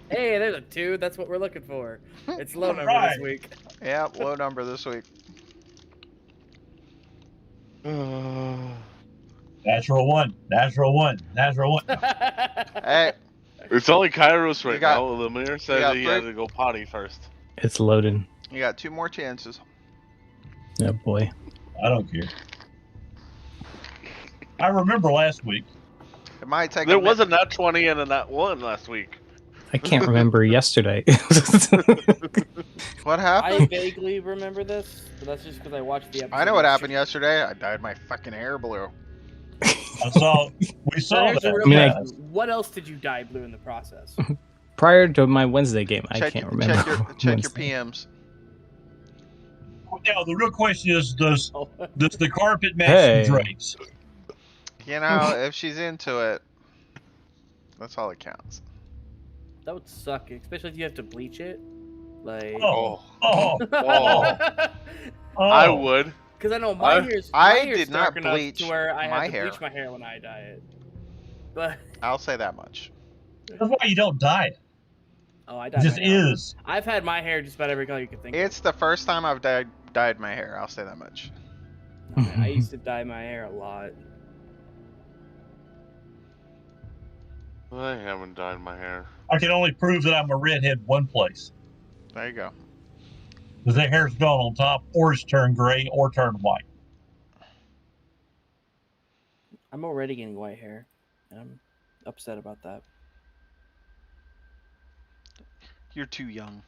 Hey, there's a 2. That's what we're looking for. It's low number Right. this week. Yeah, low number this week. Natural one. Natural one. Natural one. Hey, It's only Kairos You right got- now. Lemire you said got he three- had to go potty first. It's loading. you got 2 more chances. Oh boy. I don't care. I remember last week. It might take. There was a nat 20 and a nat 1 last week. I can't remember yesterday. What I happened? vaguely remember this, but that's just because I watched the episode. I know what happened yesterday. I dyed my fucking hair blue. I saw. We So saw here's the that. real I mean, I- question. What else did you dye blue in the process? Prior to my Wednesday game, I Check can't your, remember. check your Wednesday. PMs. Now the real question is: Does Oh, the carpet match Hey. the drapes? You know, if she's into it, that's all that counts. that would suck, especially if you have to bleach it. Like, Oh. Oh, Oh. oh. Oh. I would. because I know my I- hair's. I my hair's did not dark enough bleach to where I my have to hair. bleach my hair when I dye it. But I'll say that much. That's why you don't dye it. oh, I It dye just my hair. is. I've had my hair just about every color you could think. It's the first time I've dyed my hair. I'll say that much. of. Man, I used to dye my hair a lot. I haven't dyed my hair. I can only prove that I'm a redhead one place. There you go. Because their hair's gone on top, or it's turned gray, or turned white. I'm already getting white hair, and I'm upset about that. You're too young,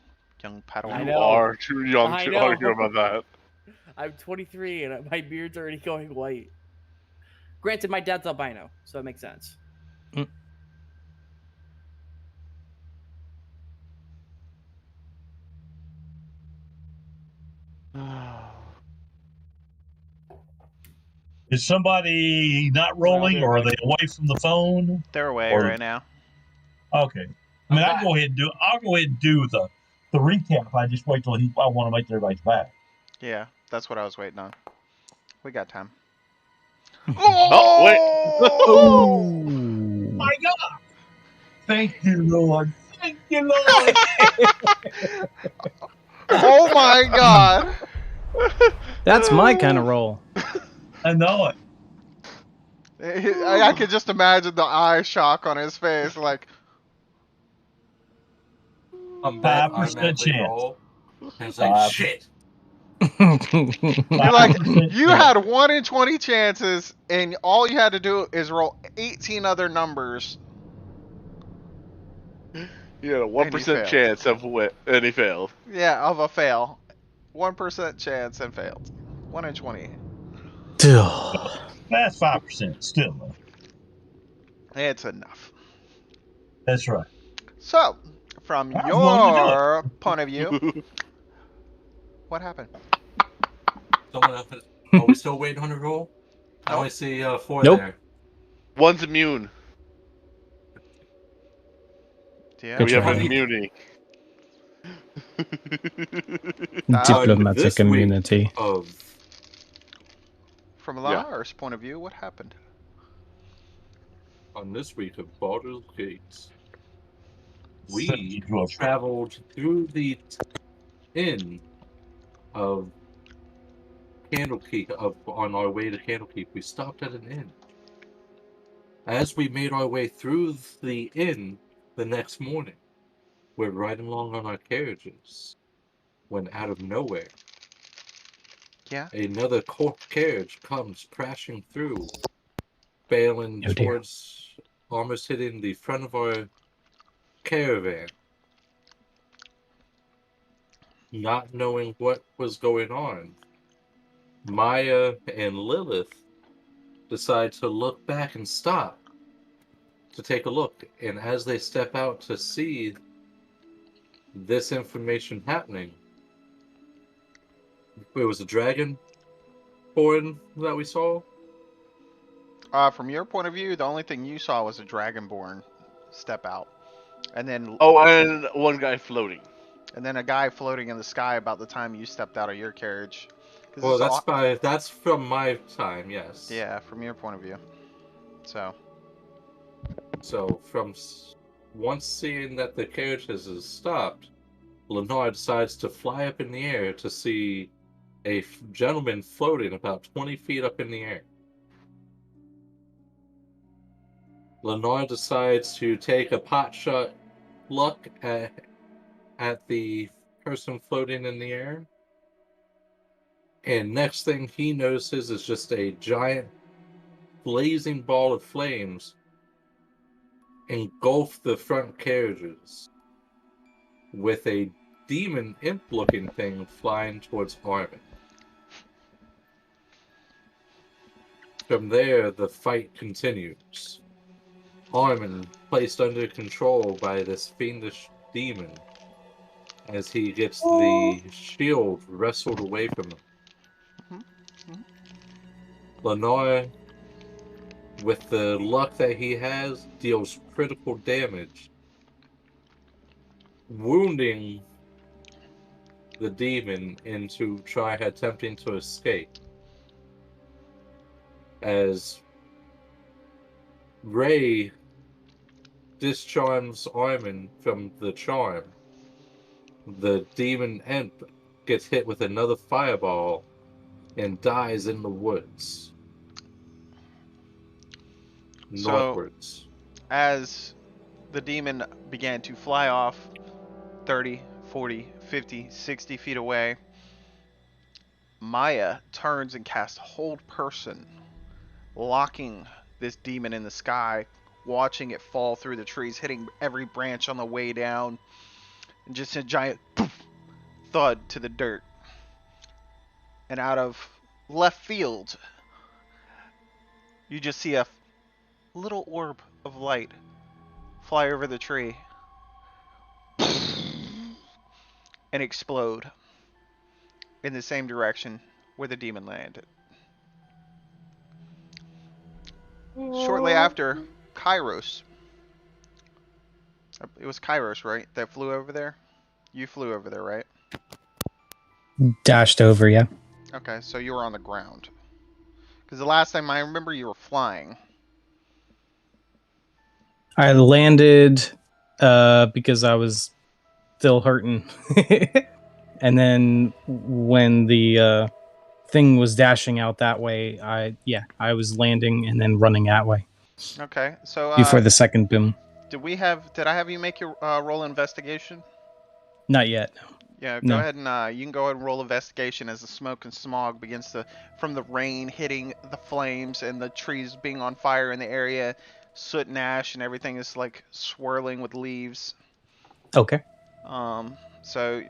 young I Padawan. You know. are too young I to know. argue about that. I'm 23 and my beard's already going white. Granted, my dad's albino, so it makes sense. Is somebody not rolling, or are they away from the phone? They're away Or- right now. Okay. I mean, I'm I'll go ahead and do. I'll go ahead and do the recap. I just wait till I want to make sure everybody's back. Yeah, that's what I was waiting on. We got time. Oh, wait. Oh. My God! Thank you, Lord. Thank you, Lord. Oh my god! That's my kind of roll. I know it. I could just imagine the eye shock on his face, like, I'm back. 5% automatically chance. roll. And it's like, 5. shit. you're like, 5% you chance. had 1 in 20 chances, and all you had to do is roll 18 other numbers. You had a 1% failed. chance of and he failed. Yeah, of a fail. 1% chance and failed. 1 in 20. That's 5% still. Though. It's enough. That's right. So, from I was willing to do your point of view, what happened? Someone else is- Are we still waiting on a roll? I Nope. only see 4 Nope. there. One's immune. Yeah. Good We have try. immunity. Diplomatic this week- immunity. Of From Yeah. Lamar's point of view, what happened? on this week of Baldur's Gate, Send we me to a- traveled through the inn of Candlekeep. On our way to Candlekeep, we stopped at an inn. As we made our way through the inn the next morning, we're riding along on our carriages when out of nowhere, Yeah. another carriage comes crashing through, bailing Oh, dear. towards, almost hitting the front of our caravan. Not knowing what was going on, Maya and Lilith decide to look back and stop to take a look. And as they step out to see this information happening, it was a dragon born that we saw. From your point of view, the only thing you saw was a dragonborn step out, and then Oh, and one guy floating. a guy floating in the sky about the time you stepped out of your carriage. 'Cause Well, it's all- that's from my time, yes. yeah, from your point of view. So So from once seeing that the carriage has stopped, Lenore decides to fly up in the air to see a gentleman floating about 20 feet up in the air. Lenore decides to take a pot shot look at the person floating in the air. And next thing he notices is just a giant blazing ball of flames engulf the front carriages, with a demon imp-looking thing flying towards Armin. From there, the fight continues. Armin placed under control by this fiendish demon as he gets the shield wrestled away from him. Lenore, with the luck that he has, deals critical damage, wounding the demon into attempting to escape. As Ray discharms Armin from the charm, the demon imp gets hit with another fireball and dies in the woods. Northwards. So, as the demon began to fly off 30, 40, 50, 60 feet away, Maya turns and casts Hold Person, locking this demon in the sky, watching it fall through the trees, hitting every branch on the way down, and just a giant poof, thud to the dirt. And out of left field, you just see a little orb of light fly over the tree and explode in the same direction where the demon landed. Shortly after, Kairos. It was Kairos, right? That flew over there? You flew over there, right? Dashed over, yeah. Okay, so you were on the ground. Because the last time I remember you were flying. I landed because I was still hurting. And then when the thing was dashing out that way, I was landing and then running that way. Okay, so Before the second boom. did I have you make your roll investigation? Not yet. Yeah, No. go ahead and you can go ahead and roll investigation as the smoke and smog begins to, from the rain hitting the flames and the trees being on fire in the area, soot and ash and everything is like swirling with leaves. Okay. So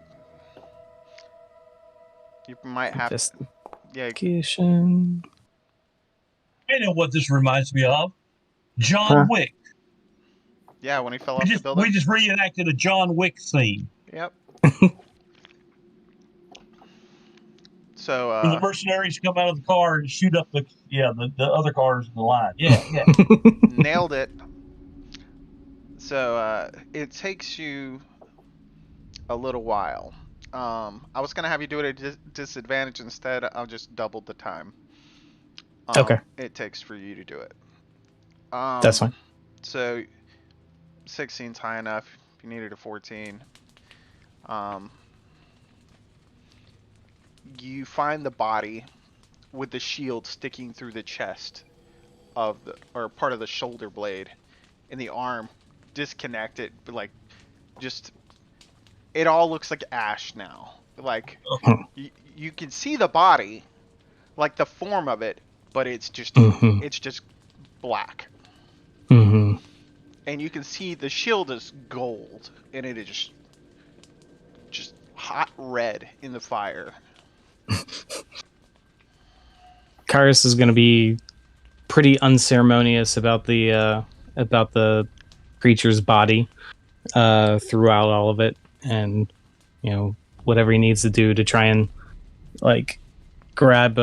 you might have to, yeah. Investigation. I know what this reminds me of. John Huh? Wick. Yeah, when he fell off the We building. just reenacted a John Wick scene. Yep. So When the mercenaries come out of the car and shoot up the other cars in the line. Yeah. nailed it. So it takes you a little while. I was gonna have you do it at disadvantage instead. I'll just double the time. Okay. It takes for you to do it. That's fine. So 16's high enough. If you needed a 14. You find the body with the shield sticking through the chest of the, or part of the shoulder blade, and the arm disconnected, but like just it all looks like ash now. Like you can see the body, like the form of it, but it's just it's just black. Mm-hmm. And you can see the shield is gold, and it is just hot red in the fire. Kairos is going to be pretty unceremonious about the creature's body throughout all of it, and whatever he needs to do to try and like grab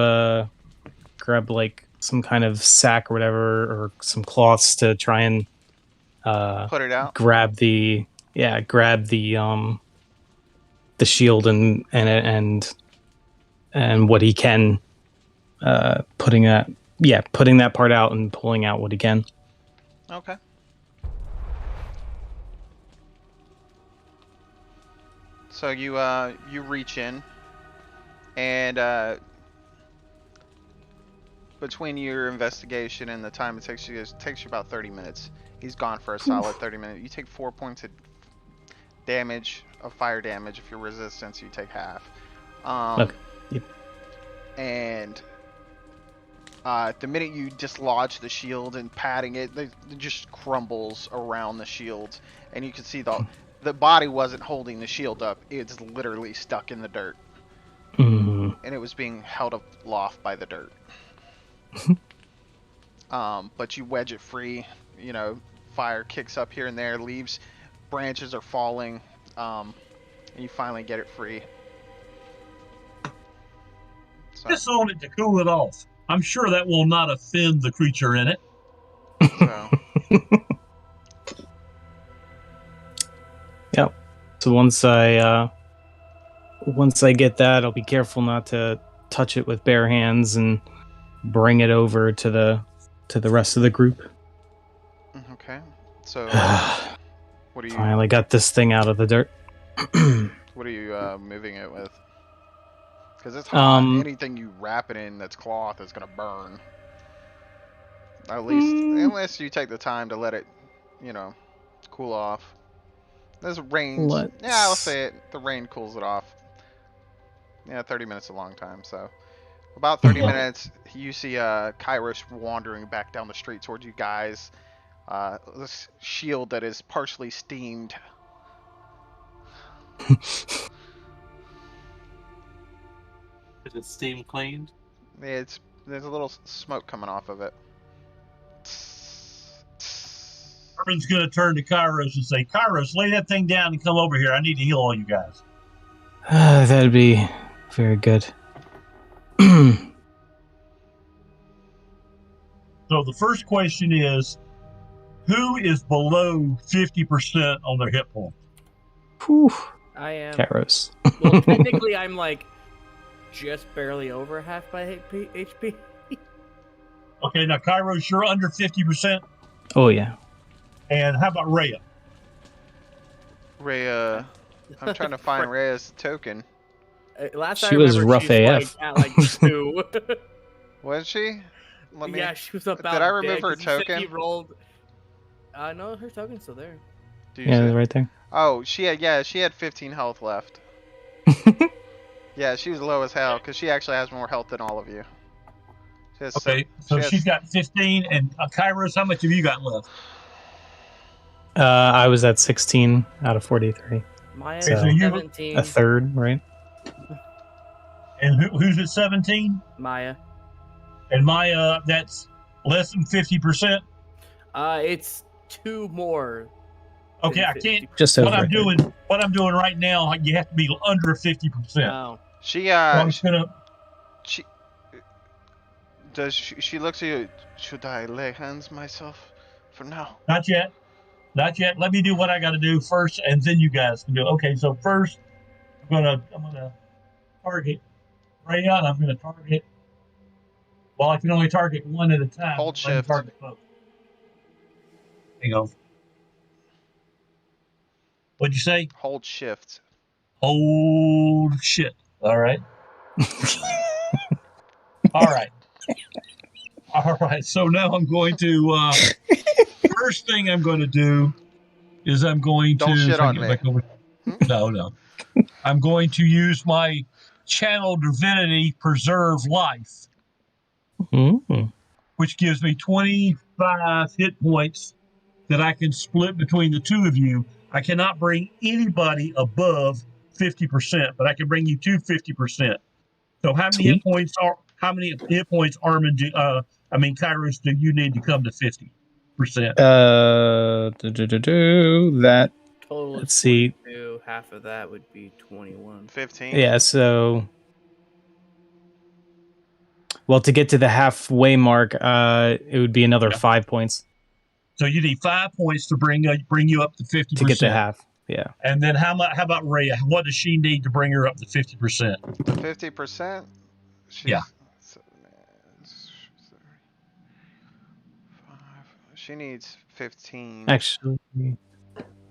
like some kind of sack or whatever, or some cloths to try and Put it out. grab the shield and what he can, putting that part out and pulling out what he can. Okay. So you reach in, and between your investigation and the time it takes you about 30 minutes. He's gone for a solid 30 minutes. You take 4 points of damage, of fire damage. If you're resistance, you take half. Okay. Yep. And the minute you dislodge the shield and patting it, it just crumbles around the shield, and you can see the body wasn't holding the shield up. It's literally stuck in the dirt, Mm. and it was being held aloft by the dirt. But you wedge it free. You know, fire kicks up here and there, leaves, branches are falling, and you finally get it free. So, Piss on it to cool it off. I'm sure that will not offend the creature in it. so Yep. So once I get that, I'll be careful not to touch it with bare hands and bring it over to the rest of the group. okay. So what are you Finally got this thing out of the dirt. what are you moving it with? Because it's hot. Anything you wrap it in that's cloth is gonna burn. At least, unless you take the time to let it, you know, cool off. There's rain. Yeah, I'll say it. The rain cools it off. Yeah, 30 minutes is a long time. So, about 30 minutes, you see Kairos wandering back down the street towards you guys. This shield that is partially steamed. Is it steam cleaned? There's a little smoke coming off of it. Armin's going to turn to Kairos and say, Kairos, lay that thing down and come over here. I need to heal all you guys. That'd be very good. So the first question is, who is below 50% on their hit point? Whew. I am. Kairos. Well, technically, I'm like just barely over half my HP. Okay, now Kairos, you're under 50%. Oh yeah. And how about Rhea? Rhea, I'm trying to find Rhea's token. Last She I was remember, rough she's AF. Like, at like 2. Was she? Yeah, she was about. Did I remove dead her 'cause you said token? He rolled. No, her token's still there. Yeah, right there. Oh, she had 15 health left. Yeah, she was low as hell because she actually has more health than all of you. Okay, so she's got 15, and Kairos, how much have you got left? I was at 16 out of 43. Maya So 17. a third, right? And who's at 17? Maya. And Maya, that's less than 50%. It's 2 more. Okay, I can't. Just over. What I'm doing right now, you have to be under 50%. No. She So I'm just gonna. She looks at you. Should I lay hands myself for now? Not yet. Not yet. Let me do what I got to do first, and then you guys can do it. Okay, so first, I'm gonna target Rhea, and I'm gonna target. Well, I can only target one at a time. Hold shift. Target both. Hang on. What'd you say? Hold shift. Hold shit. All right. All right. All right. So now I'm going to. First thing I'm going to do is I'm going to. Don't shit on me. No. I'm going to use my channel divinity preserve life, which gives me 25 hit points that I can split between the two of you. I cannot bring anybody above 50%, but I can bring you to 50%. So how many hit points Armin Kairos do you need to come to 50%? That. Total. Let's see. Half of that would be 21. 15. Yeah. So. Well, to get to the halfway mark, it would be another 5 points. So you need 5 points to bring you up to 50%. To get to half, yeah. And then how about Rhea? What does she need to bring her up to 50%? 50%? Yeah. She needs 15. Actually.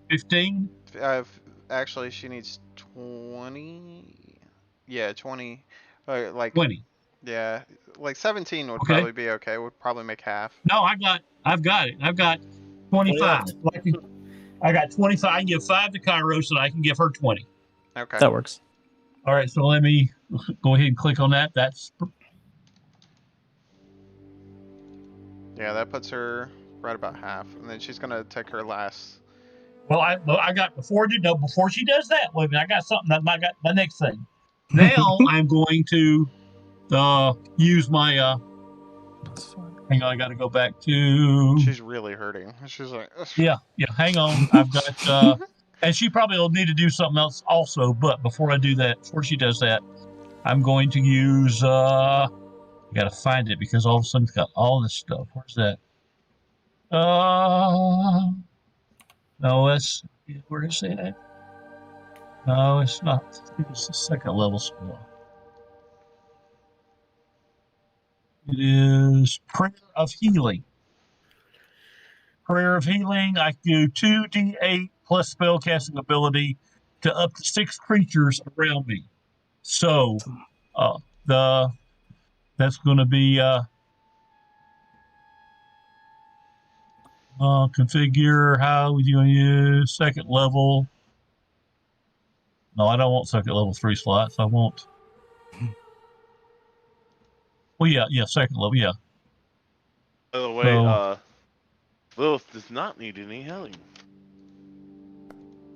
15? Actually, she needs 20. Yeah, 20. Like 20. yeah, like 17 would Okay. probably be okay. Would probably make half. No, I've got it. I've got 25. I got 25. I can give 5 to Kairos, and I can give her 20. Okay. That works. All right, so let me go ahead and click on that. That's Yeah, that puts her right about half, and then she's gonna take her last. well. I got before she does that. Wait a minute, I got something. I got my next thing. Now I'm going to use my. Hang on, I got to go back to. She's really hurting. She's like. Yeah. Hang on, I've got. And she probably will need to do something else also. But before I do that, before she does that, I'm going to use. I got to find it because all of a sudden it's got all this stuff. Where's that? No, where is it at? No, it's not. It's the second level spell. It is Prayer of Healing. Prayer of Healing, I do 2d8 plus spellcasting ability to up to 6 creatures around me. So, that's going to be configure. How would you use second level? No, I don't want second level 3 slots. I want. Well, yeah, second level, yeah. By the way, So- Lilith does not need any healing.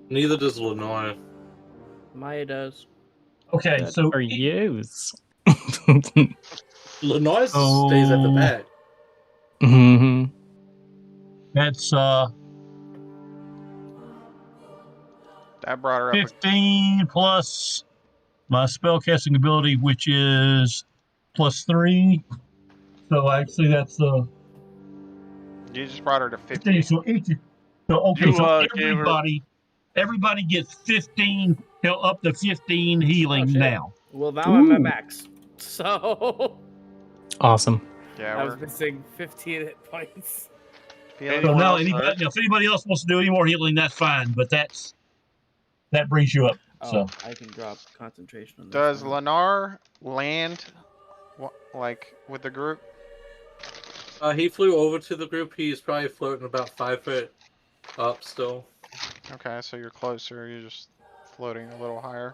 Neither does Lenore. Maya does. Okay, Good so for yous. Lenore stays at the back. hmm that's That brought her up. 15 plus my spellcasting ability, which is plus 3. So actually, that's You just brought her to 15. 50. So okay, You, so gave her- everybody gets 15 up to 15 healing Oh, shit. now. Well, now I'm at Ooh. max. So Awesome. Yeah, I was we're missing 15 hit points. feeling. So Anyone now, else hurt? if anybody else wants to do any more healing, that's fine. But that brings you up. Oh, So I can drop concentration on this. Does now. Lennar land like with the group? He flew over to the group. He's probably floating about 5 foot up still. Okay, so you're closer. You're just floating a little higher.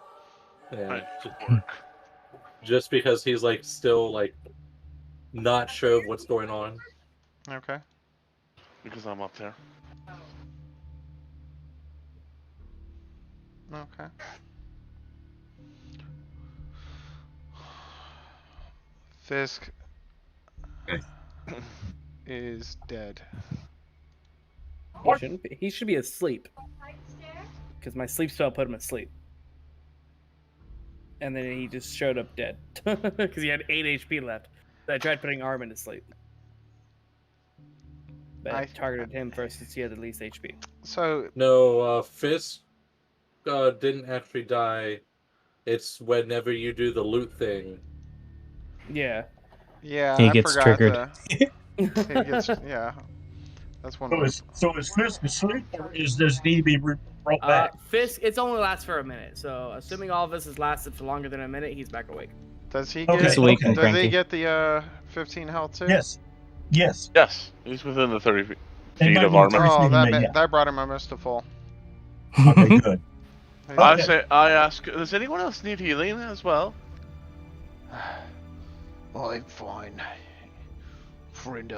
Yeah. Right, work. Just because he's like still like not sure of what's going on. Okay. Because I'm up there. Okay. Fisk Okay. is dead. He shouldn't be. He should be asleep. Because my sleep spell put him asleep. And then he just showed up dead. Because he had 8 HP left. So I tried putting Armin to sleep. But I targeted him first since he had the least HP. So No, Fisk didn't actually die. It's whenever you do the loot thing. Yeah. yeah, He I gets forgot triggered. He gets yeah. That's one. so is Fisk asleep, or does he need to be brought back? Fisk, it's only lasts for a minute. So assuming all of this has lasted for longer than a minute, he's back awake. Does he Okay, get? He's awake okay. and Does he cranky. get the 15 health too? Yes. Yes, he's within the 30 feet Anybody of need armor. 30 Oh, feet that of me, yeah. that brought him almost to full. Okay, good. Okay. I ask, does anyone else need healing as well? I'm fine. Friend,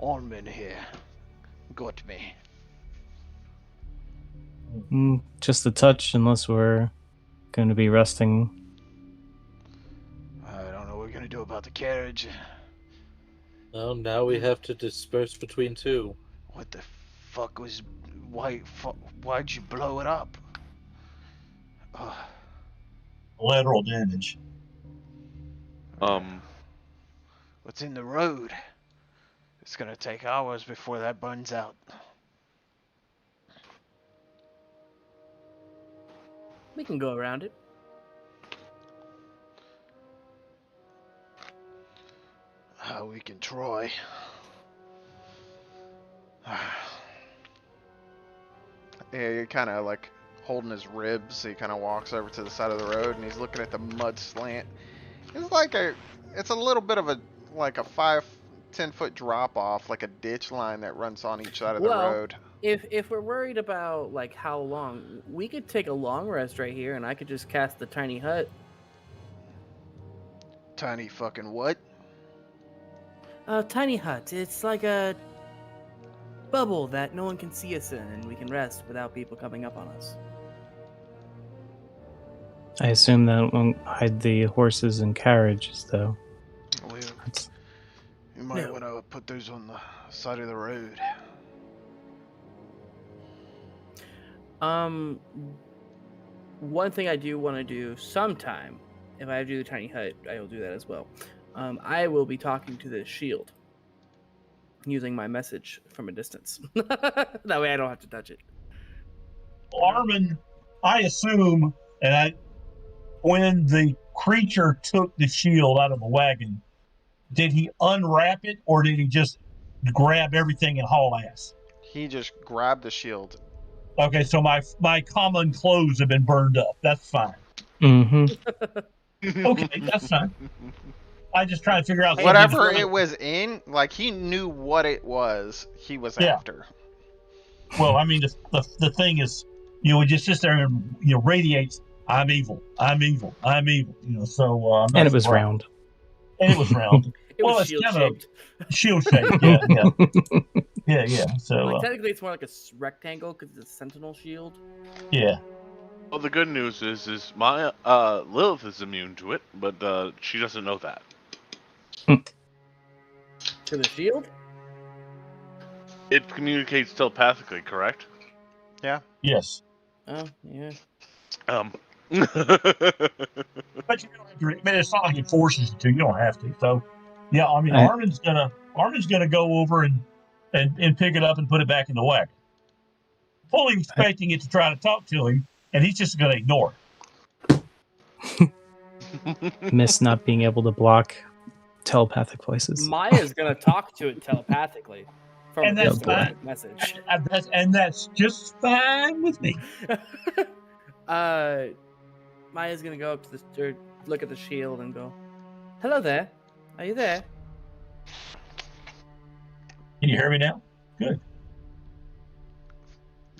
Armin here got me. Just a touch, unless we're going to be resting. I don't know what we're gonna do about the carriage. Well, now we have to disperse between two. What the fuck was... Why'd you blow it up? Lateral damage. What's in the road? It's gonna take hours before that burns out. We can go around it. We can try. Yeah, you kind of like holding his ribs. So he kind of walks over to the side of the road and he's looking at the mud slant. It's a little bit of a 5-10 foot drop off, like a ditch line that runs on each side of the road. If we're worried about like how long, we could take a long rest right here, and I could just cast the tiny hut. Tiny fucking what? Tiny hut. It's like a bubble that no one can see us in, and we can rest without people coming up on us. I assume that won't hide the horses and carriages, though. You might want to put those on the side of the road. One thing I do want to do sometime, if I do the tiny hut, I will do that as well. I will be talking to the shield using my message from a distance. That way I don't have to touch it. Armin, I assume, when the creature took the shield out of the wagon, did he unwrap it or did he just grab everything and haul ass? He just grabbed the shield. Okay, so my common clothes have been burned up. That's fine. Mm-hmm. Okay, that's fine. I just try to figure out whatever it was in. Like he knew what it was. He was after. Well, I mean, the thing is, it just sits there and radiates. I'm evil. I'm evil. I'm evil. So. And it was round. And it was round. It was shield shaped. Shield shaped. Yeah. Yeah. So technically, it's more like a rectangle because it's a sentinel shield. Yeah. Well, the good news is my Lilith is immune to it, but she doesn't know that. To the shield? It communicates telepathically, correct? Yeah. Yes. Oh, yeah. But you don't have to. It's not like it forces you to. You don't have to. So, yeah. I mean, Armin's gonna go over and pick it up and put it back in the wagon, fully expecting it to try to talk to him, and he's just gonna ignore it. Miss not being able to block telepathic voices. Maya's gonna talk to it telepathically from And that's fine. Message. And that's just fine with me. Maya's gonna go up to or look at the shield and go, "Hello there. Are you there?" Can you hear me now? Good.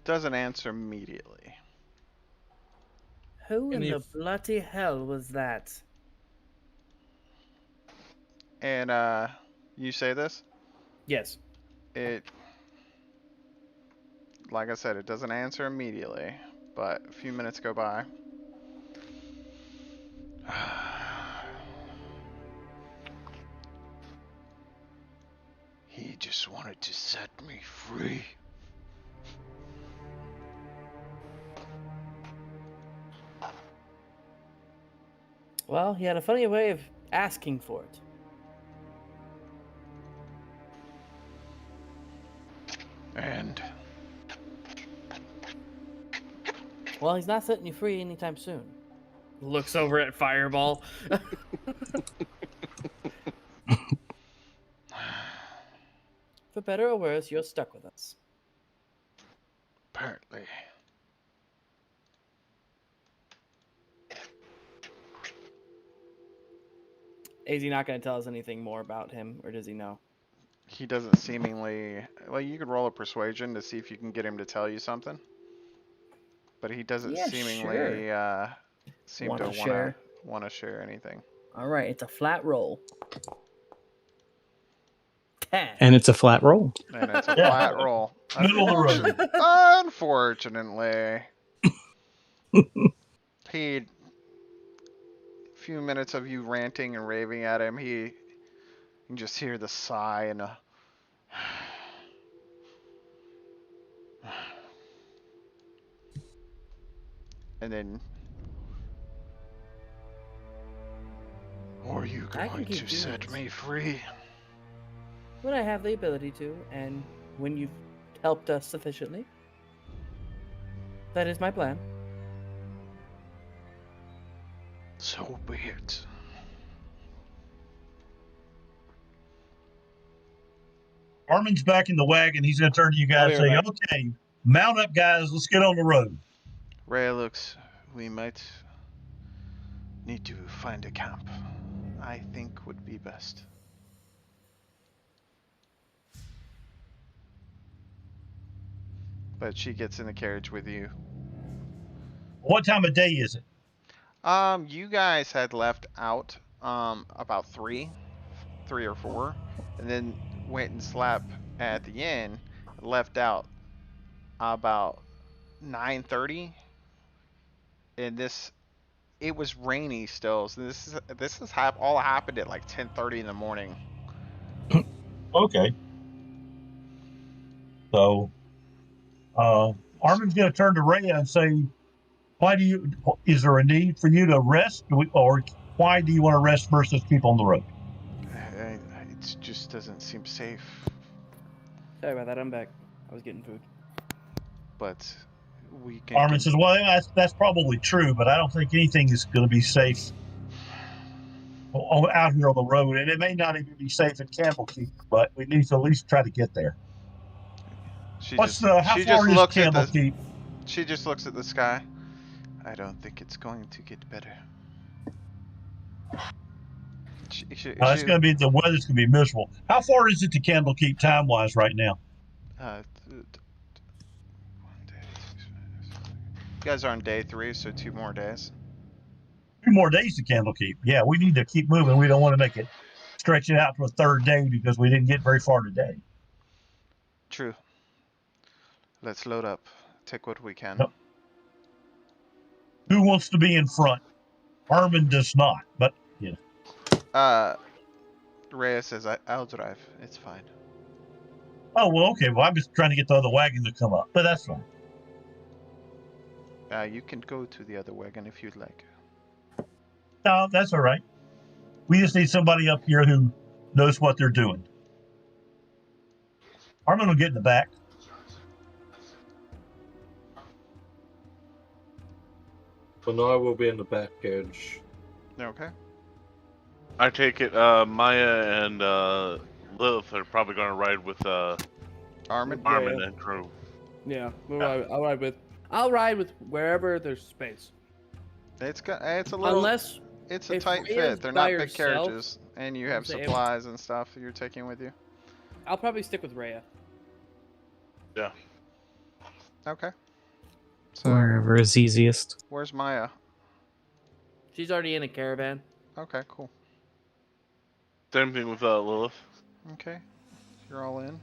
Doesn't answer immediately. Who in the bloody hell was that? And you say this? Yes. Like I said, it doesn't answer immediately, but a few minutes go by. He just wanted to set me free. Well, he had a funny way of asking for it. And well, he's not setting you free anytime soon. Looks over at Fireball. For better or worse, you're stuck with us. apparently. Is he not going to tell us anything more about him, or does he know? He doesn't seemingly... Well, you could roll a persuasion to see if you can get him to tell you something. But he doesn't seemingly seem to want to share anything. All right, it's a flat roll. 10. And it's a flat roll. And it's a flat roll. Middle of the road. Unfortunately. He... few minutes of you ranting and raving at him, you can just hear the sigh and a... and then... Are you going to set me free? When I have the ability to, and when you've helped us sufficiently. That is my plan. So be it. Armin's back in the wagon. He's going to turn to you guys and say, okay, mount up, guys. Let's get on the road. Rhea looks, we might need to find a camp. I think would be best. But she gets in the carriage with you. What time of day is it? You guys had left out about 3 or 4, and then went and slept at the inn. Left out about 9:30, and it was rainy still. So this is all happened at like 10:30 in the morning. Okay. So, Armin's going to turn to Rhea and say, is there a need for you to rest? Or why do you want to rest versus keep on the road? It just doesn't seem safe. Sorry about that. I'm back. I was getting food. But we can. Armin says, well, that's probably true, but I don't think anything is going to be safe out here on the road. And it may not even be safe at Candlekeep, but we need to at least try to get there. How far is Candlekeep? She just looks at the sky. I don't think it's going to get better. It's going to be, the weather's going to be miserable. How far is it to Candlekeep time-wise right now? 1 day. You guys are on day 3, so 2 more days. 2 more days to Candlekeep. Yeah, we need to keep moving. We don't want to stretch it out to a 3rd day because we didn't get very far today. True. Let's load up. Take what we can. Yep. Who wants to be in front? Armin does not, but you know. Rhea says, I'll drive. It's fine. Oh, well, okay. Well, I'm just trying to get the other wagon to come up, but that's fine. You can go to the other wagon if you'd like. No, that's all right. We just need somebody up here who knows what they're doing. Armin will get in the back. And I will be in the back carriage. Okay. I take it Maya and Lilith are probably going to ride with Armin and Crow. Yeah, I'll ride with wherever there's space. It's a little. Unless it's a if tight Rhea's fit. They're by not big herself, carriages, and you have saying- supplies and stuff you're taking with you. I'll probably stick with Rhea. Yeah. Okay. So Wherever is easiest. where's Maya? She's already in a caravan. Okay, cool. Same thing with Lilith. Okay, you're all in.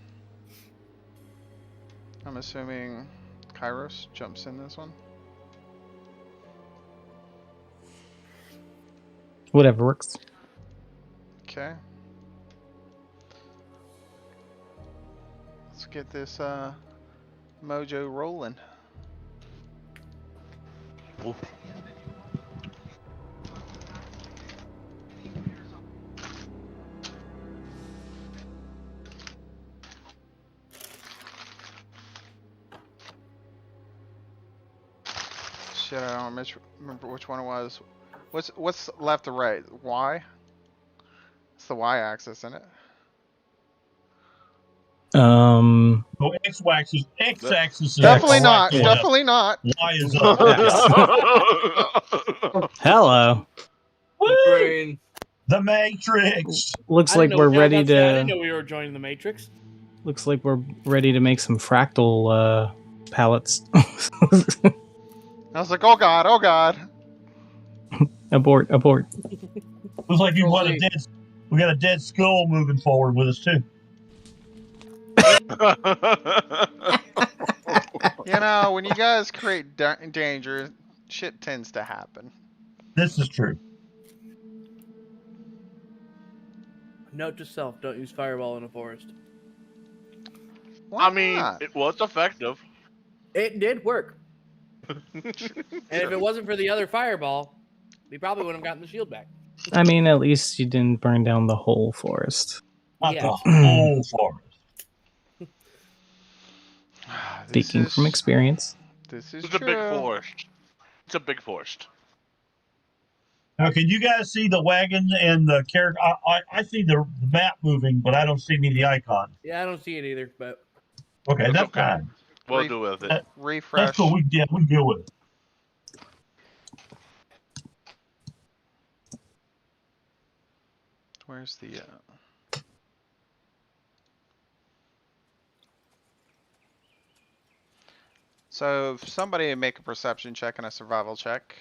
I'm assuming Kairos jumps in this one. Whatever works. Okay. Let's get this mojo rolling. Ooh. Shit, I don't remember which one it was. What's left or right? Y? It's the Y axis, isn't it? So x-axis is Definitely up, not. right, Definitely not. Y is up. Hello. Brain. The Matrix. Looks I like didn't know- we're yeah, I was ready about say, I didn't to. know we were joining the Matrix. Looks like we're ready to make some fractal pallets. I was like, oh god, oh god. Abort! Abort! Looks like we got a dead skull moving forward with us too. You know, when you guys create danger, shit tends to happen. This is true. Note to self: don't use fireball in a forest. Why I mean, not? it was effective. It did work. And if it wasn't for the other fireball, we probably wouldn't have gotten the shield back. I mean, at least you didn't burn down the whole forest. Not Yeah. the whole forest. Speaking from experience. This is It's a true. big forest. It's a big forest. Now, can you guys see the wagon and the character? I see the map moving, but I don't see any of the icon. Yeah, I don't see it either, but Okay, That's that's okay. fine. We'll do with it. That's Refresh. cool. We can deal with it. Where's the So if somebody make a perception check and a survival check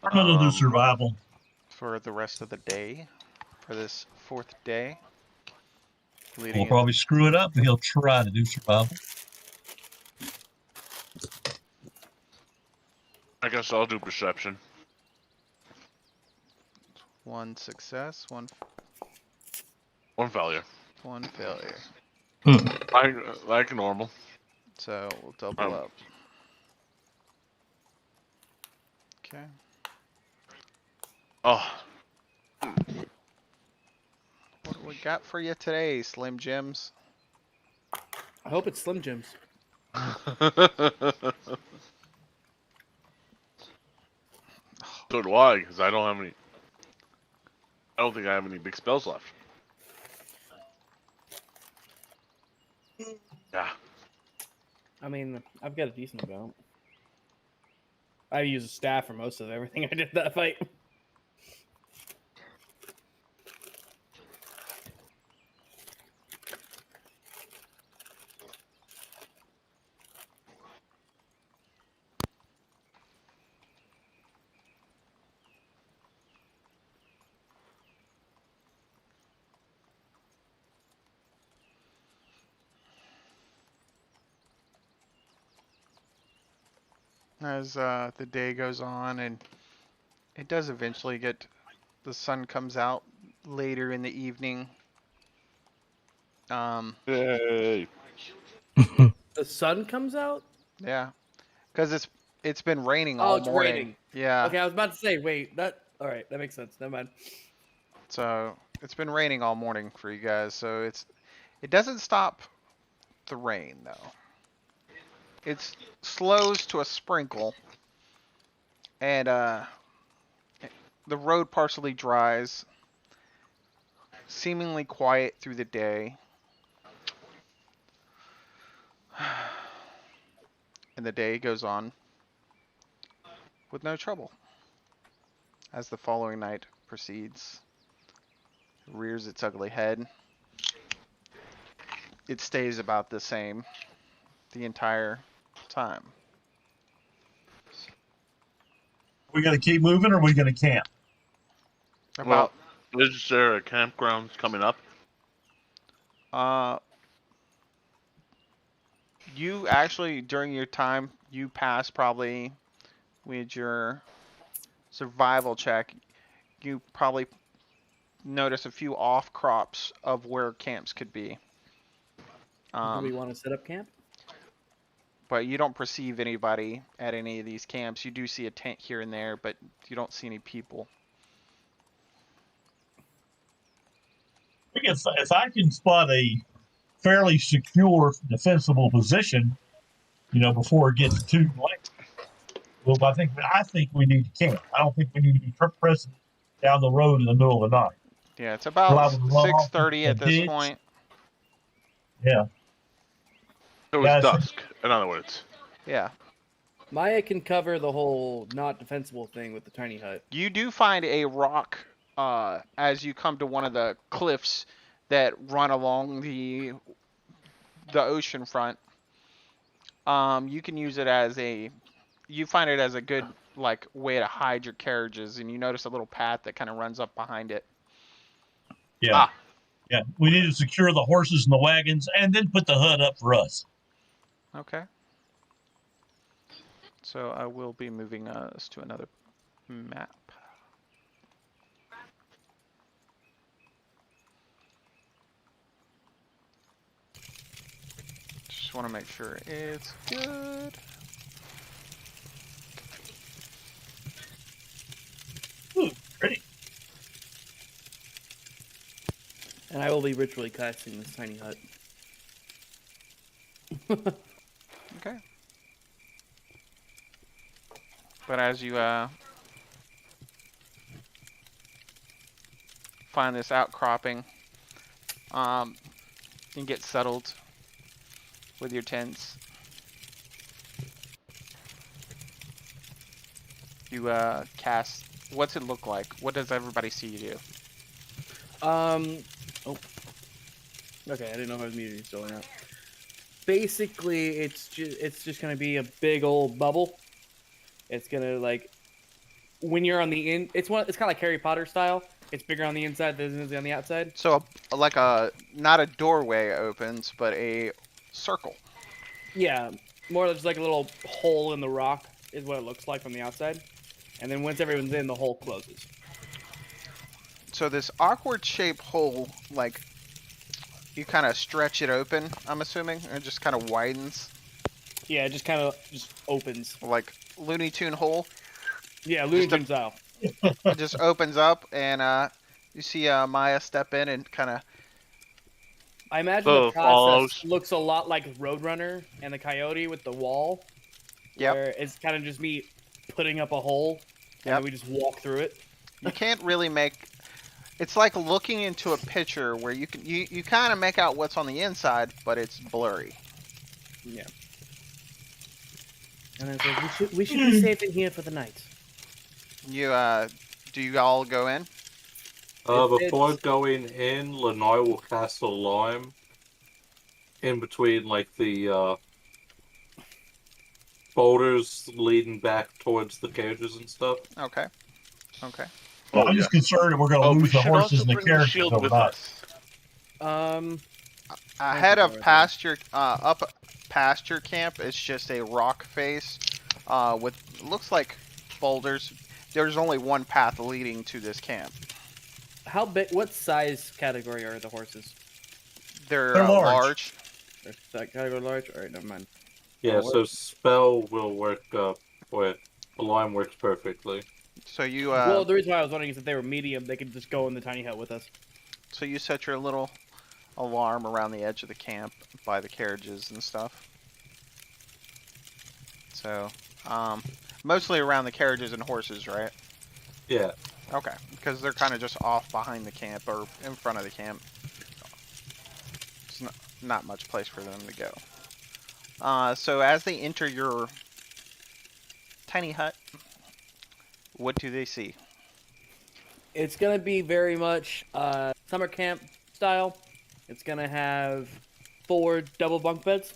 I'm gonna do survival. for the rest of the day, for this 4th day. We'll Leading probably screw it up, but he'll try to do survival. I guess I'll do perception. 1 success, one One failure. failure. Like normal. So we'll double up. Okay. Oh, What do we got for you today, Slim Jims? I hope it's Slim Jims. so do I, because I don't have any. I don't think I have any big spells left. Yeah. I mean, I've got a decent amount. I used a staff for most of everything I did that fight. As the day goes on, and it does eventually get, the sun comes out later in the evening. Yay. The sun comes out? Yeah, because it's been raining all it's morning. raining. Yeah. Okay, I was about to say, wait, all right, that makes sense. Never mind. So it's been raining all morning for you guys. So it doesn't stop the rain though. It slows to a sprinkle, and the road partially dries. Seemingly quiet through the day. And the day goes on with no trouble. As the following night proceeds, it rears its ugly head. It stays about the same the entire time. We gonna keep moving, or we gonna camp? About Is there a campground coming up? you actually, during your time, you pass probably with your survival check, you probably notice a few off crops of where camps could be. Do we want to set up camp? But you don't perceive anybody at any of these camps. You do see a tent here and there, but you don't see any people. If I can spot a fairly secure, defensible position, before it gets too late, well, I think we need to camp. I don't think we need to be pressing down the road in the middle of the night. Yeah, it's about 6:30 at this ditch. point. Yeah. It was dusk, in other words. Yeah. Maya can cover the whole not defensible thing with the tiny hut. You do find a rock as you come to one of the cliffs that run along the ocean front. You can use it as you find it as a good way to hide your carriages, and you notice a little path that kind of runs up behind it. Yeah. Yeah. We need to secure the horses and the wagons, and then put the hut up for us. Okay. So I will be moving us to another map. Just want to make sure it's good. Ooh, pretty. And I will be ritually casting this tiny hut. Okay. But as you find this outcropping, and get settled with your tents, you cast What's it look like? What does everybody see you do? Oh. Okay, I didn't know if I was muted still or not. Basically, it's just gonna be a big old bubble. It's gonna like when you're on the it's kind of like Harry Potter style. It's bigger on the inside than it is on the outside. So, like not a doorway opens, but a circle. Yeah, more just like a little hole in the rock is what it looks like from the outside. And then once everyone's in, the hole closes. So this awkward shaped hole, like, you kind of stretch it open, I'm assuming, or it just kind of widens. Yeah, it just kind of opens. Like Looney Tune hole. Yeah, Looney Tune style. It just opens up, and you see Maya step in and kind of. I imagine So the it process follows. looks a lot like Roadrunner and the Coyote with the wall. Yep. Where it's kind of just me putting up a hole, and Yep. we just walk through it. You can't really make. It's like looking into a picture where you kind of make out what's on the inside, but it's blurry. Yeah. And then it says, we should be safe in here for the night. Do you all go in? Before going in, Lanai will cast a lime in between, like, the boulders leading back towards the carriages and stuff. Okay. Okay. Well, I'm just concerned that we're going to Oh, we lose the should horses also and the bring the carriages shield over with night. us. Ahead you of for it, past your up past your camp, it's just a rock face with looks like boulders. There's only one path leading to this camp. How big? What size category are the horses? They're They're large. large. Is that category large? All right, never mind. Yeah, Oh, so spell will work where the lime works perfectly. So you Well, the reason why I was wondering is if they were medium, they could just go in the tiny hut with us. so you set your little alarm around the edge of the camp by the carriages and stuff. So, mostly around the carriages and horses, right? Yeah. Okay, because they're kind of just off behind the camp or in front of the camp. It's not much place for them to go. So as they enter your tiny hut, what do they see? It's gonna be very much summer camp style. It's gonna have 4 double bunk beds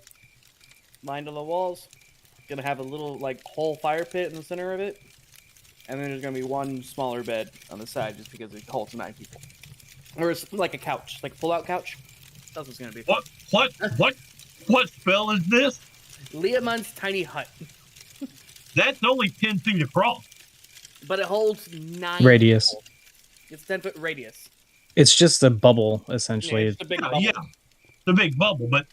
lined on the walls. It's gonna have a little like whole fire pit in the center of it, and then there's gonna be one smaller bed on the side just because it holds 9 people. Or it's like a couch, like a pull-out couch. That's what it's gonna be. What spell is this? Leomund's tiny hut, That's only 10 feet across. but it holds 9 Radius. people. It's 10-foot radius. It's just a bubble, Yeah, essentially. it's a big bubble. Yeah, the big bubble, but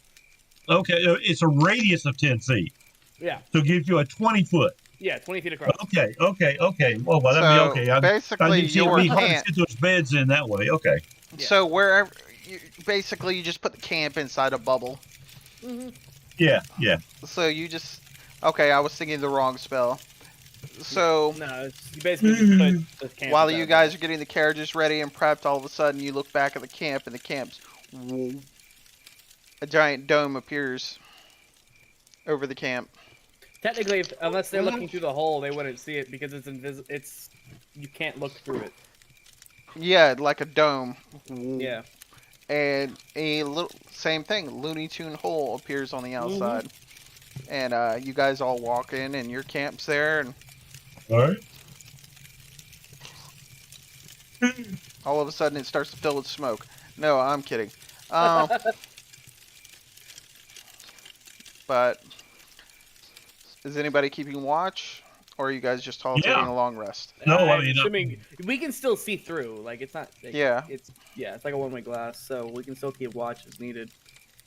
okay, it's a radius of 10 feet. Yeah, So it gives you a 20-foot. yeah, 20 feet across. Okay. Well, that'd So, be okay. I basically, didn't see it your be hard to camp. fit those beds in that way. Okay. Yeah. So wherever, basically, you just put the camp inside a bubble. Yeah. So you just, okay, I was thinking the wrong spell. So No, it's, you basically just put the camp while inside you of guys are getting the carriages ready and prepped, all of a sudden you look back at the camp, and the camp's a giant dome appears over the camp. it. Technically, unless they're looking through the hole, they wouldn't see it because it's invisible. It's you can't look through it. Yeah, like a dome. Yeah. And a little same thing, Looney Tune hole appears on the outside. And you guys all walk in, and your camp's there, and All right. all of a sudden it starts to fill with smoke. No, I'm kidding. But is anybody keeping watch, or are you guys just all Yeah. taking a long rest? No, I I'm mean, assuming we can still see through. Like it's not. Like, Yeah. It's like a one-way glass, so we can still keep watch as needed.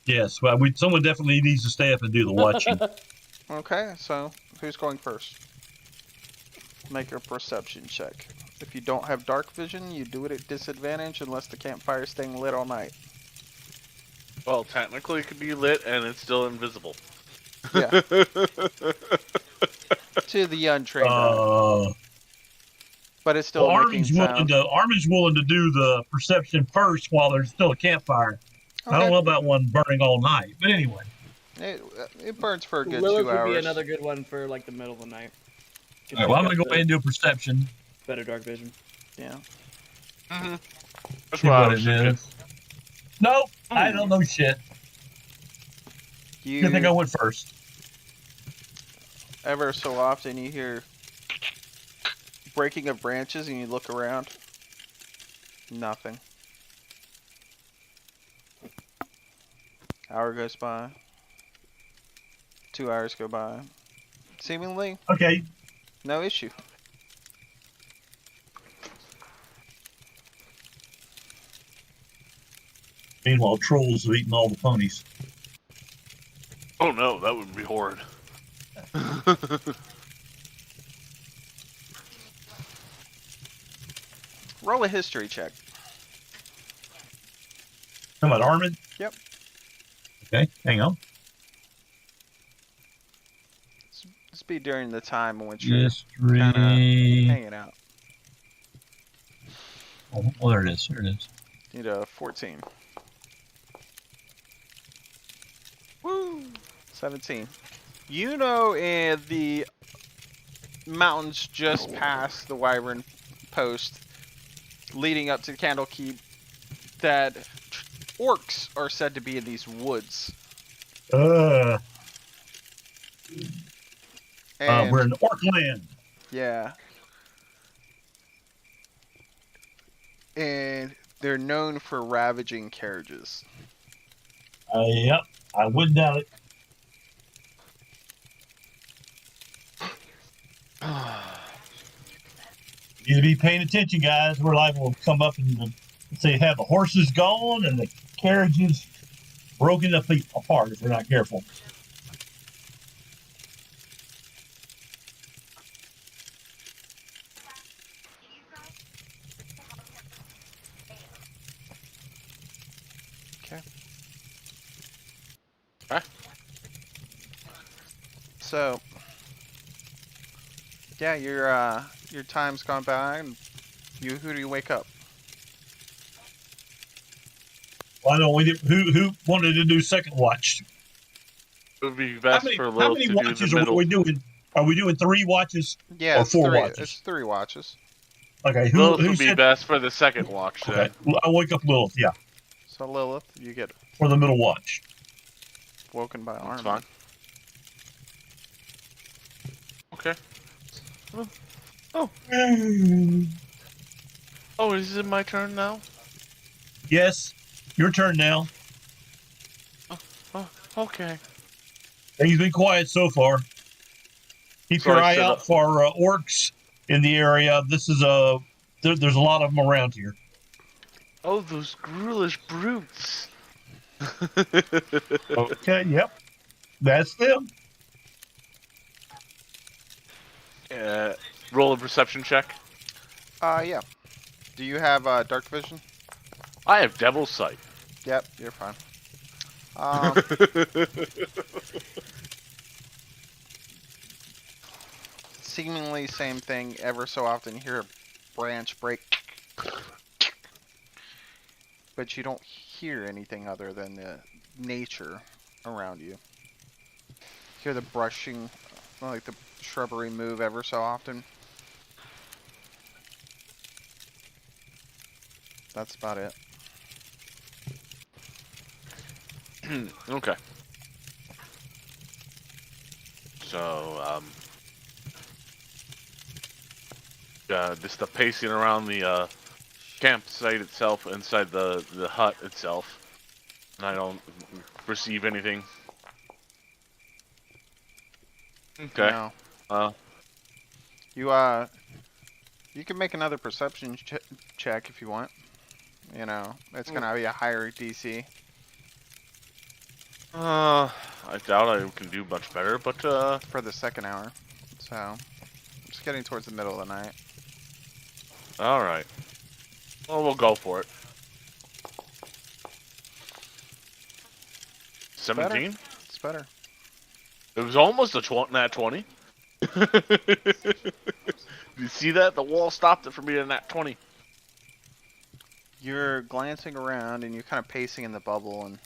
Yes. Well, someone definitely needs to stay up and do the watching. Okay, so who's going first? Make a perception check. If you don't have dark vision, you do it at disadvantage unless the campfire's staying lit all night. Well, technically, it could be lit and it's still invisible. Yeah. To the untrained eye. But it's still Well, making sound. Armin's willing to do the perception first while there's still a campfire. I don't Okay. know about one burning all night, but anyway. It burns for a good Lilith 2 would hours. be another good one for like the middle of the night. All right, well, I'm going to go ahead and do a perception. better dark vision. Yeah. Mm-hmm. That's See what I what was it thinking. is. Nope, I don't know shit. I think I You went first. ever so often you hear breaking of branches and you look around. Nothing. Hour goes by. 2 hours go by. Seemingly Okay, no issue. meanwhile, trolls have eaten all the ponies. Oh no, that would be horrid. Roll a history check. Come on, Armin? Yep. Okay, hang on. This be during the time in which you're History. hanging out. Oh, there it is. There it is. Need a 14. Woo! 17. You know, in the mountains just past the Wyvern Post, leading up to Candlekeep, that orcs are said to be in these woods. We're And in orc land. yeah. And they're known for ravaging carriages. Yep, I wouldn't doubt it. You need to be paying attention, guys. We're liable to come up and say have the horses gone and the carriages broken up apart if we're not careful. Okay. Huh? So, yeah, your time's gone by, and who do you wake up? Why don't we? Who wanted to do second watch? It would be best for How Lilith many to do watches the are middle. we doing? Are we doing 3 watches? Yeah, Or it's 4 three. watches. It's 3 watches. Okay, Lilith who would be said? best for the second watch Okay, then. I'll wake up Lilith. Yeah, So Lilith, you get for the middle watch. woken by Armin. That's fine. Okay. Oh, is it my turn now? Yes, your turn now. Oh, okay. Things been quiet so far. Keep So your I eye set out up- for orcs in the area. This is there's a lot of them around here. Oh, those ghoulish brutes. Okay, yep, that's them. Roll a perception check. Yeah. Do you have dark vision? I have devil's sight. Yep, you're fine. Seemingly same thing. Ever so often you hear a branch break, but you don't hear anything other than the nature around you. Hear the brushing, like the shrubbery move ever so often. That's about it. Okay. So, just the pacing around the campsite itself, inside the hut itself, and I don't perceive anything. Okay. No. You can make another perception check if you want. You know, it's gonna be a higher DC. I doubt I can do much better, but For the second hour. So, just getting towards the middle of the night. all right. Well, we'll go for it. 17. It's better. It was almost a nat 20. You see that? The wall stopped it from being a nat 20. You're glancing around and you're kind of pacing in the bubble, and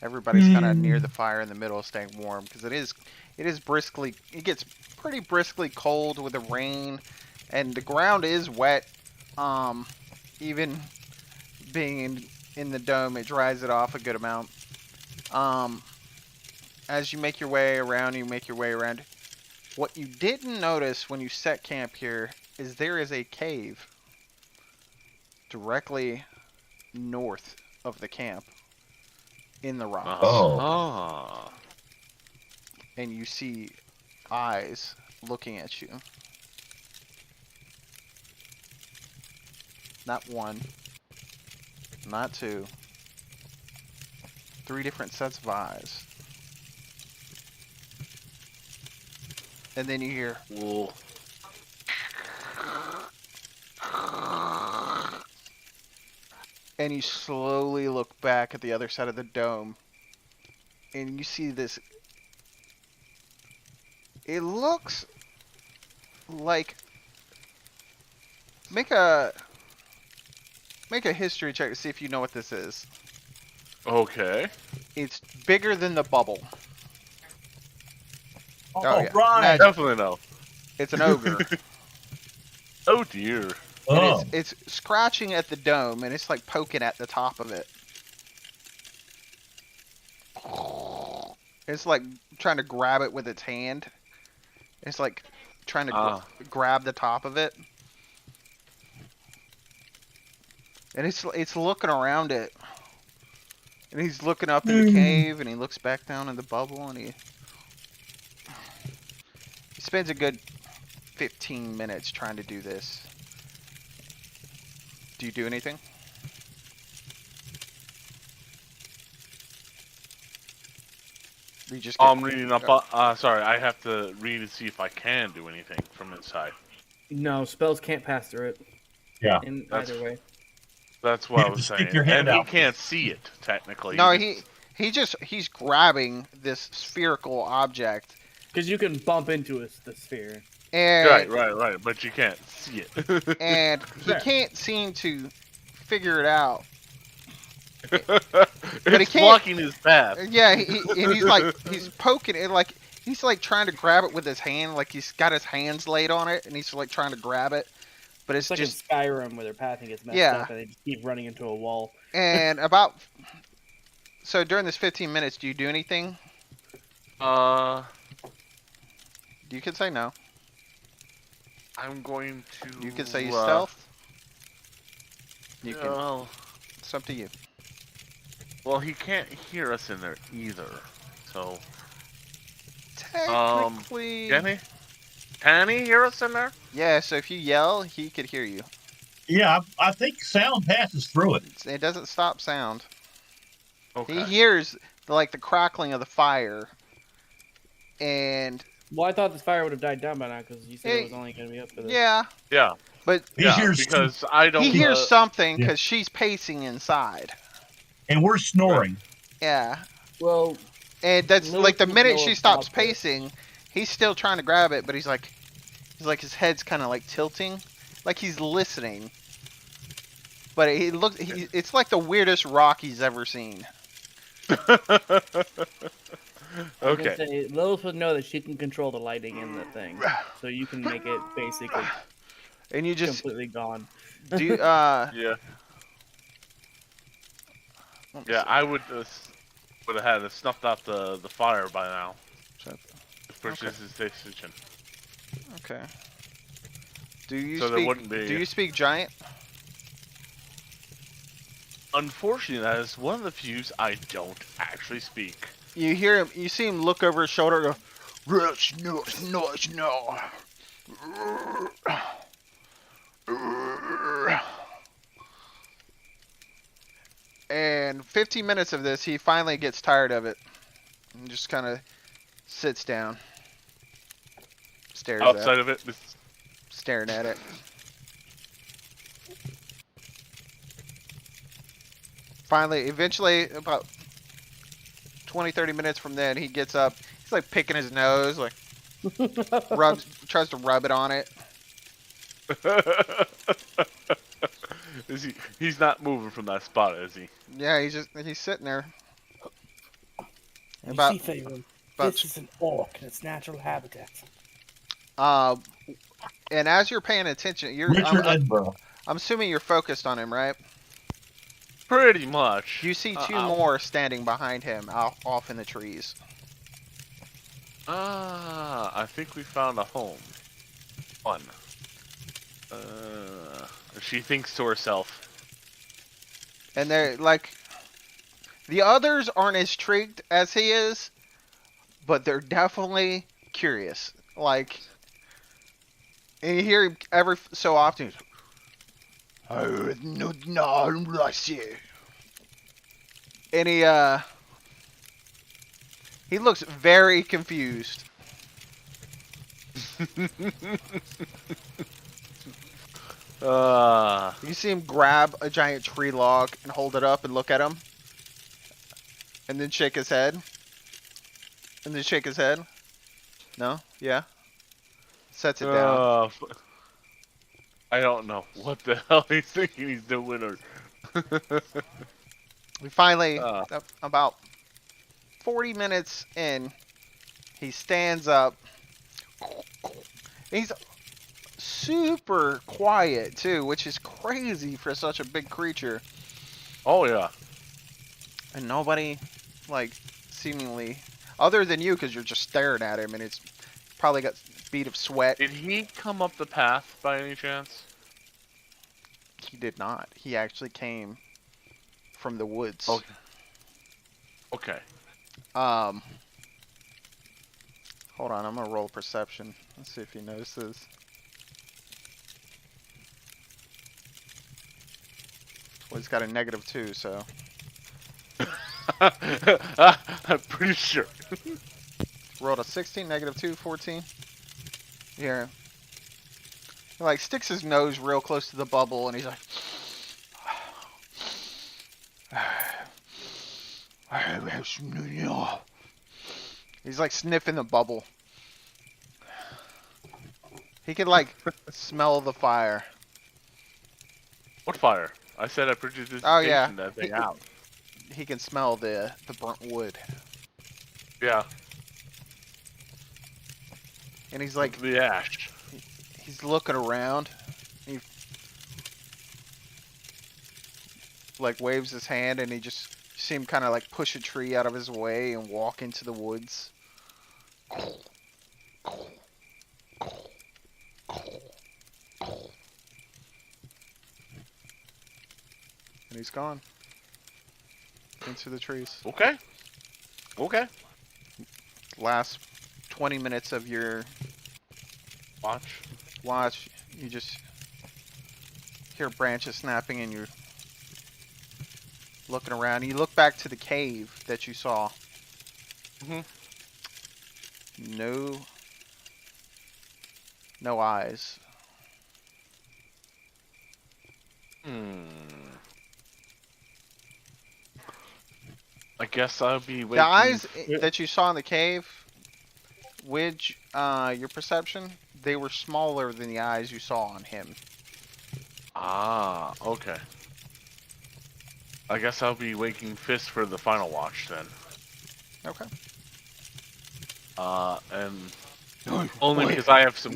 everybody's kind of near the fire in the middle, staying warm because it is briskly. It gets pretty briskly cold with the rain and the ground is wet. Even being in the dome, it dries it off a good amount. As you make your way around, what you didn't notice when you set camp here is there is a cave directly north of the camp in the rocks. Oh. And you see eyes looking at you. Not one, not two, 3 different sets of eyes. And then you hear, Whoa. and you slowly look back at the other side of the dome, and you see this. It looks like, make a history check to see if you know what this is. Okay. It's bigger than the bubble. Oh, yeah. right. Magic. Definitely no. It's an ogre. Oh dear. Oh. And it's scratching at the dome, and it's like poking at the top of it. It's like trying to grab it with its hand. It's like trying to grab the top of it. And it's looking around it. And he's looking up in the cave, and he looks back down in the bubble, and he spends a good 15 minutes trying to do this. Do you do anything? You just I'm reading up. Sorry, I have to read and see if I can do anything from inside. No, spells can't pass through it. Yeah. In That's- either way. That's You what I have was to stick saying. your hand And out. he can't see it technically. No, He he's grabbing this spherical object, Because you can bump into the sphere. and Right. But you can't see it. and he Sure. can't seem to figure it out. It's can't- blocking his path. Yeah, and he's poking it, like he's like trying to grab it with his hand, like he's got his hands laid on it, and he's like trying to grab it, but it's It's like just in Skyrim where their pathing gets messed Yeah. up and they just keep running into a wall. and so during this 15 minutes, do you do anything? You can say no. I'm going to. You can say stealth. You can. Well, It's up to you. well, he can't hear us in there either. So, Technically, can he? Can he hear us in there? yeah. So if you yell, he could hear you. Yeah, I think sound passes through it. It doesn't stop sound. Okay. He hears the crackling of the fire, and Well, I thought this fire would have died down by now because you said Hey, it was only going to be up for this. yeah, Yeah. but He Yeah. hears Because I don't. he hears something yeah. because she's pacing inside. and we're snoring. Yeah, Well, and that's Lilith like the would minute know she about stops this. pacing, he's still trying to grab it, but he's like his head's kind of like tilting, like he's listening. But it's like the weirdest rock he's ever seen. I was gonna Okay. say, Lilith would know that she can control the lighting in the thing, so you can make it basically And you just completely gone. do. Yeah. Yeah. I would have had snuffed out the fire by now. For his decision. Okay. Do you So there speak? wouldn't be- Do you speak giant? Unfortunately, that is one of the few I don't actually speak. You hear him. You see him look over his shoulder. And go, no. And 15 minutes of this, he finally gets tired of it, and just kind of sits down, Outside of it, staring at it. Finally, eventually, about 20-30 minutes from then, he gets up. He's like picking his nose, like tries to rub it on it. He's not moving from that spot, is he? Yeah, he's sitting there. You About- see, Faerun, about- this is an orc in its natural habitat. And as you're paying attention, Richard Edinburgh. I'm assuming you're focused on him, right? Pretty much. You see two more standing behind him off in the trees. I think we found a home. One. She thinks to herself. And they're like, the others aren't as intrigued as he is, but they're definitely curious. Like, and you hear him every so often. And he looks very confused. You see him grab a giant tree log and hold it up and look at him. And then shake his head. And then shake his head. No? Yeah? Sets it down. I don't know what the hell he's thinking he's doing. Or We finally, about 40 minutes in, he stands up. He's super quiet too, which is crazy for such a big creature. Oh yeah. And nobody, like, seemingly, other than you, because you're just staring at him, and it's probably got bead of sweat. Did he come up the path by any chance? He did not. He actually came from the woods. Okay. Okay. Hold on, I'm gonna roll perception. Let's see if he notices. Well, he's got a -2, so. I'm pretty sure. Rolled a 16, -2, 14. Here. He, like, sticks his nose real close to the bubble, and he's like. He's like sniffing the bubble. He can, like, smell the fire. What fire? I said I produced this that thing out. He can smell the burnt wood. Yeah. And he's like, the ash. He's looking around. He like waves his hand, and he just see him kind of like push a tree out of his way and walk into the woods. And he's gone into the trees. Okay. Okay. Last 20 minutes of your watch, you just hear branches snapping, and you're looking around. You look back to the cave that you saw. No eyes. I guess I'll be waiting. The eyes that you saw in the cave, with your perception, they were smaller than the eyes you saw on him. Ah, okay. I guess I'll be waking Fist for the final watch then. Okay. And only because I have some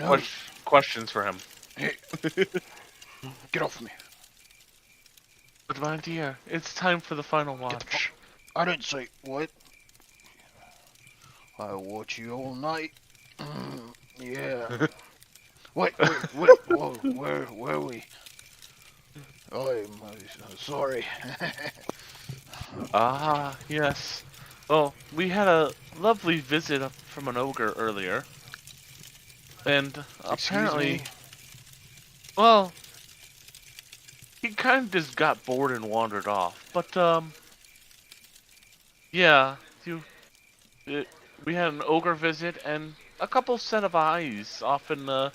questions for him. Hey, get off me! But my dear, it's time for the final watch. I didn't say what. I watch you all night. Yeah. Wait, whoa, where are we? I'm sorry. Ah, yes. Well, we had a lovely visit from an ogre earlier. And apparently... Excuse me? Well... He kind of just got bored and wandered off. But, yeah, we had an ogre visit and a couple set of eyes off in the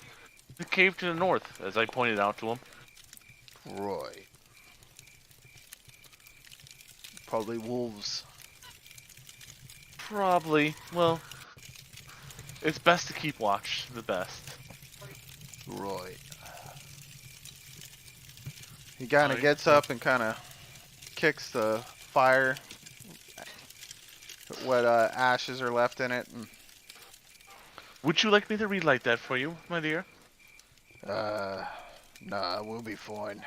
cave to the north, as I pointed out to him. Right. Probably wolves. Probably. Well, it's best to keep watch. The best. Right. He kind of gets up and kind of kicks the fire. What ashes are left in it. And would you like me to relight that for you, my dear? Nah, we'll be fine.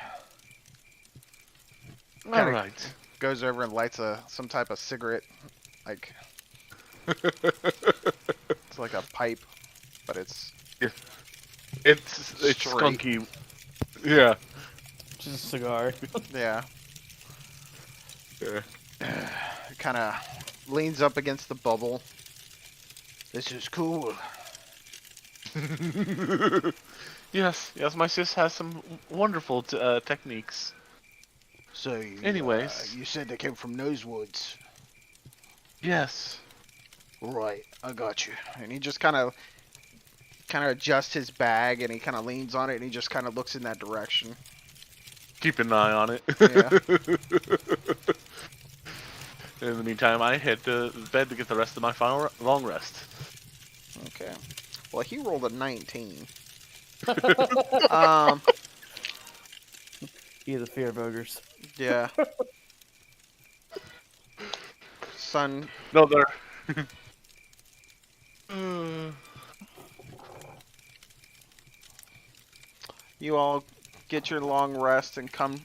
Kinda- Alright. Goes over and lights some type of cigarette, like it's like a pipe, but it's It's Straight. skunky. Yeah. Just a cigar. yeah. Yeah. Kind of leans up against the bubble. This is cool. Yes, my sis has some wonderful techniques. So, Anyways. you said they came from those woods. Yes. Right, I got you. And he just kind of adjusts his bag, and he kind of leans on it, and he just kind of looks in that direction. Keep an eye on it. Yeah. In the meantime, I head to bed to get the rest of my final long rest. Okay. Well, he rolled a 19. He has a fear of ogres. Yeah. Sun. No, they're. You all get your long rest and come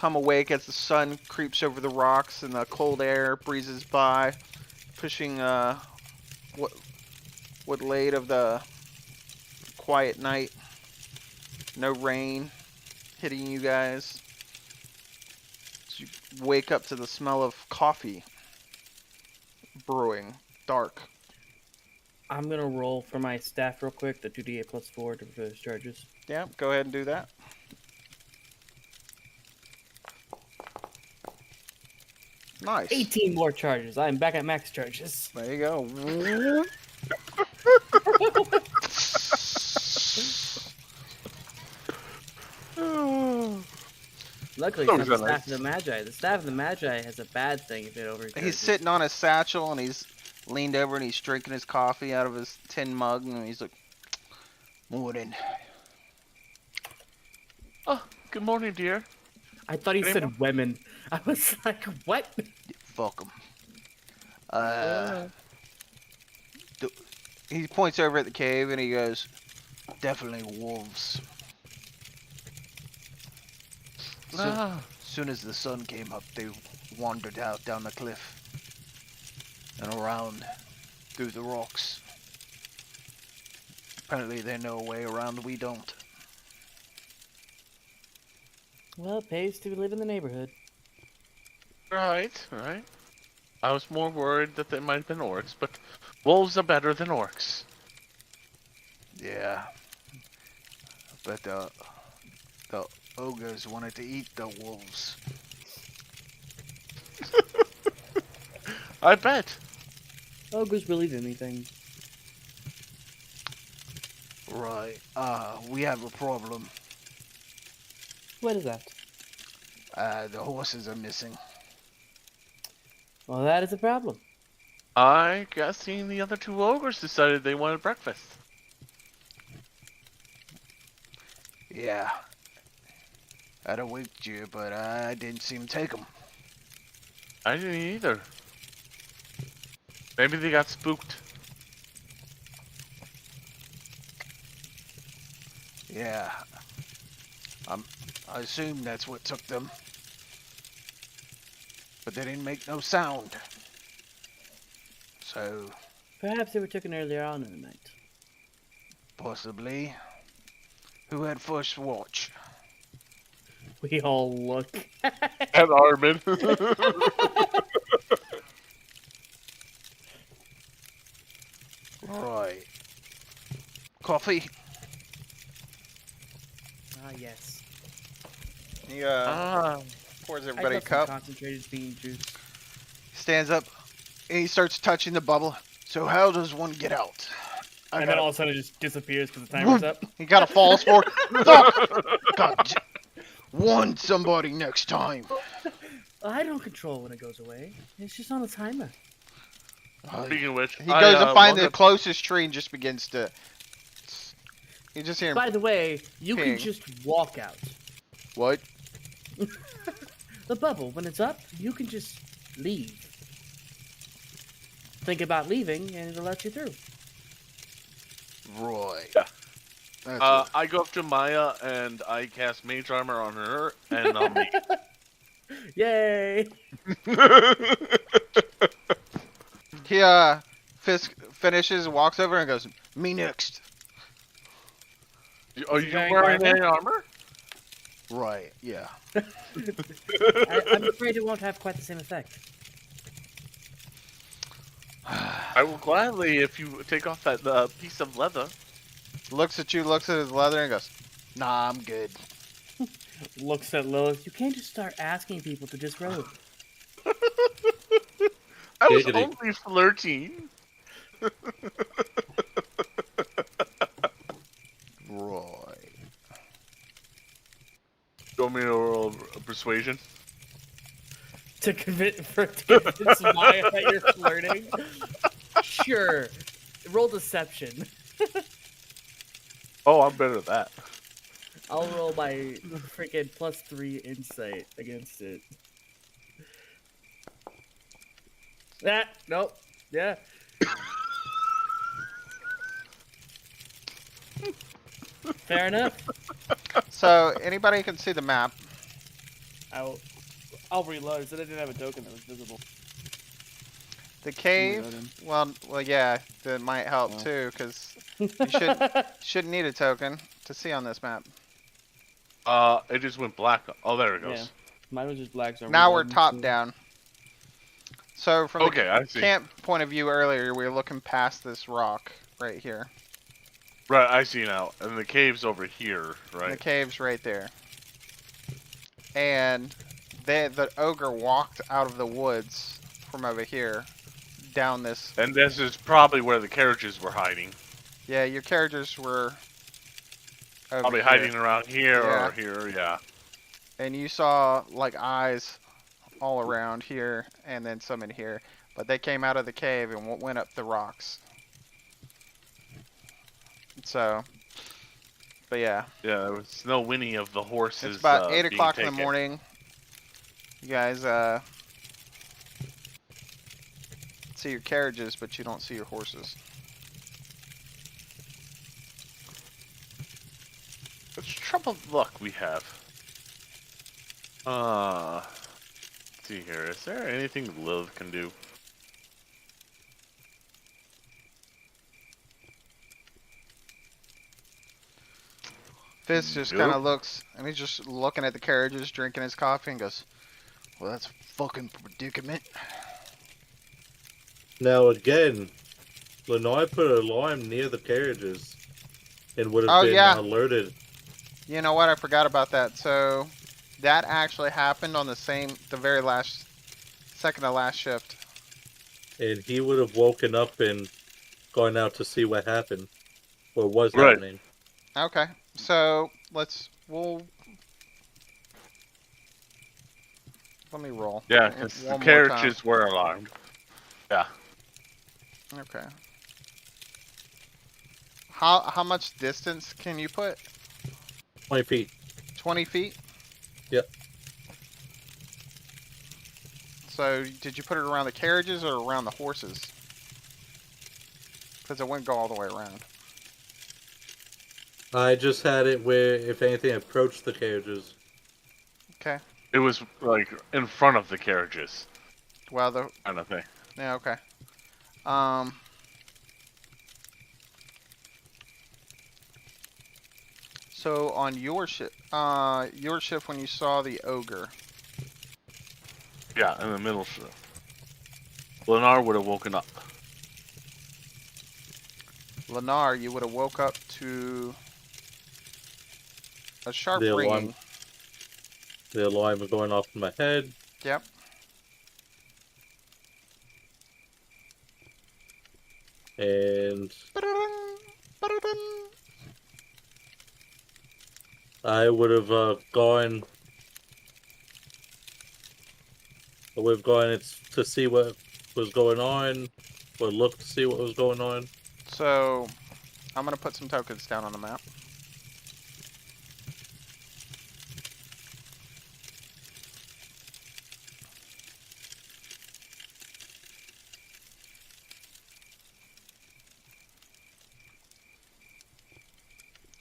awake as the sun creeps over the rocks and the cold air breezes by, pushing what laid of the quiet night. No rain hitting you guys. So you wake up to the smell of coffee brewing, dark. I'm gonna roll for my staff real quick, the 2d8 plus 4 for those charges. Yeah, go ahead and do that. Nice. 18 more charges. I'm back at max charges. There you go. Luckily, Those it's not are the nice. staff of the Magi. The staff of the Magi has a bad thing if it overcharges. He's sitting on his satchel and he's leaned over and he's drinking his coffee out of his tin mug and he's like, Morning. Oh, good morning, dear. I thought he Any said more? women. I was like, what? Fuck 'em. he points over at the cave and he goes, Definitely wolves. Ah, Soon as the sun came up, they wandered out down the cliff and around through the rocks. Apparently they know a way around we don't. Well, it pays to live in the neighborhood. right. I was more worried that they might have been orcs, but wolves are better than orcs. Yeah. But the ogres wanted to eat the wolves. I bet. Ogres will eat anything. Right. We have a problem. What is that? The horses are missing. Well, that is a problem. I guessing the other two ogres decided they wanted breakfast. Yeah. I'd have waked you, but I didn't see him take them. I didn't either. Maybe they got spooked. Yeah. I assume that's what took them. But they didn't make no sound. So, Perhaps they were taken earlier on in the night. possibly. Who had first watch? We all look. At Armin. Right. Coffee? Ah, yes. he pours I everybody a love some cup, concentrated bean juice. stands up, and he starts touching the bubble. So how does one get out? I And then got all of a sudden it just disappears because the timer's up. He kind of falls forward. Fuck! God, warn somebody next time. I don't control when it goes away. It's just on a timer. Speaking of which, He goes to find wound the up- closest tree and just begins to. You just hear him. By the way, you Ping. can just walk out. What? The bubble, when it's up, you can just leave. Think about leaving, and it'll let you through. Right. Yeah. That's it. I go up to Maya and I cast Mage Armor on her and on me. Yay! He Fisk finishes, walks over, and goes, "Me next." Are Is he you wearing wearing armor? any armor? Right, yeah. I'm afraid it won't have quite the same effect. I will gladly if you take off that piece of leather. Looks at you, looks at his leather, and goes, Nah, I'm good. Looks at Lilith. You can't just start asking people to disrobe. I was Giggity. only flirting. Right. Show me a roll of persuasion. to convince Maya that you're flirting? Sure. Roll deception. Oh, I'm better at that. I'll roll my freaking +3 insight against it. Nope. Yeah. Fair enough. "So anybody can see the map." I'll reload. So I didn't have a token that was visible. The cave. Reloading. Well, yeah, that might help Oh. too, because you shouldn't need a token to see on this map. It just went black. Oh, there it Yeah. goes. Mine was just black. So Now we're reloading, top so- down. So from Okay, I the see. camp point of view earlier, we were looking past this rock right here. Right, I see now. And the cave's over here, The right? cave's right there. And the ogre walked out of the woods from over here down this. And this is probably where the carriages were hiding. Yeah, your carriages were over Probably here. hiding around here Yeah. or here, yeah. And you saw like eyes all around here and then some in here. But they came out of the cave and went up the rocks. So, but yeah. Yeah, there was no whinny of the horses. It's about 8 being o'clock in the taken. morning. You guys see your carriages, but you don't see your horses. It's troubled luck we have. Let's see here. Is there anything Lilith can do? Fizz just Nope. kind of looks, and he's just looking at the carriages, drinking his coffee, and goes, Well, that's a fucking predicament. Now again, Lanai put a lime near the carriages and would have Oh, been yeah. alerted. "You know what? I forgot about that." So that actually happened on the very last, second to last shift. And he would have woken up and gone out to see what happened. Or was Right. happening. Okay, so let me roll. Yeah, because the One more carriages were alarmed. Yeah. Okay. How much distance can you put? 20 feet. 20 feet? Yep. So did you put it around the carriages or around the horses? Because it wouldn't go all the way around. I just had it where, if anything, approached the carriages. Okay. It was like in front of the carriages, Well, kind of thing. yeah, okay. So on your shift when you saw the ogre, Yeah, in the middle. Lenar would have woken up. Lennar, you would have woke up to a sharp The alarm. ringing. The alarm was going off in my head. Yep. And Ba-da-ding, ba-da-ding. I would have gone. I would have gone to see what was going on, or look to see what was going on. So, I'm gonna put some tokens down on the map.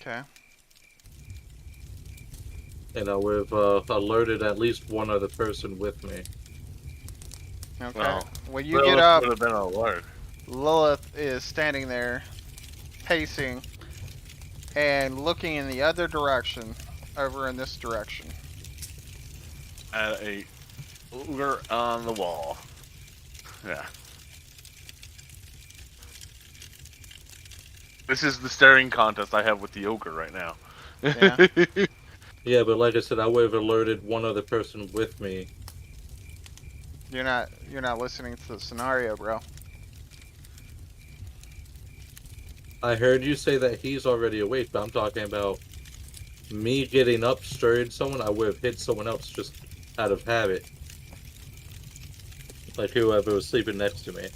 Okay. And I would have alerted at least one other person with me. Okay. Well, When you get Lilith up, would have been alert. Lilith is standing there, pacing, and looking in the other direction, over in this direction. At a ogre on the wall. Yeah. This is the staring contest I have with the ogre right now. Yeah. Yeah, but like I said, I would have alerted one other person with me. You're not listening to the scenario, bro. I heard you say that he's already awake, but I'm talking about me getting up, stirring someone. I would have hit someone else just out of habit. Like whoever was sleeping next to me.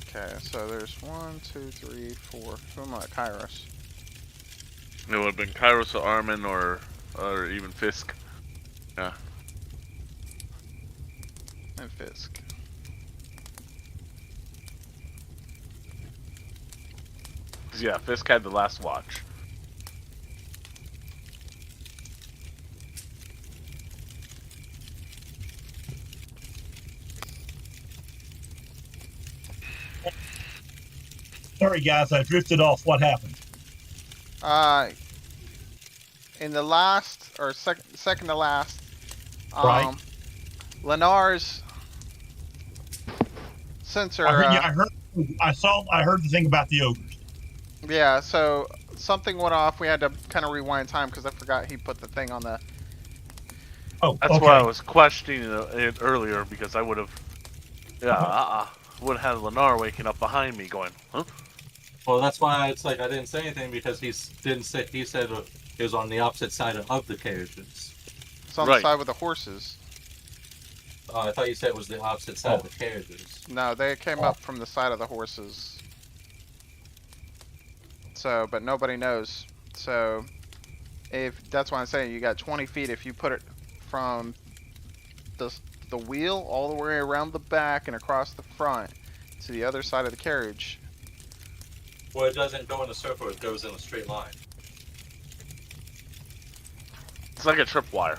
Okay, so there's 1, 2, 3, 4. Who am I? Kairos. It would have been Kairos or Armin or even Fisk. Yeah. And Fisk. Yeah, Fisk had the last watch. Sorry, guys, I drifted off. What happened? In the last, or second to last, Right. Lennar's sensor. I heard. I heard the thing about the ogres. Yeah, so something went off. We had to kind of rewind time because I forgot he put the thing on the. Oh, That's okay. why I was questioning it earlier, because I would have, would have had Lennar waking up behind me going, huh? Well, that's why it's like I didn't say anything because he didn't say. He said it was on the opposite side of the carriages. It's on Right. the side with the horses. I thought you said it was the opposite side of the carriages. No, they came up from the side of the horses. So, but nobody knows. So, if that's why I'm saying you got 20 feet. If you put it from the wheel all the way around the back and across the front to the other side of the carriage. Well, it doesn't go in a circle; it goes in a straight line. It's like a tripwire.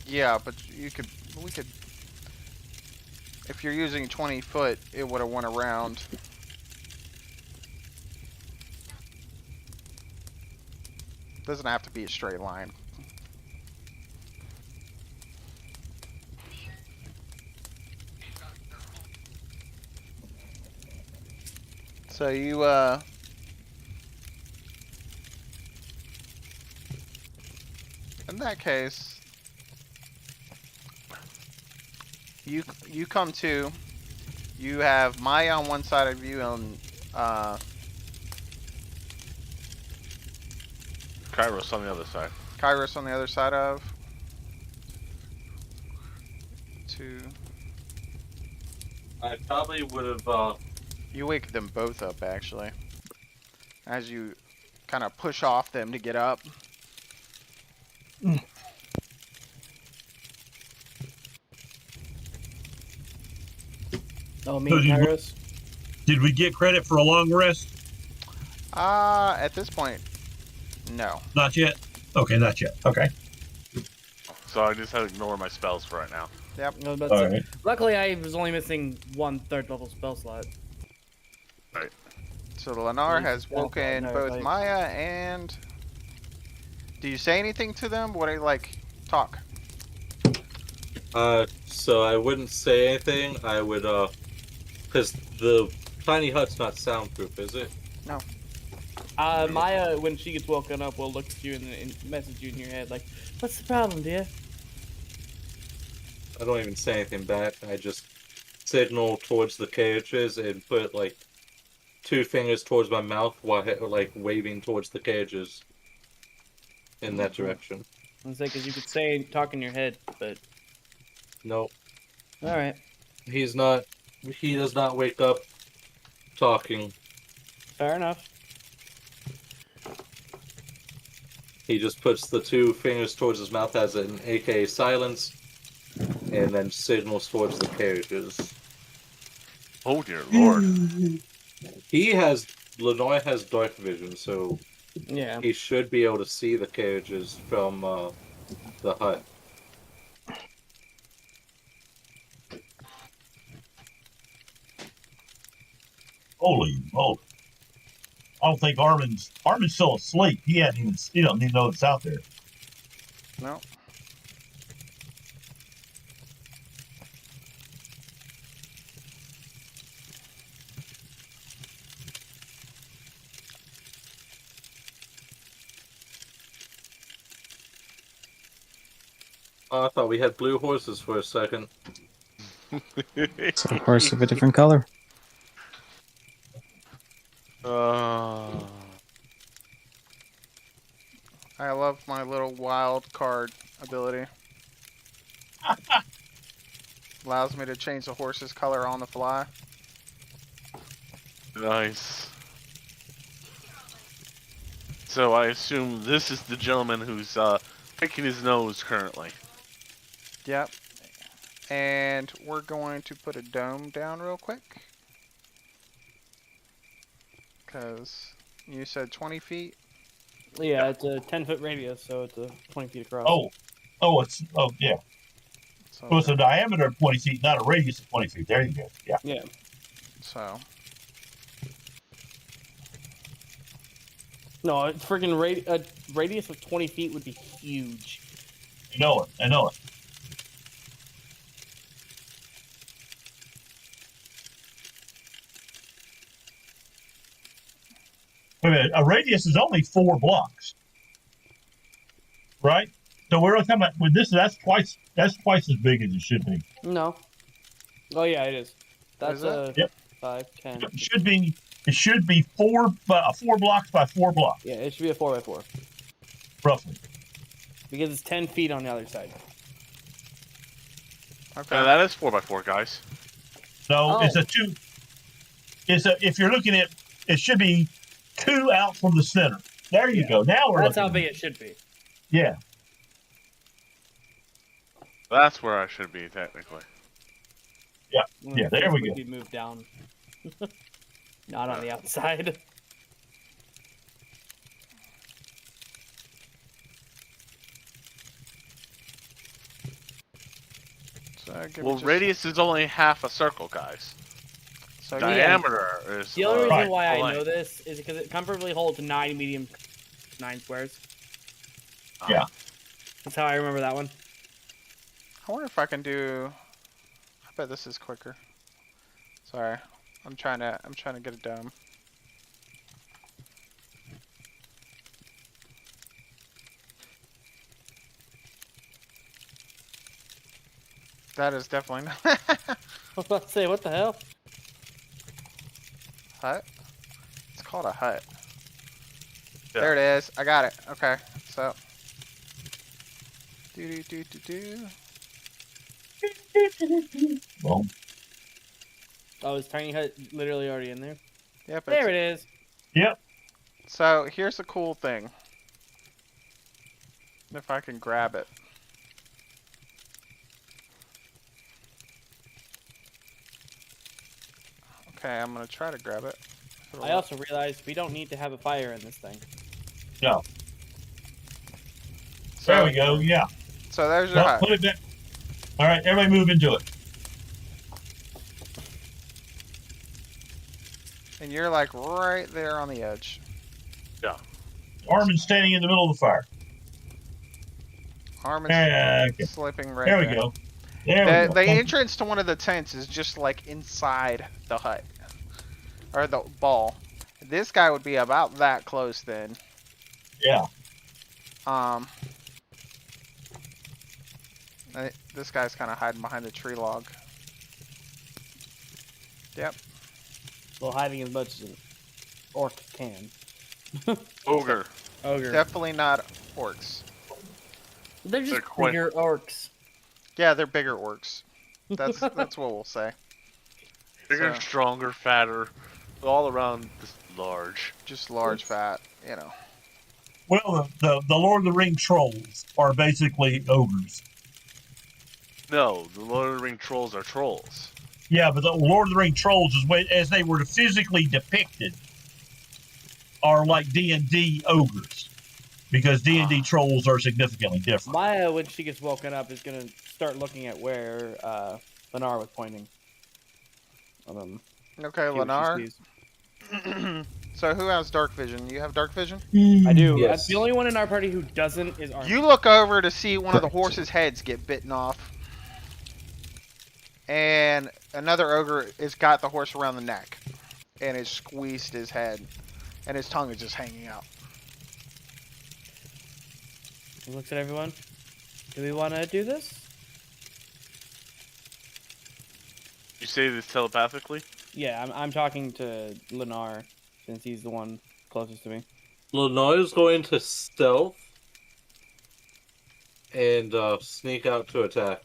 Yeah, but we could. If you're using 20 foot, it would have went around. Doesn't have to be a straight line. So you in that case, you come to. You have Maya on one side of you and Kairos on the other side. Kairos on the other side of. 2. I probably would have. You wake them both up actually, as you kind of push off them to get up. Oh, me So and did we- Kairos? Did we get credit for a long rest? At this point, no. Not yet. Okay, not yet. Okay. So I just had to ignore my spells for right now. Yep. I was about to All say- right. Luckily, I was only missing 1 3rd level spell slot. So Lennar Nice. has woken No, both like- Maya and. Do you say anything to them? What do you like? Talk. So I wouldn't say anything. I would, because the tiny hut's not soundproof, is it? Maya, when she gets woken up, will look at you and message you in your head like, "What's the problem, dear?" I don't even say anything back. I just signal towards the cages and put like 2 fingers towards my mouth while like waving towards the cages in that direction. I was like, because you could say talk in your head, but Nope. all right, He's not. He does not wake up talking. fair enough. He just puts the 2 fingers towards his mouth as an AKA silence, and then signals towards the carriages. Oh dear lord. He has Lannoy has dark vision, so Yeah. he should be able to see the carriages from the hut. Holy moly! I don't think Armin's still asleep. He don't even know it's out there. No. Oh, I thought we had blue horses for a second. It's a horse of a different color. I love my little wild card ability. Allows me to change the horse's color on the fly. Nice. So I assume this is the gentleman who's picking his nose currently. Yep. And we're going to put a dome down real quick. Because you said 20 feet? Yeah, it's a 10-foot radius, so it's a 20 feet across. Yeah. So, So it's a diameter of 20 feet, not a radius of 20 feet. There you go. Yeah. Yeah. so No, a freaking a radius of 20 feet would be huge. I know it. Wait a minute. A radius is only 4 blocks, right? So we're talking about with this. That's twice as big as it should be. No. Oh yeah, it is. That's Is it? Yep. 5, 10. It should be 4 blocks by 4 blocks, Yeah, it should be a 4x4 roughly. because it's 10 feet on the other side. okay. That is 4x4, guys. No, Oh. it's a 2. If you're looking at, it should be 2 out from the center. There you go. Now we're That's how looking. big it should be. Yeah. That's where I should be, technically. Yeah, there we go. Be moved down. Not on the outside. So give me Well, just- radius is only half a circle, guys. So Diameter is... The only reason Right. why I Fine. know this is because it comfortably holds 9 squares. Yeah. That's how I remember that one. I wonder if I can do. I bet this is quicker. Sorry, I'm trying to get a dome. That is definitely not I was about to say, what the hell? hut. It's called a hut. Yeah. There it is. I got it. Okay, so. Do. Boom. Oh, is tiny hut literally already in there? Yep. There it is. Yep. So here's the cool thing. If I can grab it. Okay, I'm gonna try to grab it. I also realized we don't need to have a fire in this thing. No. So, There we go. Yeah. So there's your Well, hut. put it back. All right, everybody move into it. And you're like right there on the edge. Armin's standing in the middle of the fire. Arm is Okay. slipping right There there. we go. There we The go. entrance to one of the tents is just like inside the hut. Or the ball. This guy would be about that close then. Yeah. This guy's kind of hiding behind the tree log. Yep. Well, hiding as much as an orc can. Ogre. Ogre. Definitely not orcs. They're just They're quite- bigger orcs. Yeah, they're bigger orcs. That's what we'll say. Bigger, So- stronger, fatter, all around just large. Just large, fat, you know. Well, the Lord of the Ring trolls are basically ogres. No, the Lord of the Ring trolls are trolls. Yeah, but the Lord of the Ring trolls is as they were physically depicted are like D&D ogres, because D&D trolls are significantly different. Maya, when she gets woken up, is gonna start looking at where Lennar was pointing. Okay, See what she Lennar. sees. So who has dark vision? You have dark vision? I do. Yes. The only one in our party who doesn't is Armin. You look over to see one of the Correct. horse's heads get bitten off. And another ogre has got the horse around the neck. And has squeezed his head. And his tongue is just hanging out. He looks at everyone. Do we want to do this? You say this telepathically? Yeah, I'm talking to Lennar, since he's the one closest to me. Lenore is going to stealth and sneak out to attack.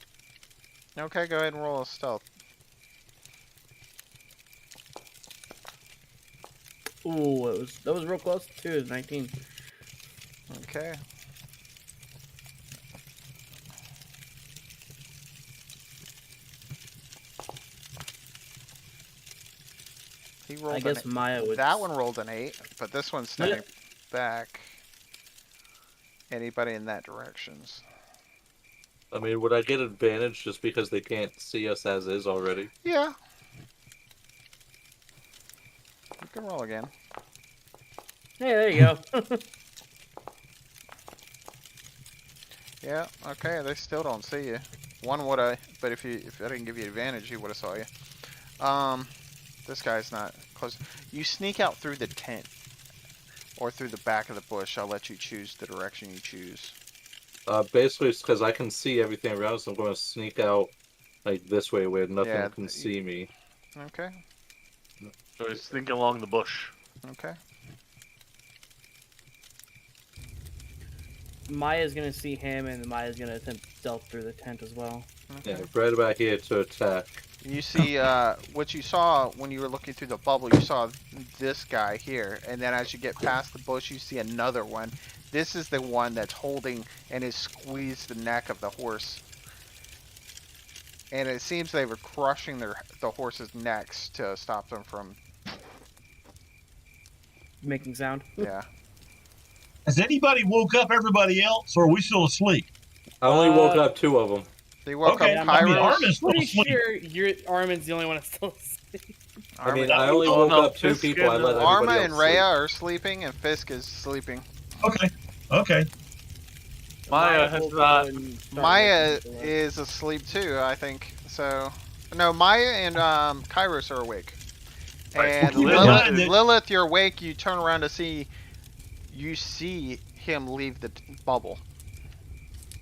Okay, go ahead and roll a stealth. Ooh, that was real close too. It was 19. Okay. He rolled I guess an Maya would. That one rolled an 8, but this one's stepping back. Anybody in that directions? I mean, would I get advantage just because they can't see us as is already? Yeah. You can roll again. Hey, there you go. Yeah. Okay. They still don't see you. One would have, but if I didn't give you advantage, he would have saw you. This guy's not close. You sneak out through the tent, or through the back of the bush. I'll let you choose the direction you choose. Basically, it's because I can see everything around, so I'm going to sneak out like this way where nothing Yeah, can see me. Okay. So he's thinking along the bush. Okay. Maya's gonna see him, and Maya's gonna attempt to stealth through the tent as well. Okay. Yeah, right about here to attack. You see, what you saw when you were looking through the bubble, you saw this guy here, and then as you get past the bush, you see another one. This is the one that's holding and has squeezed the neck of the horse. And it seems they were crushing the horse's necks to stop them from, Making sound. yeah. Has anybody woke up everybody else, or are we still asleep? I only woke up 2 of them. They woke Okay, up I mean, Kairos. Armin's still Pretty asleep. sure Armin's the only one that's still asleep. I mean, Armin- I only Oh, woke no, up 2 Fisk people. I and, let Arma everybody and else Rhea are sleeping, and Fisk is sleeping. Okay, okay. Maya has will go not. and start Maya waking people up. is asleep too, I think. So, no, Maya and Kairos are awake. Right. And Well, keep in Lilith, mind that- Lilith, you're awake. You turn around to see, you see him leave the bubble.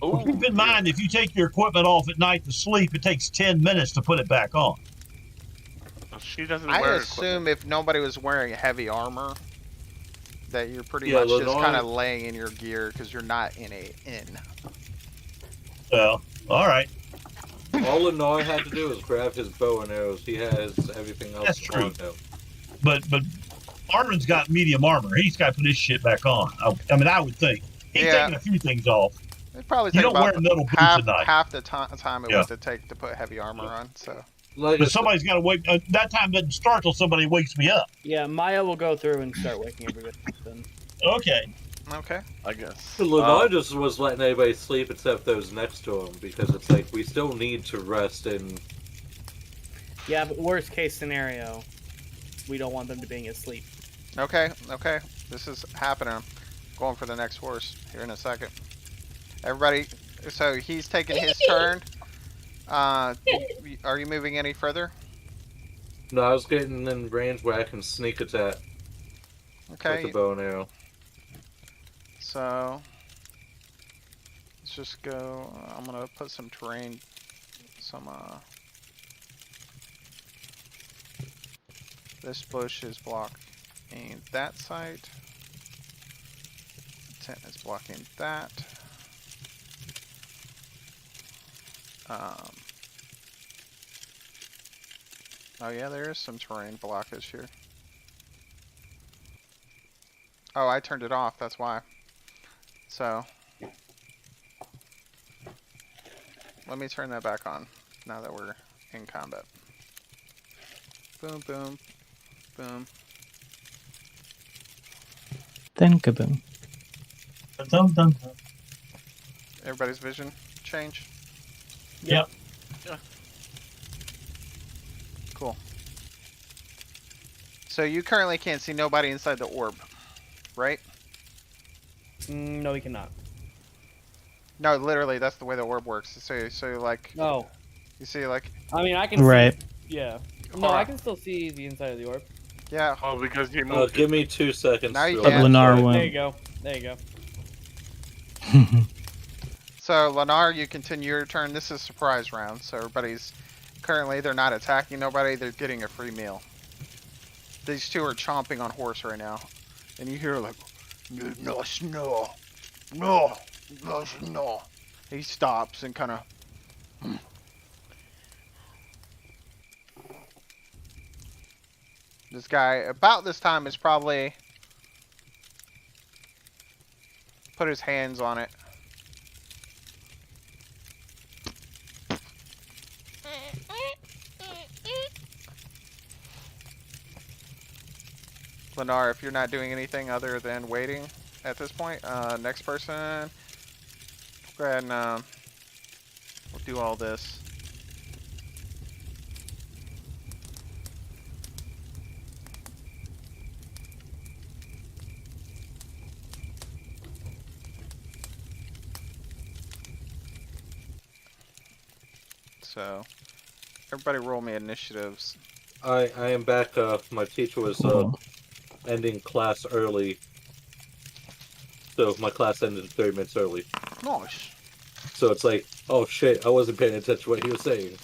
Well, keep in mind, if you take your equipment off at night to sleep, it takes 10 minutes to put it back on. She doesn't I wear assume if nobody was wearing heavy armor, that you're pretty Yeah, much just Lenore- kind of laying in your gear because you're not in a inn. So, all right. All Lenore had to do was grab his bow and arrows. He has everything else That's true. on him. But Armin's got medium armor. He's got to put his shit back on. I mean, I would think. He's Yeah. taking a few things off. It'd probably You take don't wear about metal boots half, at night. half the time it Yeah. would take to put heavy armor on. So. Like I But said, somebody's got to wake. That time doesn't start till somebody wakes me up. Yeah, Maya will go through and start waking everybody up then. Okay. Okay. I guess. Lenore just was letting everybody sleep except those next to him because it's like we still need to rest and Yeah, but worst case scenario, we don't want them to be asleep. Okay. Okay. This is happening. I'm going for the next horse here in a second. Everybody. So he's taking his turn. Are you moving any further? no, I was getting in range where I can sneak attack with Okay. the bow and arrow. So let's just go. I'm gonna put some terrain. This bush is blocking that side. Tent is blocking that. Oh yeah, there is some terrain blockage here. Oh, I turned it off, that's why. So, let me turn that back on now that we're in combat. Boom, boom, boom. then kaboom. Dun, dun, dun. Everybody's vision change. Yep. Cool. So you currently can't see nobody inside the orb, right? No, we cannot. No, literally, that's the way the orb works. So like, No. you see, like, I mean, I can Right. see. Yeah. No, I can still see the inside of the orb. yeah. Oh, because he moved. Give me 2 seconds. Now you to- But can't. Lennar There you went. go. There you go. So Lennar, you continue your turn. This is surprise round, so everybody's currently they're not attacking nobody. They're getting a free meal. These two are chomping on horse right now, and you hear like, no, no, no, no, no. He stops and kind of. This guy, about this time, is probably put his hands on it. Lennar, if you're not doing anything other than waiting at this point, next person, go ahead and we'll do all this. So, everybody roll me initiatives. I am back. My teacher was Cool. ending class early. So my class ended 30 minutes early. Nice. So it's like, oh shit, I wasn't paying attention to what he was saying.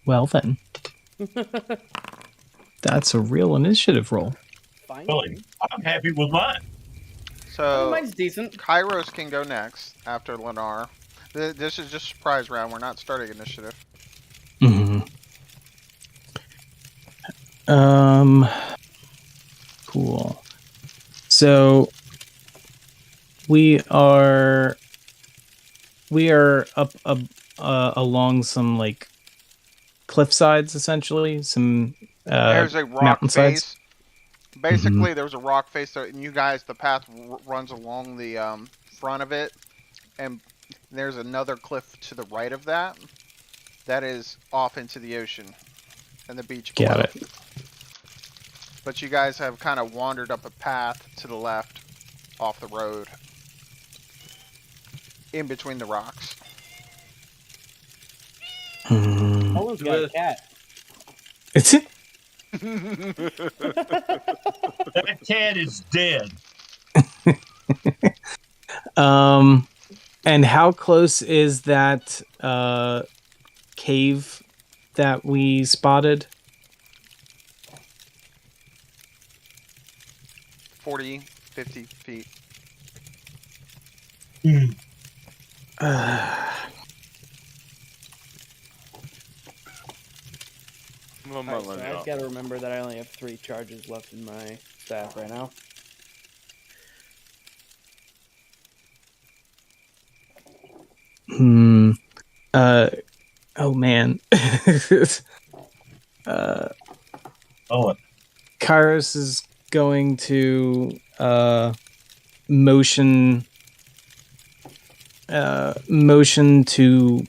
Well then, that's a real initiative roll. Fine. Really? I'm happy with mine. So, Mine's decent. Kairos can go next after Lennar. This is just surprise round. We're not starting initiative. Mm-hmm. Cool. So we are up along some like cliff sides, essentially. Some There's a rock mountainsides. face. Basically, there's a rock face, there, and you guys, the path runs along the front of it, and there's another cliff to the right of that. That is off into the ocean and the beach below. Got it. But you guys have kind of wandered up a path to the left off the road in between the rocks. Hmm. Someone's got a cat. It's it. That cat is dead. And how close is that cave that we spotted? 40, 50 feet. Alright, so I've got to remember that I only have 3 charges left in my staff right now. Oh man. Oh, Kairos is going to motion to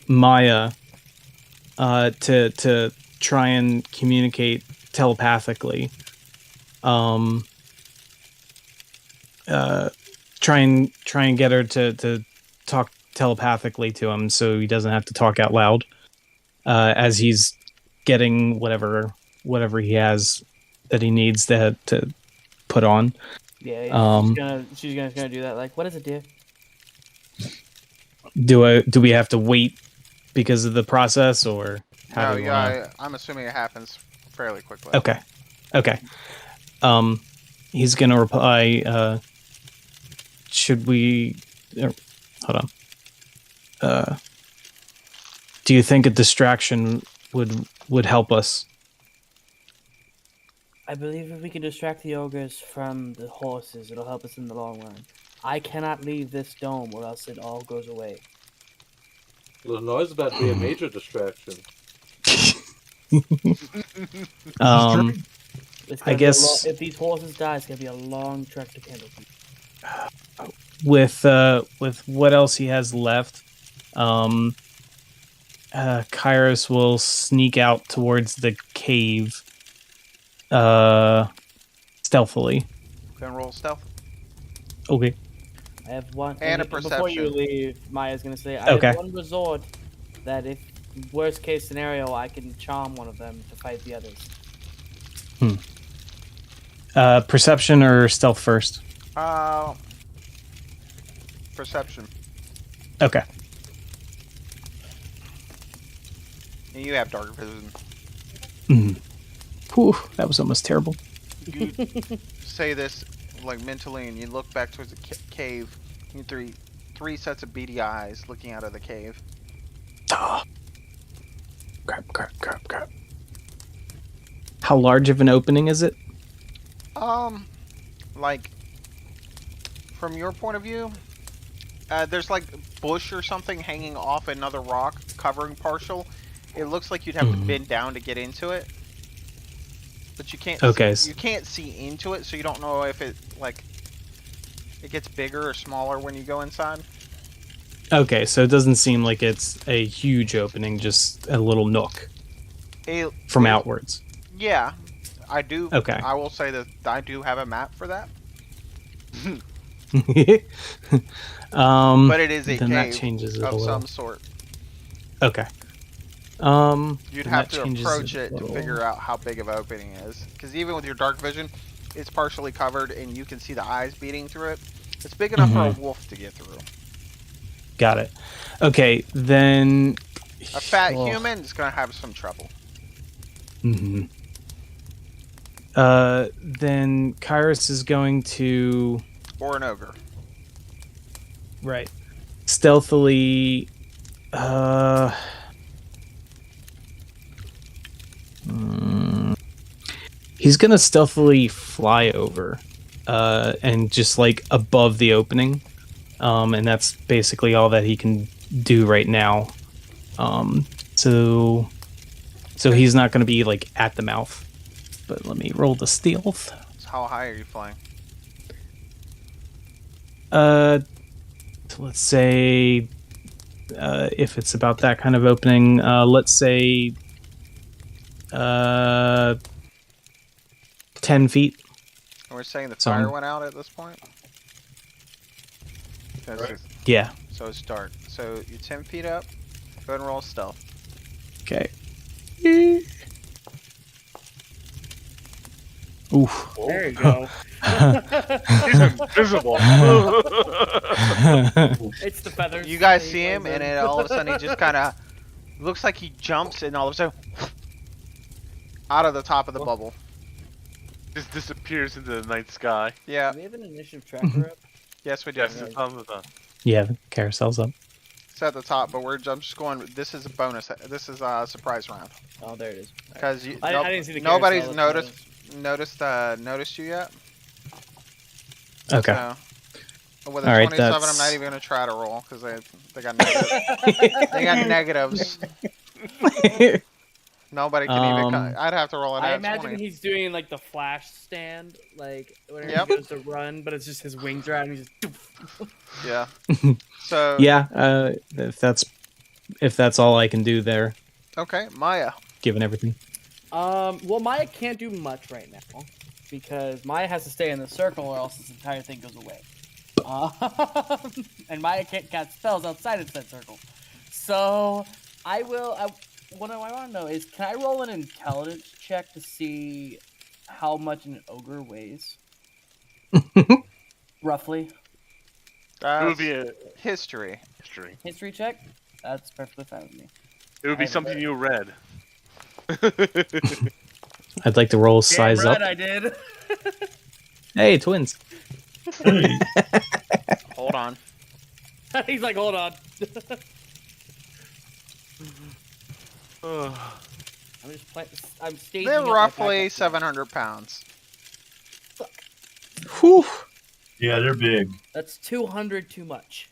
Maya to try and communicate telepathically. Try and get her to talk telepathically to him so he doesn't have to talk out loud as he's getting whatever he has that he needs to put on. Yeah, she's gonna do that. Like, what does it do? Do we have to wait because of the process, or how No, do we yeah, I'm assuming it happens fairly quickly. Okay. He's gonna reply. Should we? Hold on. Do you think a distraction would help us? I believe if we can distract the ogres from the horses, it'll help us in the long run. I cannot leave this dome or else it all goes away. The noise is about to be a major distraction. It's I gonna be a guess- if these horses die, it's gonna be a long trek to Candlekeep. with what else he has left, Kairos will sneak out towards the cave, stealthily. Go and roll stealth. Okay. I have one. And a Before you perception. leave, Maya's gonna say, I Okay. have one resort that if worst case scenario, I can charm one of them to fight the others. Perception or stealth first? Perception. Okay. And you have dark vision. Whew, that was almost terrible. You say this like mentally, and you look back towards the cave. You three sets of beady eyes looking out of the cave. Ah. Crap. How large of an opening is it? Like from your point of view, there's like bush or something hanging off another rock, covering partial. It looks like you'd have to bend down to get into it, but you can't. Okay. You can't see into it, so you don't know if it gets bigger or smaller when you go inside. Okay, so it doesn't seem like it's a huge opening, just a little nook from outwards. Yeah, I do. Okay. I will say that I do have a map for that, but it is a then that cave changes it a of little. some sort. Okay. You'd then have that to changes approach a it to little. figure out how big of an opening it is. Because even with your dark vision, it's partially covered and you can see the eyes beating through it. It's big enough for a wolf to get through. Got it. Okay, then. A fat Oh. human is going to have some trouble. Mm-hmm. Then Kairos is going to Or an ogre. stealthily. He's gonna stealthily fly over, and just like above the opening, and that's basically all that he can do right now. So he's not gonna be like at the mouth. But let me roll the stealth. So how high are you flying? Let's say, if it's about that kind of opening, let's say, 10 feet. And we're saying the Some- fire went out at this point? Right. Yeah. So it's dark. So you're 10 feet up. Go ahead and roll stealth. Okay. Oof. There you go. He's invisible. It's the feathers. You guys He see him, flies and in. it all of a sudden he just kind of looks like he jumps, and all of a sudden out of the top of the bubble. Just disappears into the night sky. Yeah. Do we have an initiative tracker up? Yes, we do. Yes, it's on the Yeah, the carousel's up. It's at the top, but I'm just going. This is a bonus. This is a surprise round Oh, there it is. All right. because I didn't see the nobody's carousel, that's noticed you yet. Okay. So, with a All right, 27, I'm that's- not even gonna try to roll because they got negatives. They got negatives. Nobody can even. I'd have to roll an I at imagine 20. he's doing like the flash stand, like whenever Yep. he goes to run, but it's just his wings are out and he's just. Yeah. So Yeah, if that's all I can do there, okay, Maya. given everything. Well, Maya can't do much right now because Maya has to stay in the circle, or else this entire thing goes away. And Maya can't cast spells outside of that circle. So I will. What I want to know is, can I roll an intelligence check to see how much an ogre weighs? Roughly. It would be a History. history. History check? That's perfectly fine with me. It would be I have something it. you read. I'd like to roll size Damn up. right I did. Hey, twins. Hey, Hold on. He's like, hold on. I'm just playing. I'm staging. They're up my roughly backup. 700 pounds. Whew. yeah, they're big. That's 200 too much.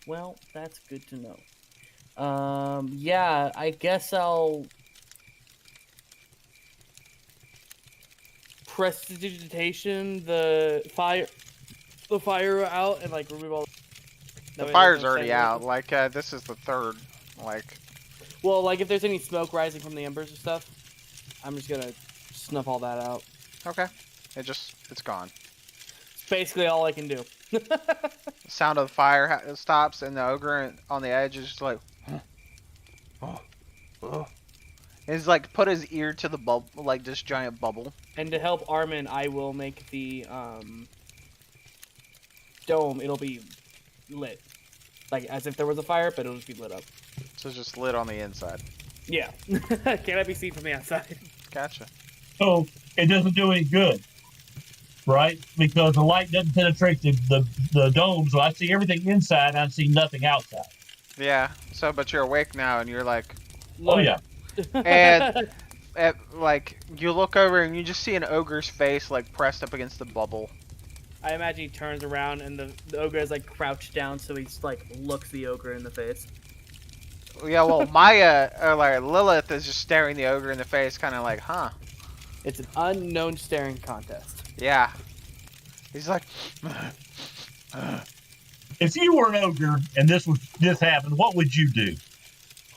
Well, that's good to know. Yeah, I guess I'll prestidigitation the fire out and like remove all. The That way there's fire's no already sight of out. anything. Like, this is the third. Like, Well, like if there's any smoke rising from the embers or stuff, I'm just gonna snuff all that out. okay. It's gone. It's basically all I can do. The sound of the fire stops, and the ogre on the edge is just like, oh. He's like put his ear to the bubble, like this giant bubble. And to help Armin, I will make the dome. It'll be lit, like as if there was a fire, but it'll just be lit up. So it's just lit on the inside. Yeah, cannot be seen from the outside. Gotcha. So it doesn't do any good, right? Because the light doesn't penetrate the dome, so I see everything inside and I see nothing outside. Yeah. So, but you're awake now, and you're like, Oh yeah. and like you look over and you just see an ogre's face like pressed up against the bubble. I imagine he turns around and the ogre is like crouched down, so he's like looks the ogre in the face. Yeah. Well, Maya or like Lilith is just staring the ogre in the face, kind of like, huh? It's an unknown staring contest. Yeah. He's like, If you were an ogre and this happened, what would you do?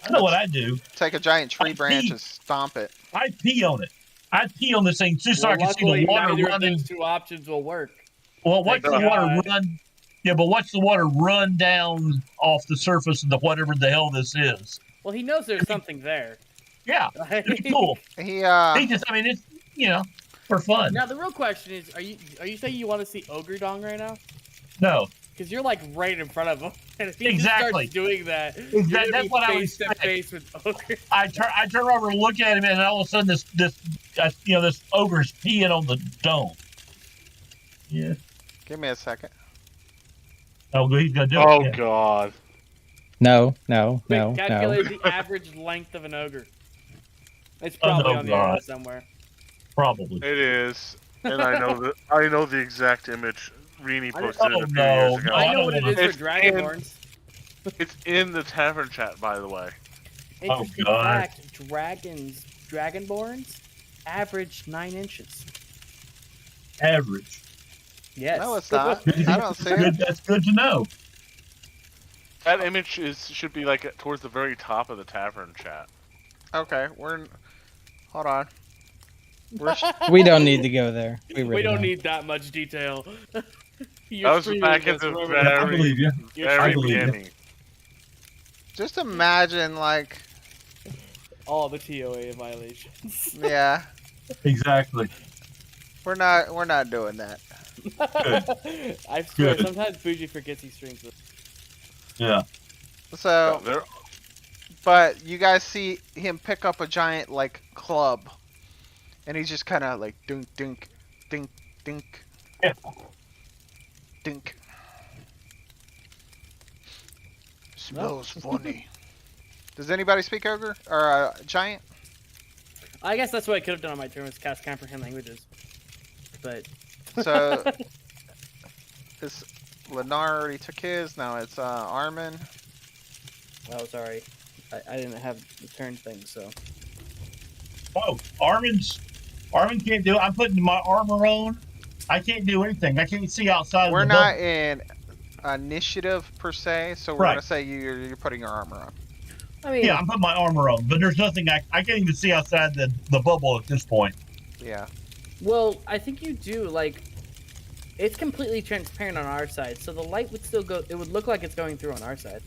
I know what I do. take a giant tree I'd branch pee. and stomp it. I'd pee on it. I'd pee on this thing just so Well, I can see luckily, the water neither of running. those two options will work. Well, watch the Thank water God. run. Yeah, but watch the water run down off the surface of whatever the hell this is. Well, he knows there's something there. Yeah, it'd be cool. He I mean, it's for fun. Now the real question is, are you saying you want to see Ogre Dong right now? No, Because you're like right in front of him, and if he Exactly. just starts doing that, That- you're gonna that's be what I would face to expect. face with Ogre. I turn over and look at him, and all of a sudden this ogre's peeing on the dome. Yeah. give me a second. Oh, he's gonna do Oh it. Yeah. god. No. Calculate the average length of an ogre. It's Oh, probably no, on the God. internet somewhere. Probably. It is. And I know the exact image Rini I don't- posted it a few no, years ago. no, I I know don't what it wanna- is It's for Dragonborns. It's in the tavern chat, by the way. Interesting God. fact: Dragonborns average 9 inches. Average. Yes. No, it's not. I don't see it. Good, that's good to know. That image should be like towards the very top of the tavern chat. Okay, hold on. We don't need to go there. We really We don't need that much detail. You're That was streaming back this, at the remember? I believe you. I very believe you. beginning. Just imagine, like, All the TOA violations. yeah, Exactly. we're not doing that. I swear, Good. sometimes Buji forgets he streams this. Yeah. So, There- but you guys see him pick up a giant like club, and he's just kind of like dink, dink, dink, dink, Yeah. dink. Smells funny. Does anybody speak ogre or giant? I guess that's what I could have done on my turn was cast comprehend languages. But So, this Lennar already took his. Now it's Armin. oh, sorry, I didn't have the turn thing, so Oh, Armin can't do it. I'm putting my armor on. I can't do anything. I can't see outside We're of the not bubble. in initiative per se, so we're Right. gonna say you're putting your armor on. I mean, Yeah, I'm putting my armor on, but there's nothing I can't even see outside the bubble at this point. Yeah. well, I think you do like. It's completely transparent on our side, so the light would still go. It would look like it's going through on our side.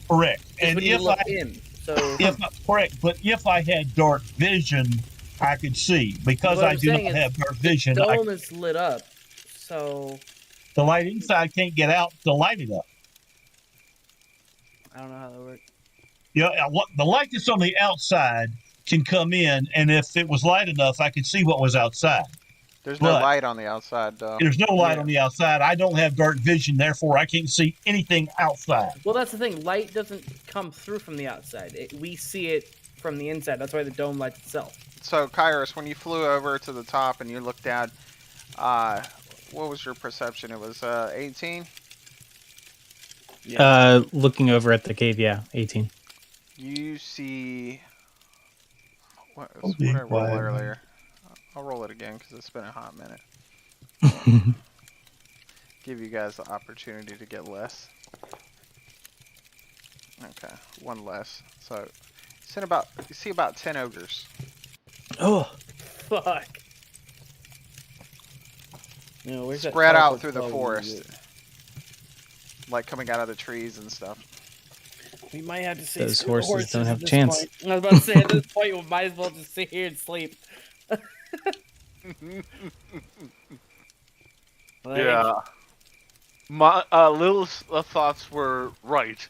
Correct. Just And when you if look I in, so correct, but if I had dark vision, I could see. Because What I I'm do not saying is have dark vision, the dome is lit up, so the light inside can't get out to light it up. I don't know how that works. The light that's on the outside can come in, and if it was light enough, I could see what was outside. There's no But- light on the outside though. There's no light Yeah. on the outside. I don't have dark vision, therefore I can't see anything outside. Well, that's the thing. Light doesn't come through from the outside. We see it from the inside. That's why the dome lights itself. So Kairos, when you flew over to the top and you looked down, what was your perception? It was 18. Looking over at the cave, yeah, 18. You see. What Oh, did I big roll wide. earlier? I'll roll it again because it's been a hot minute. Give you guys the opportunity to get less. Okay, one less. So, you see about 10 ogres. Oh, Fuck. No, where's that Spread out teleport through the spell we forest. get? Like coming out of the trees and stuff. We might have to say Those screw the horses don't at have this chance. point. I was about to say at this point we might as well just sit here and sleep. Like, Yeah. My Lilith's thoughts were right,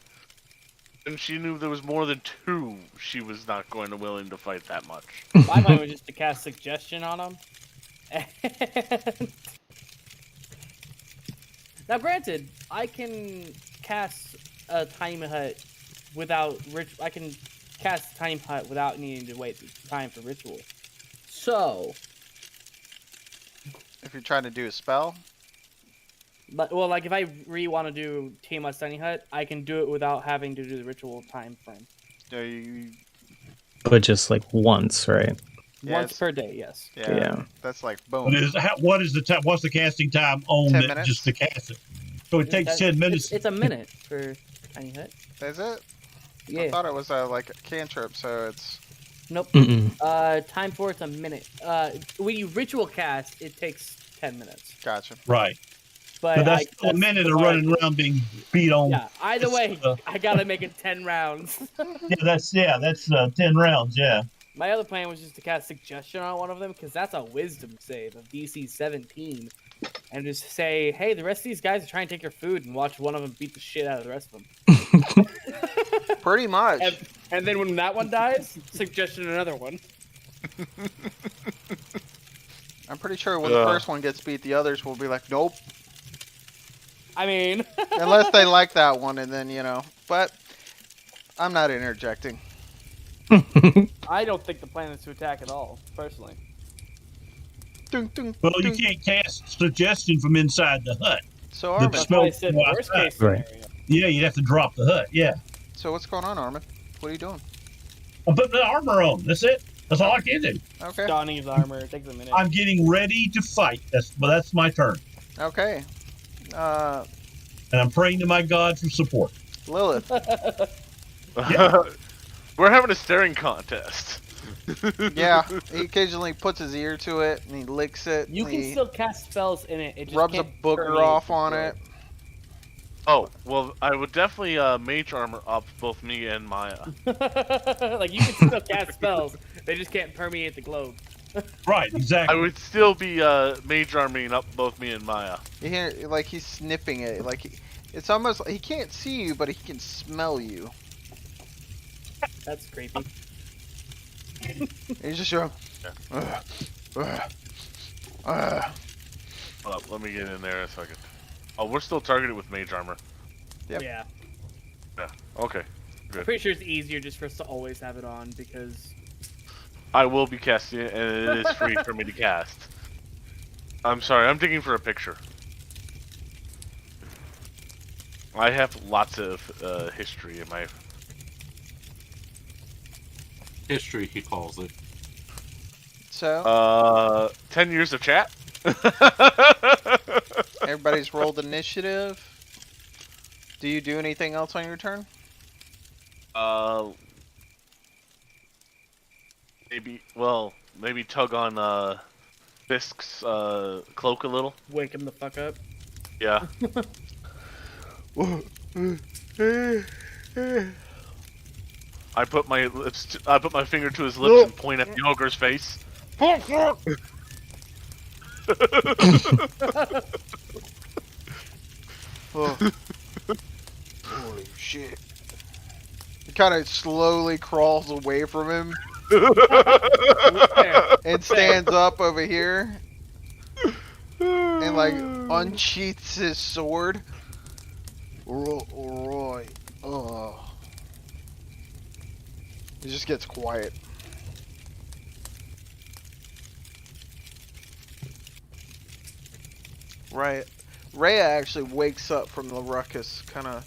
and she knew there was more than 2. She was not going to willing to fight that much. My plan was just to cast suggestion on them. Now, granted, I can cast a time hut without I can cast time hut without needing to wait time for ritual. So, If you're trying to do a spell, but well, like if I want to do Team Us Tiny Hut, I can do it without having to do the ritual time frame. you, but just like once, right? Yeah, Once it's- per day, yes. Yeah. that's like What boom. is what is the time? What's the casting time on 10 it? minutes? Just to cast it. So it takes 10 minutes. It's a minute for Tiny Hut. Is it? I Yeah. thought it was like a cantrip, so it's. Nope. Mm-mm. Time for it's a minute. When you ritual cast, it takes 10 minutes. Gotcha. Right. But So that's a minute of running around being beat on. Yeah. Either way, It's, I gotta make it 10 rounds. that's 10 rounds. Yeah. My other plan was just to cast suggestion on one of them because that's a wisdom save of DC 17, and just say, "Hey, the rest of these guys are trying to take your food," and watch one of them beat the shit out of the rest of them. Pretty much. And then when that one dies, suggestion another one. I'm pretty sure when the first one gets beat, the others will be like, nope. I mean, Unless they like that one, and then, But I'm not interjecting. I don't think the plan is to attack at all, personally. Dun, dun, Well, you dun. can't cast suggestion from inside the hut. So, The Armin, That's why I smoke said go worst outside. case scenario. Right. Yeah, you'd have to drop the hut. Yeah. so what's going on, Armin? What are you doing? I'm putting the armor on. That's it. That's all I can do. Okay. Donning his armor, it takes a minute. I'm getting ready to fight. That's my turn. Okay. And I'm praying to my God for support. Lilith. We're having a staring contest. Yeah, he occasionally puts his ear to it, and he licks it. You and can he still cast spells in it. It just rubs a can't booger permeate off the on floor. it. Oh, well, I would definitely mage armor up both me and Maya. Like you can still cast spells, they just can't permeate the globe. Right, I exactly. would still be mage arming up both me and Maya. You hear, like he's sniffing it. Like it's almost he can't see you, but he can smell you. That's creepy. He's just going. Hold up, let me get in there a second. Oh, we're still targeted with mage armor. Yep. Yeah. Yeah. Okay. I'm pretty sure it's easier just for us to always have it on because I will be casting it, and it is free for me to cast. I'm sorry, I'm digging for a picture. I have lots of history in my. History, he calls it. So 10 years of chat. everybody's rolled initiative. Do you do anything else on your turn? Maybe tug on Fisk's cloak a little. wake him the fuck up. Yeah. I put my finger to his lips and point at the ogre's face. Oh. Holy shit. He kind of slowly crawls away from him and stands up over here and like unsheaths his sword. Roy. Oh. He just gets quiet. Right. Rhea actually wakes up from the ruckus, kind of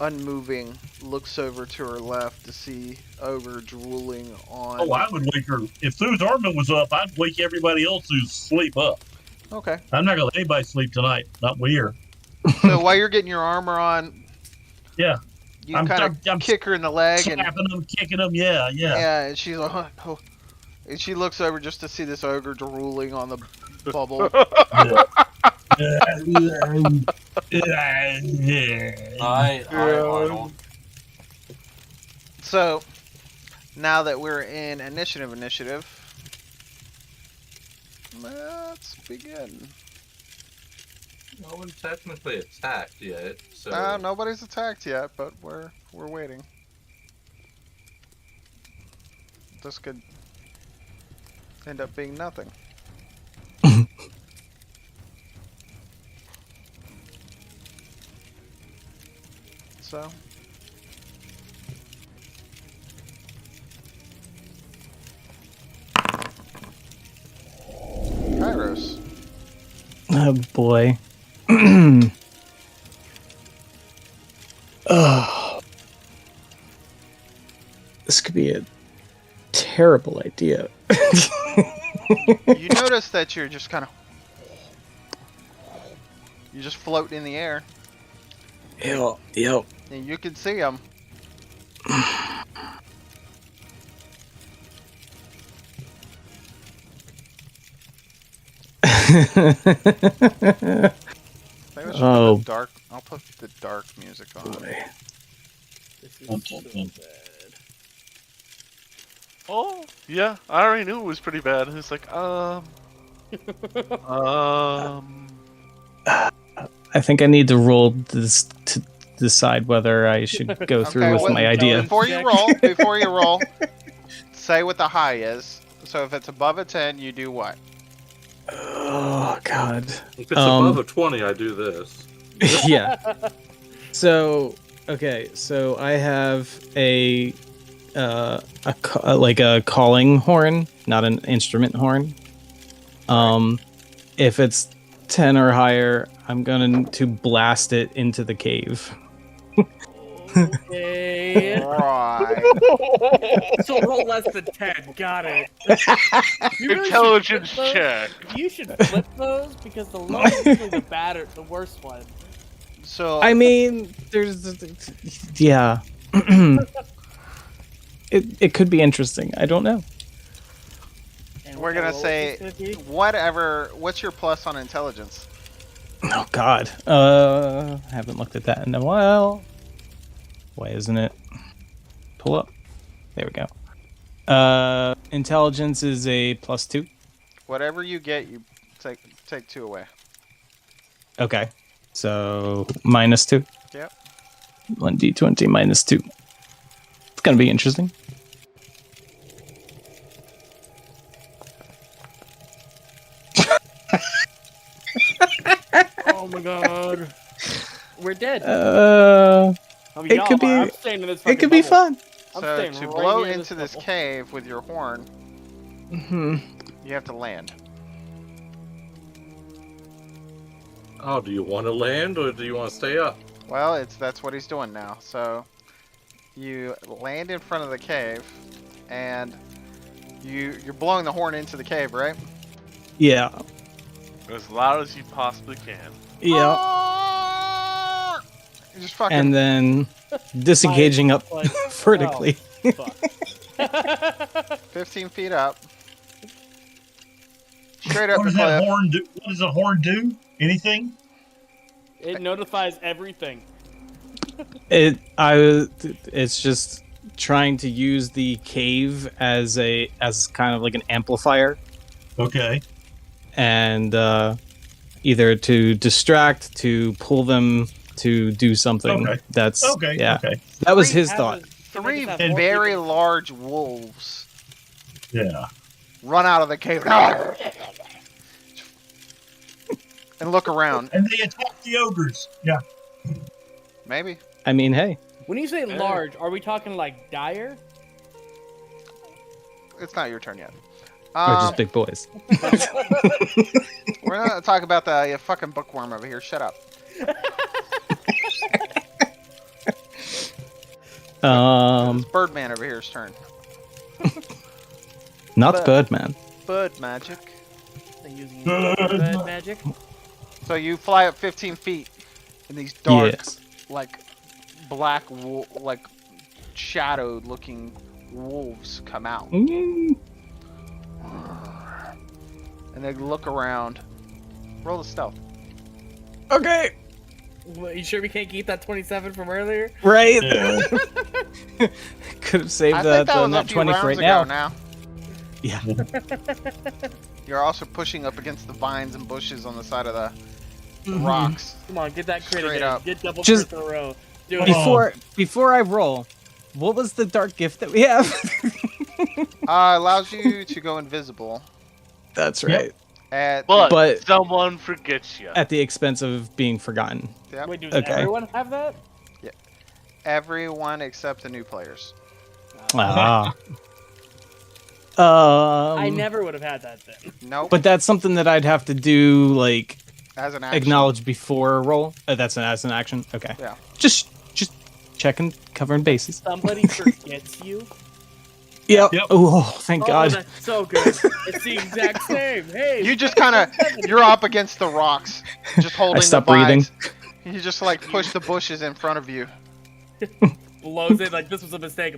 unmoving, looks over to her left to see Ogre drooling on. Oh, I would wake her. If Thu's armament was up, I'd wake everybody else who's asleep up. Okay. I'm not going to let anybody sleep tonight. Not here. So while you're getting your armor on, Yeah. you kind of kick her in the leg Slapping and them, kicking them. Yeah. and she's like, oh. And she looks over just to see this ogre drooling on the bubble. Hi, Arnold. So now that we're in initiative, let's begin. No one technically attacked yet, so Nobody's attacked yet, but we're waiting. This could end up being nothing. So Kairos. Oh boy. Oh. This could be a terrible idea. You notice that you're just kind of you just float in the air, Yep. and you can see them. Oh, Dark. I'll put the dark music on. boy. This is so bad. Oh, yeah. I already knew it was pretty bad. It's like, I think I need to roll this to decide whether I should go through with my idea. Before you roll, say what the high is. So if it's above a 10, you do what? Oh God. if it's above a 20, I do this. Yeah. So okay, so I have a calling horn, not an instrument horn. If it's 10 or higher, I'm going to blast it into the cave. Okay. Right. So roll less than 10. Got it. You really intelligence should flip check. those. You should flip those because the lowest is usually the worst one. So I mean, yeah. It could be interesting. I don't know. And we're gonna roll say 50. whatever. What's your plus on intelligence? Oh God. I haven't looked at that in a while. Why isn't it? Pull up. There we go. Intelligence is a +2. Whatever you get, you take 2 away. Okay. So -2. Yep. 1d20 -2. It's gonna be interesting. Oh my God. We're dead. It could be. I'm staying in this It could be fucking fun. I'm So staying to right blow near into this bubble. cave with your horn, Hmm. you have to land. Oh, do you want to land or do you want to stay up? Well, that's what he's doing now. So you land in front of the cave, and you're blowing the horn into the cave, right? Yeah. As loud as you possibly can. Yeah. You just fucking. And then disengaging up Like, vertically. fuck. 15 feet up. Straight up What the does that cliff. horn do? What does a horn do? Anything? It notifies everything. It's just trying to use the cave as kind of like an amplifier, Okay. and either to distract, to pull them to do something. Okay. That's Okay. yeah. Okay. That was Three his have thought. a- Three have more very people- large wolves Yeah. run out of the cave and look around. And they attack the ogres. Yeah. Maybe. I mean, hey, When you say large, are we talking like dire? It's not your turn yet. Or just big boys? We're not talking about the fucking bookworm over here. Shut up. It's Birdman over here's turn. Not Birdman. Bird magic. They're using bird magic. So you fly up 15 feet, and these dark, Yes. like black, like shadowed-looking wolves come out, Mm. and they look around. Roll the stealth. Okay. What, you sure we can't keep that 27 from earlier? Right. Yeah. Could have saved I the think that was a nat few 20 for rounds right ago now. Yeah. You're also pushing up against the vines and bushes on the side of the Mm-hmm. rocks. Come on, get that crit Straight again. up. Get double Just- crits in a row. Do it. Before I roll, what was the dark gift that we have? Allows you to go invisible. That's Yep. right. At But- someone forgets you. At the expense of being forgotten. Yep, Wait, does Okay. everyone have that? everyone except the new players. Ah. I never would have had that then. Nope. But that's something that I'd have to do, like, As an action. acknowledge before a roll. That's as an action. Okay. Yeah. Just checking, covering bases. Somebody forgets you. Yep. Yep. Oh, thank Oh, God. that's so good. It's the exact same. Hey, You just kind of, you're up against the rocks, just holding the stopped breathing. vines. You just like push the bushes in front of you. blows it like this was a mistake.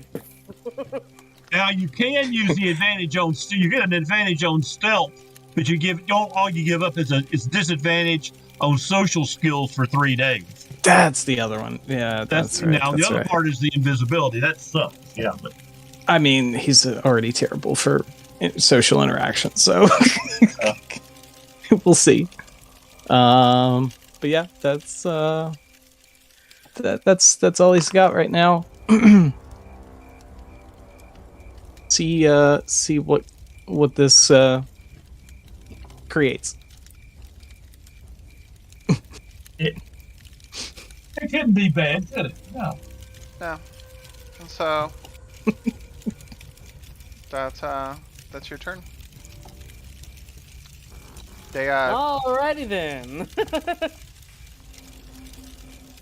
Now you can use the advantage on. You get an advantage on stealth, but you give all you give up is disadvantage on social skills for 3 days. That's the other one. Yeah, that's right. Now the that's other right. part is the invisibility. That sucks. Yeah, but I mean, he's already terrible for social interaction, so we'll see. But yeah, that's that's all he's got right now. See what this creates. it couldn't be bad, could it? No. Yeah. And so that's your turn. They Alrighty then.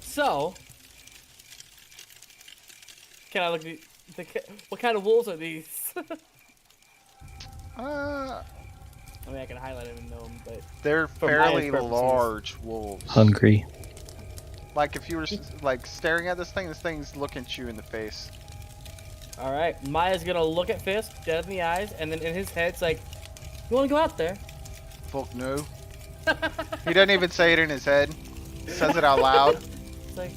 So, can I look at what kind of wolves are these? uh I mean, I can highlight them and know them, but they're For fairly Maya's purposes. large wolves. Hungry. Like if you were like staring at this thing's looking at you in the face. all right. Maya's gonna look at Fisk dead in the eyes, and then in his head, it's like, "You want to go out there?" Fuck no. He doesn't even say it in his head. He says it out loud. It's like,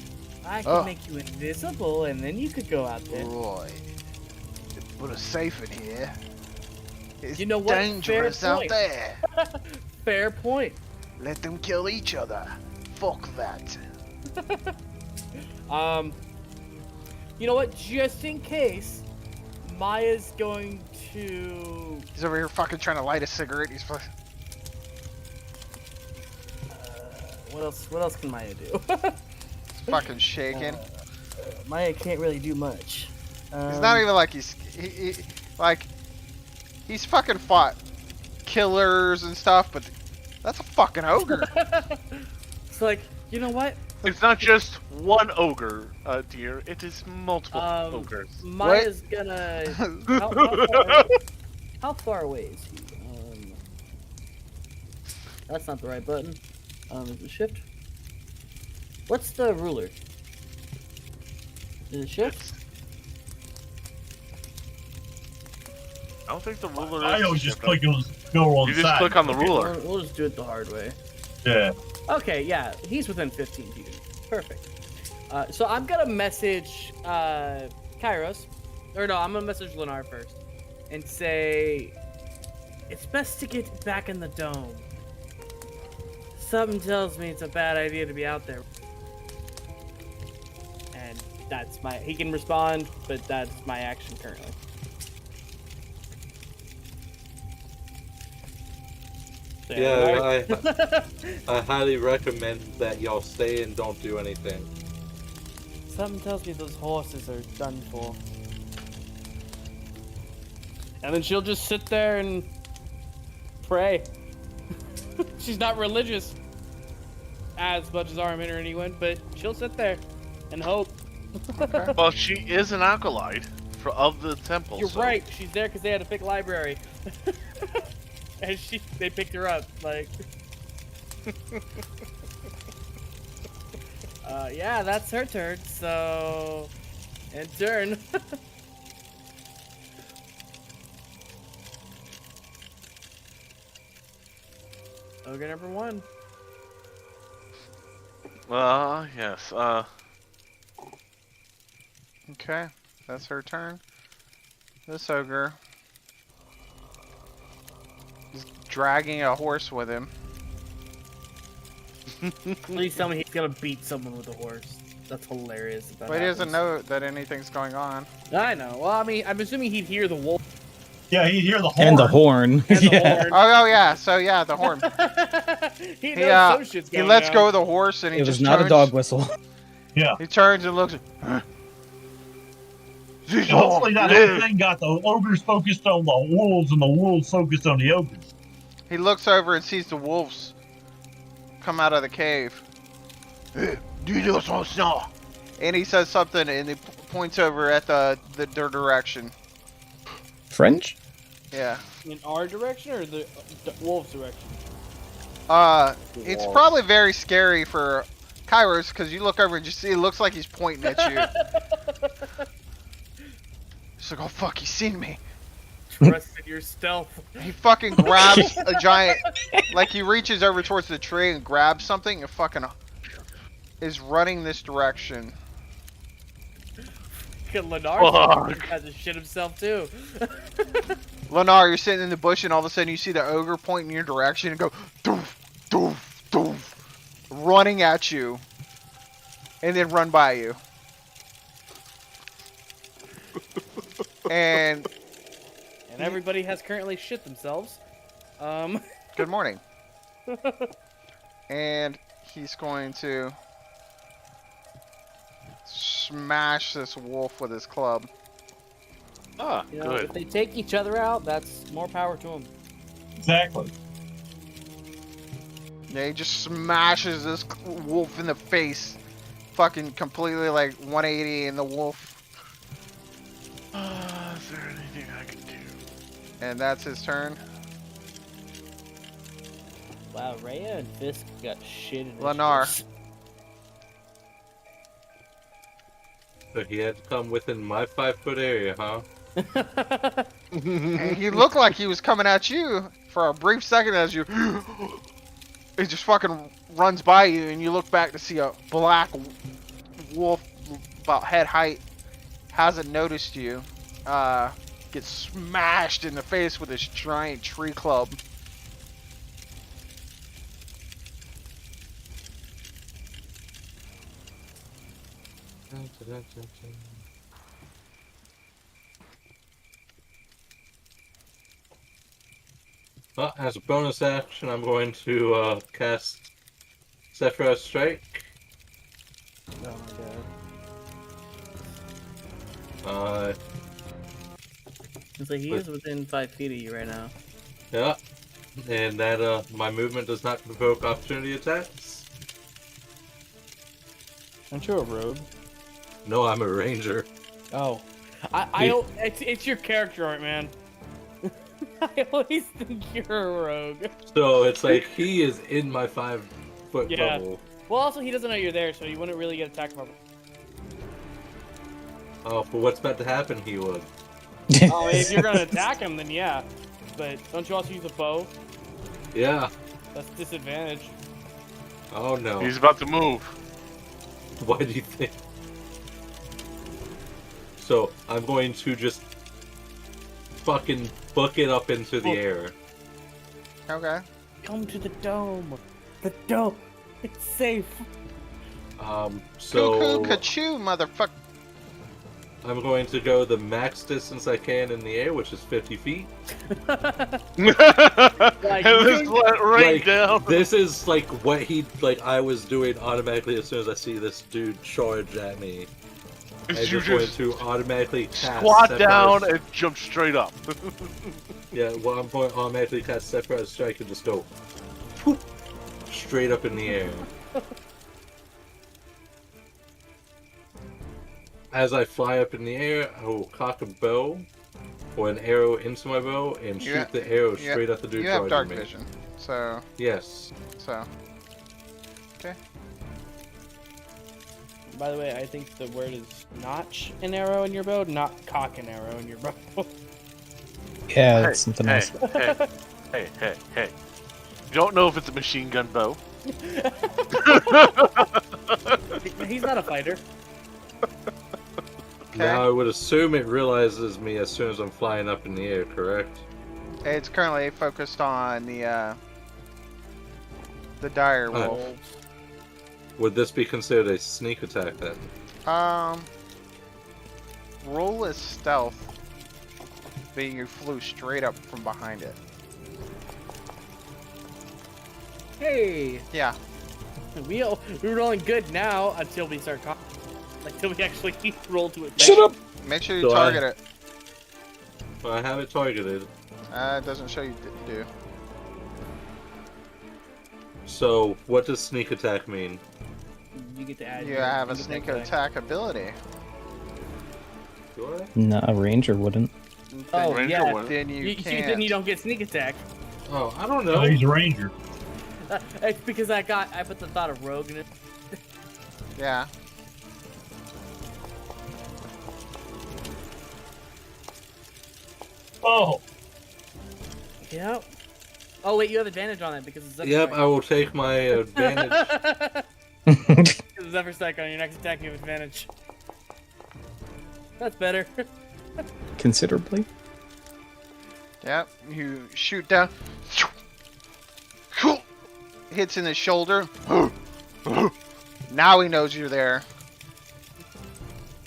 I can Oh. make you invisible, and then you could go out there. Right. Put a safe in here. It's You know what? dangerous Fair out point. there. Fair point. Let them kill each other. Fuck that. You know what? Just in case, Maya's going to. He's over here fucking trying to light a cigarette. He's fucking... What else? What else can Maya do? fucking shaking. Maya can't really do much. He's not even like he's fucking fought killers and stuff, but that's a fucking ogre. It's like, you know what? It's not just one ogre, dear. It is multiple ogres. Maya's gonna. How far away is he? That's not the right button. Is it shift? What's the ruler? Is it shift? I don't think the ruler I is always just different. click on go on You the just side. click on the ruler. We'll just do it the hard way. Yeah. Okay, yeah, he's within 15 feet. Perfect. So I'm gonna message Kairos, or no, I'm gonna message Lennar first, and say it's best to get back in the dome. Something tells me it's a bad idea to be out there. And that's my. He can respond, but that's my action currently. Yeah, I highly recommend that y'all stay and don't do anything. Something tells me those horses are done for. And then she'll just sit there and Pray. She's not religious as much as Ep-20-Anyone, but she'll sit there and hope. Well, she is an acolyte of the temple. You're so- right. She's there because they had to pick library, and they picked her up. Like, yeah, that's her turn. So, end turn. Ogre number 1. Yes. Okay, that's her turn. This ogre is dragging a horse with him. Please tell me he's gonna beat someone with a horse. That's hilarious. If that But he doesn't happens. know that anything's going on. I know. Well, I mean, I'm assuming he'd hear the wolf Yeah, he'd hear the horn. And the horn. and the Yeah. horn. Oh yeah, so yeah, the horn. He He, knows some shit's he going lets down. go of the horse and he It just was not turns, a dog whistle. He turns and looks. Hopefully not everything got the ogres focused on the wolves and the wolves focused on the ogres. He looks over and sees the wolves come out of the cave. And he says something and he points over at their direction. French? Yeah. In our direction or the wolf's direction? It's probably very scary for Kairos because you look over and you see it looks like he's pointing at you. He's like, oh fuck, he's seen me. Trust in your stealth. He fucking grabs a giant, like he reaches over towards the tree and grabs something and fucking is running this direction. Lennar has to shit himself too. Lenar, you're sitting in the bush and all of a sudden you see the ogre point in your direction and go doof, doof, doof, running at you and then run by you. And everybody has currently shit themselves. good morning. And he's going to smash this wolf with his club. Ah, You know, good. if they take each other out, that's more power to them. Exactly. Yeah, he just smashes this wolf in the face. Fucking completely like 180 and the wolf. Is there anything I can do? And that's his turn. Wow, Rhea and Fisk got shit in Lennar. So he had to come within my 5-foot area, huh? And he looked like he was coming at you for a brief second as you. He just fucking runs by you, and you look back to see a black wolf about head height. Hasn't noticed you. Gets smashed in the face with this giant tree club. Well, as a bonus action, I'm going to cast Sephiroth Strike. Oh my god. It's like he is within 5 feet of you right now. Yeah, and that my movement does not provoke opportunity attacks. Aren't you a rogue? No, I'm a ranger. Oh. It's your character art, man. I always think you're a rogue. So it's like he is in my 5-foot Yeah. bubble. Well, also, he doesn't know you're there, so you wouldn't really get attacked from him. Oh, for what's about to happen, he would. Oh, if you're gonna attack him, then yeah. But don't you also use a bow? Yeah. That's disadvantage. Oh no. He's about to move. Why do you think? So I'm going to just fucking book it up into the air. Okay. Come to the dome. The dome. It's safe. So Cuckoo, ka-choo, motherfucker. I'm going to go the max distance I can in the air, which is 50 feet. And just let right Like, down. This is like what I was doing automatically as soon as I see this dude charge at me. And You just going just to automatically cast squat Separate down and jump straight up. Yeah, well, I'm going to automatically cast Separate Strike and just go whoop, straight up in the air. As I fly up in the air, I will cock a bow or an arrow into my bow and You shoot ha- the arrow you ha- straight at the dude You have charging dark me. vision, so Yes. okay. By the way, I think the word is notch an arrow in your bow, not cock an arrow in your bow. Yeah, that's something else. Hey. You don't know if it's a machine gun bow. He's not a fighter. Now I would assume it realizes me as soon as I'm flying up in the air, correct? It's currently focused on the dire Oh. wolf. Would this be considered a sneak attack then? Roll as stealth, being you flew straight up from behind it. Hey, Yeah. we're rolling good now until we start until we actually roll to it. Shut up! Make sure you So target it. Well, I have it targeted. It doesn't show you do. So, what does sneak attack mean? You get to add. You your have a sneak attack ability. Do I? No, a ranger wouldn't. Oh Ranger yeah. one. Then you can't. Then you don't get sneak attack. Oh, I don't No, know. he's a ranger. It's because I put the thought of rogue in it. Yeah. Oh, Yep. Oh wait, you have advantage on that because it's Zephyr Yep, Strike. I will take my advantage. Because it's Zephyr Strike on your next attack, you have advantage. That's better. Considerably. Yep. You shoot down. Hits in the shoulder. Now he knows you're there.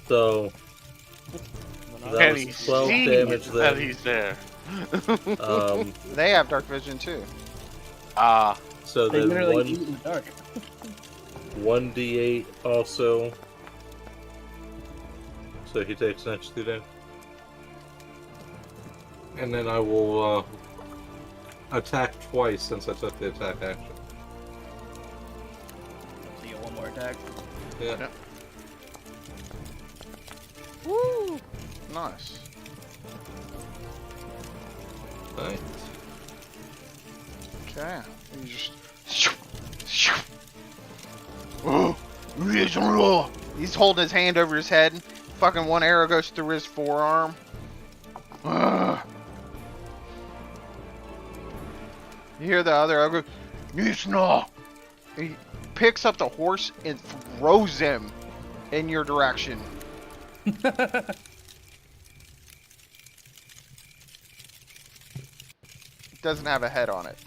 So, that Can was he 12 see damage that then. he's there? They have dark vision too. So They then literally eat in the dark. 1d8 also. So he takes an extra 2 damage. And then I will attack twice since I took the attack action. So you get one more attack. Yeah. Yep. Woo! Nice. Nice. Okay. You just. Oh, he's holding his hand over his head. Fucking one arrow goes through his forearm. Ugh. You hear the other arrow go, Nishna! He picks up the horse and throws him in your direction. Doesn't have a head on it.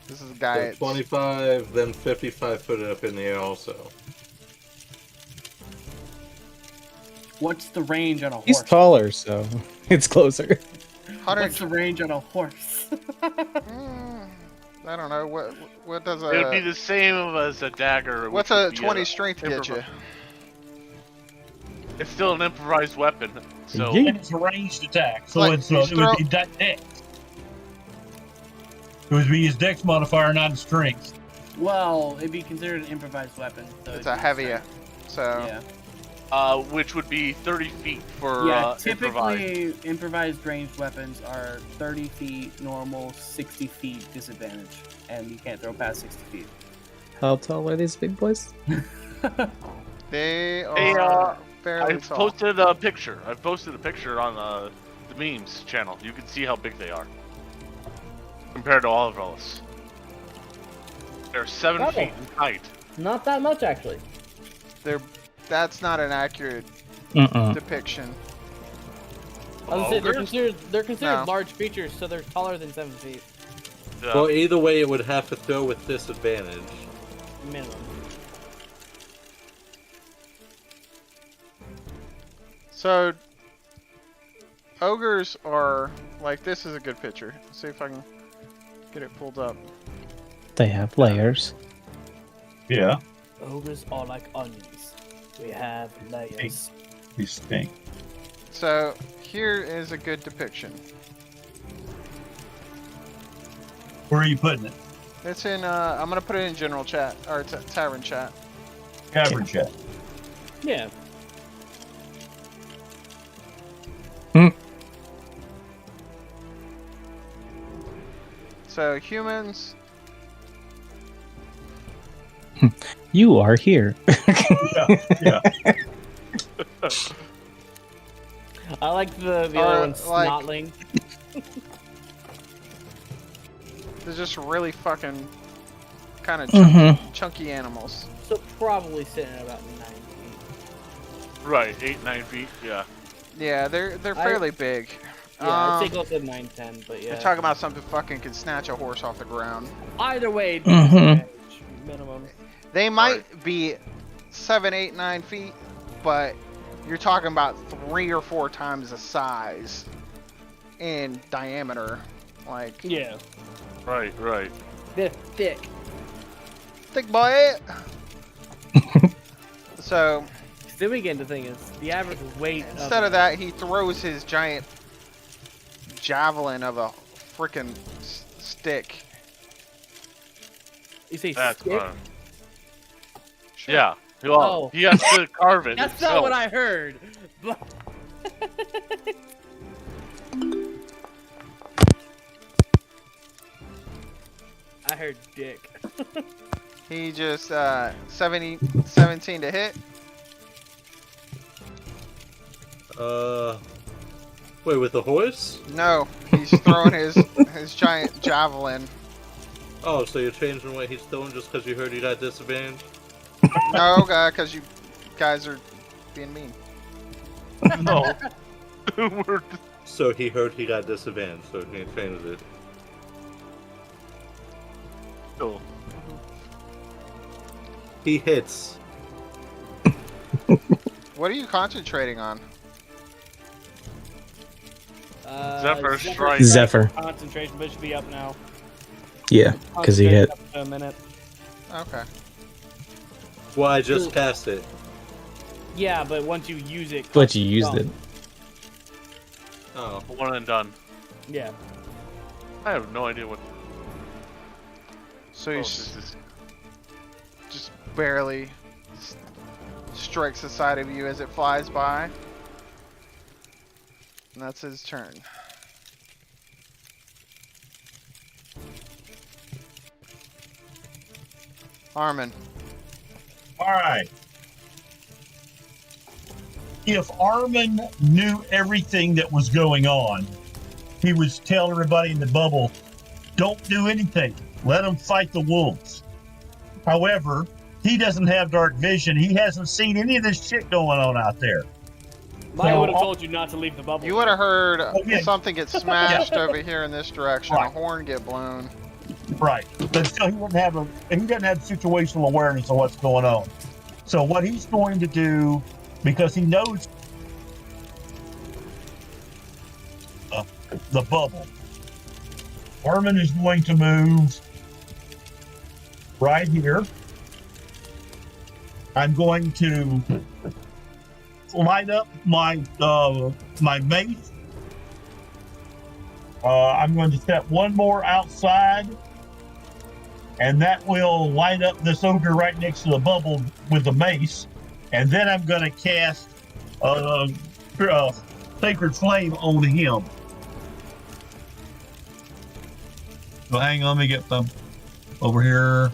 This is a guy. So 25, then 55 put it up in the air also. What's the range on a horse? He's taller, so it's closer. 100. What's the range on a horse? I don't know. What does a. It would be the same as a dagger. What's which a would be 20 strength get you? It's still an improvised weapon, so Yeet. and it's a ranged attack, so Like, it's you it would be throw- dex. It would be his dex modifier, not his strength. Well, it'd be considered an improvised weapon. So It's it'd a be heavier. So. Yeah. which would be 30 feet for Yeah, improvised. typically improvised ranged weapons are 30 feet normal, 60 feet disadvantage, and you can't throw past 60 feet. How tall are these big boys? They Hey, are fairly I've tall. posted a picture. I've posted a picture on the memes channel. You can see how big they are compared to all of us. They're 7 Oh. feet in height. Not that much, actually. That's not an accurate Uh-uh. depiction. I was gonna say, Ogres? they're considered No. large creatures, so they're taller than 7 feet Well, either way, it would have to throw with disadvantage. minimum. So, ogres are like this is a good picture. Let's see if I can get it pulled up. They have layers. Yeah. Ogres are like onions. We have layers. He stink. So here is a good depiction. Where are you putting it? It's in. I'm gonna put it in general chat or tavern chat. Cavern chat. Yeah. So humans. You are here. Yeah. I like the Or, other one, like- snotling. They're just really fucking kind of chunky animals. So probably sitting at about 9 feet. Right, 8-9 feet. Yeah. Yeah, they're fairly big. Yeah, I'd say close to 9-10, but yeah. You're talking about something fucking can snatch a horse off the ground. Either way, minimum. They might be 7, 8, 9 feet, but you're talking about 3 or 4 times the size in diameter. Like, Yeah. Right. They're thick. thick boy. So Then we get into the thing is the average weight. instead of that, he throws his giant javelin of a freaking stick. You say That's stick? fun. Yeah. Well, Oh. he has to carve it. That's himself. not what I heard. I heard dick. He just 17 to hit. Wait, with the horse? No, he's throwing his giant javelin. Oh, so you're changing what he's doing just because you heard he got disadvantage? No, because you guys are being mean. No. We're So he heard he got disadvantage, so he changed it. still. He hits. What are you concentrating on? Zephyr strike. Zephyr. Concentration, but it should be up now. Yeah, because he hit. Up to a minute. Okay. Well, I just cast it. Yeah, but once you use it. But you used it. Oh. One and done. Yeah. I have no idea what. So Oh, he this is just barely strikes the side of you as it flies by. And that's his turn. Armin. All right. If Armin knew everything that was going on, he would tell everybody in the bubble, don't do anything. Let them fight the wolves. However, he doesn't have dark vision. He hasn't seen any of this shit going on out there. I would have told you not to leave the bubble. You would have heard yeah. something get smashed over here in this direction, Right. a horn get blown. Right. But still, he doesn't have situational awareness of what's going on. So what he's going to do, because he knows the bubble, Armin is going to move right here. I'm going to light up my my mace. I'm going to step one more outside, and that will light up this ogre right next to the bubble with the mace. And then I'm going to cast Sacred Flame on him. So hang on, let me get them over here.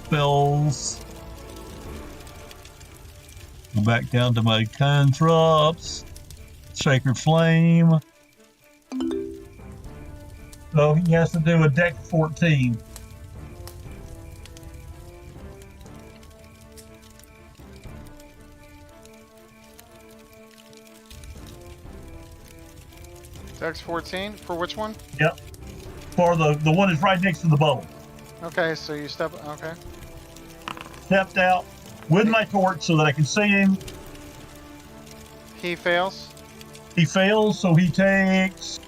Spells. Go back down to my cantrips. Sacred Flame. So he has to do a deck 14. Dex 14 for which one? Yep. For the one that's right next to the bubble. Okay, so you step. Okay. Stepped out with my torch so that I can see him. He fails. He fails, so he takes.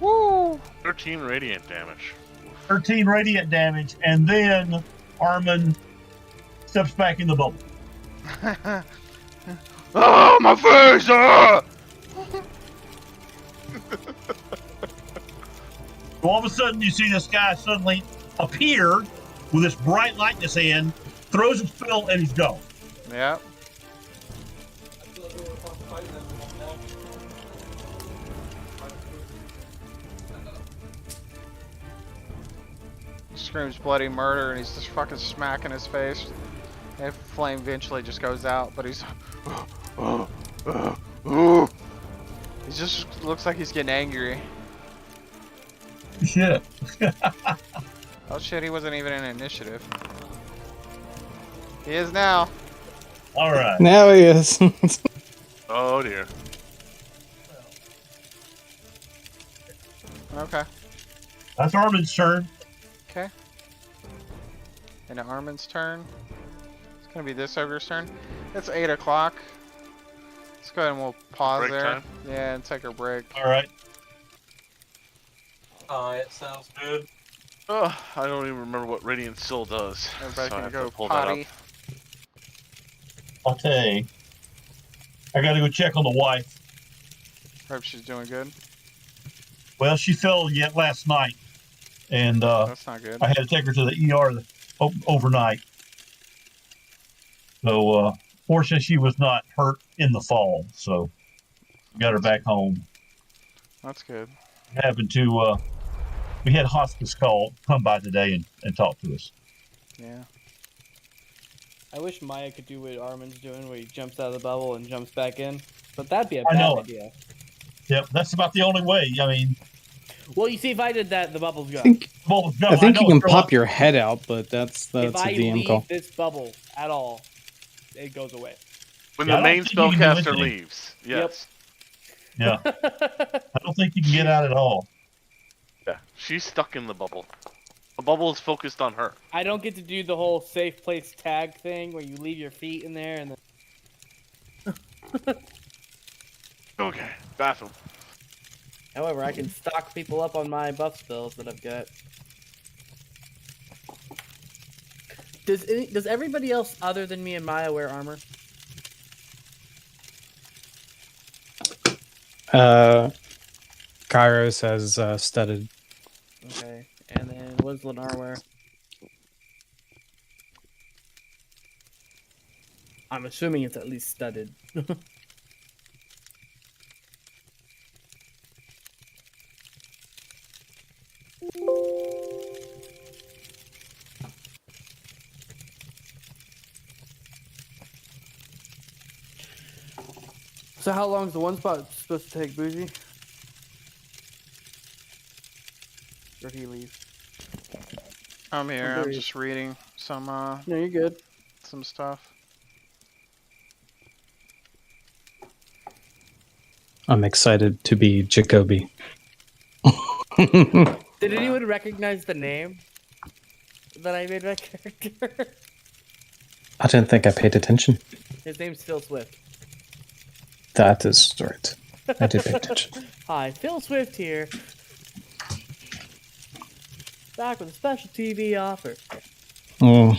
Woo! 13 radiant damage. Oof. 13 radiant damage, and then Armin steps back in the bubble. Oh, my face! Ah! So all of a sudden, you see this guy suddenly appear with this bright light in his hand, throws a spell, and he's gone. Yep. Screams bloody murder, and he's just fucking smacking his face. And flame eventually just goes out, but he's he just looks like he's getting angry. Shit. Oh shit, he wasn't even in initiative. He is now. All right. Now he is. Oh dear. Okay. That's Armin's turn. Okay. And Armin's turn. It's gonna be this ogre's turn. It's 8 o'clock. Let's go ahead and we'll pause Break there. time? Yeah, and take a break. All right. It sounds good. Oh, I don't even remember what Radiant Soul does. Everybody so I can have go to pull that potty. up. I'll tell you. I got to go check on the wife. Hope she's doing good. Well, she fell yet last night, and That's not good. I had to take her to the ER overnight. So, fortunately, she was not hurt in the fall, so got her back home. That's good. Happened to, we had hospice come by today and talk to us. Yeah. I wish Maya could do what Armin's doing, where he jumps out of the bubble and jumps back in. But that'd be a I bad know. idea. Yep, that's about the only way. I mean, Well, you see, if I did that, the bubble's I gone. think, well, no, I think know you can it's pop not- your head out, but that's If a I DM leave call. this bubble at all, it goes away. When Yeah, the I don't main think you can do spellcaster anything. leaves. Yes. Yeah, I don't think you can get out at all. Yeah. She's stuck in the bubble. The bubble is focused on her. I don't get to do the whole safe place tag thing where you leave your feet in there and then... Okay. Bathroom. However, I can stock people up on my buff spells that I've got. Does everybody else other than me and Maya wear armor? Kairos has studded. Okay. And then what does Lennar wear? I'm assuming it's at least studded. So how long is the one spot supposed to take, Bougie? Or he leave? I'm here. I'm Agreed. just reading some No, you're good. some stuff. I'm excited to be Jacoby. Did anyone recognize the name that I made my character? I didn't think I paid attention. His name's Phil Swift. That is right. I did pay attention. Hi, Phil Swift here. Back with a special TV offer. Oh,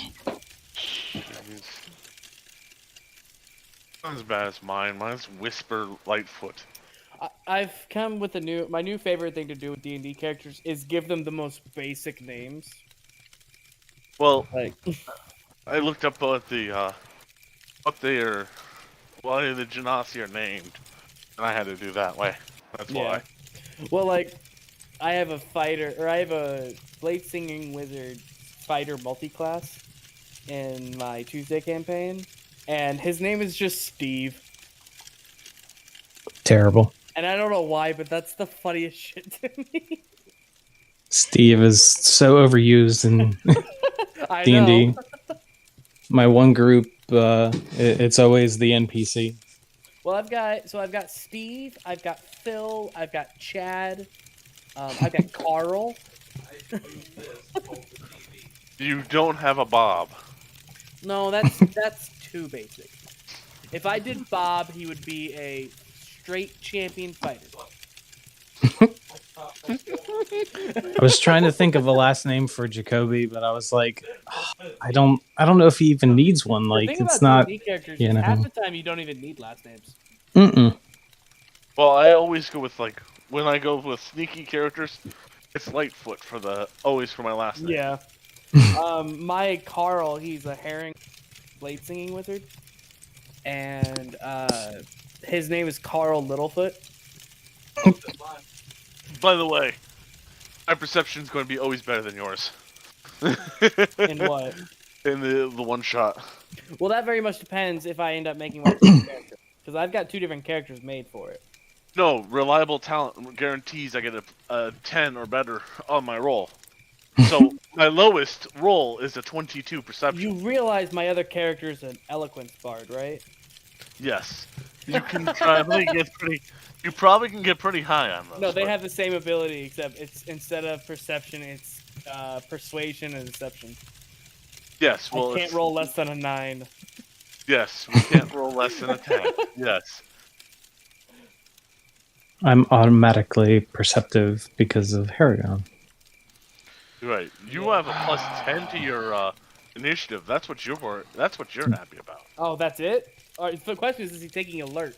Not as bad as mine. Mine's Whisper Lightfoot. I've come with my new favorite thing to do with D&D characters is give them the most basic names. Well, Like, I looked up what the why the Genasi are named, and I had to do that way. That's why. well, like, I have a Blade Singing Wizard fighter multi-class in my Tuesday campaign, and his name is just Steve. terrible. And I don't know why, but that's the funniest shit to me. Steve is so overused in I D&D. know. My one group, it's always the NPC. Well, I've got Steve, I've got Phil, I've got Chad, I've got Carl. You don't have a Bob. No, that's too basic. If I did Bob, he would be a straight champion fighter. I was trying to think of a last name for Jacoby, but I was like, I don't know if he even needs one. The Like, thing it's about not. D&D characters You is half know. the time you don't even need last names. Mm-mm. Well, I always go with like when I go with sneaky characters, it's Lightfoot for my last name. Yeah. My Carl, he's a herring blade singing wizard, and his name is Carl Littlefoot. By the way, my perception is going to be always better than yours. In what? In the one shot. Well, that very much depends if I end up making my second character, because I've got 2 different characters made for it. No, reliable talent guarantees I get a 10 or better on my roll. So my lowest roll is a 22 perception. You realize my other character is an eloquence bard, right? Yes, you can probably get pretty. You probably can get pretty high on those. No, they but- have the same ability, except it's instead of perception, it's persuasion and deception. Yes, well, I can't roll less than a 9. Yes, we can't roll less than a 10. Yes. I'm automatically perceptive because of Haragon. Right. You have a plus 10 to your initiative. That's what you're happy about. Oh, that's it? All right, so the question is he taking alert?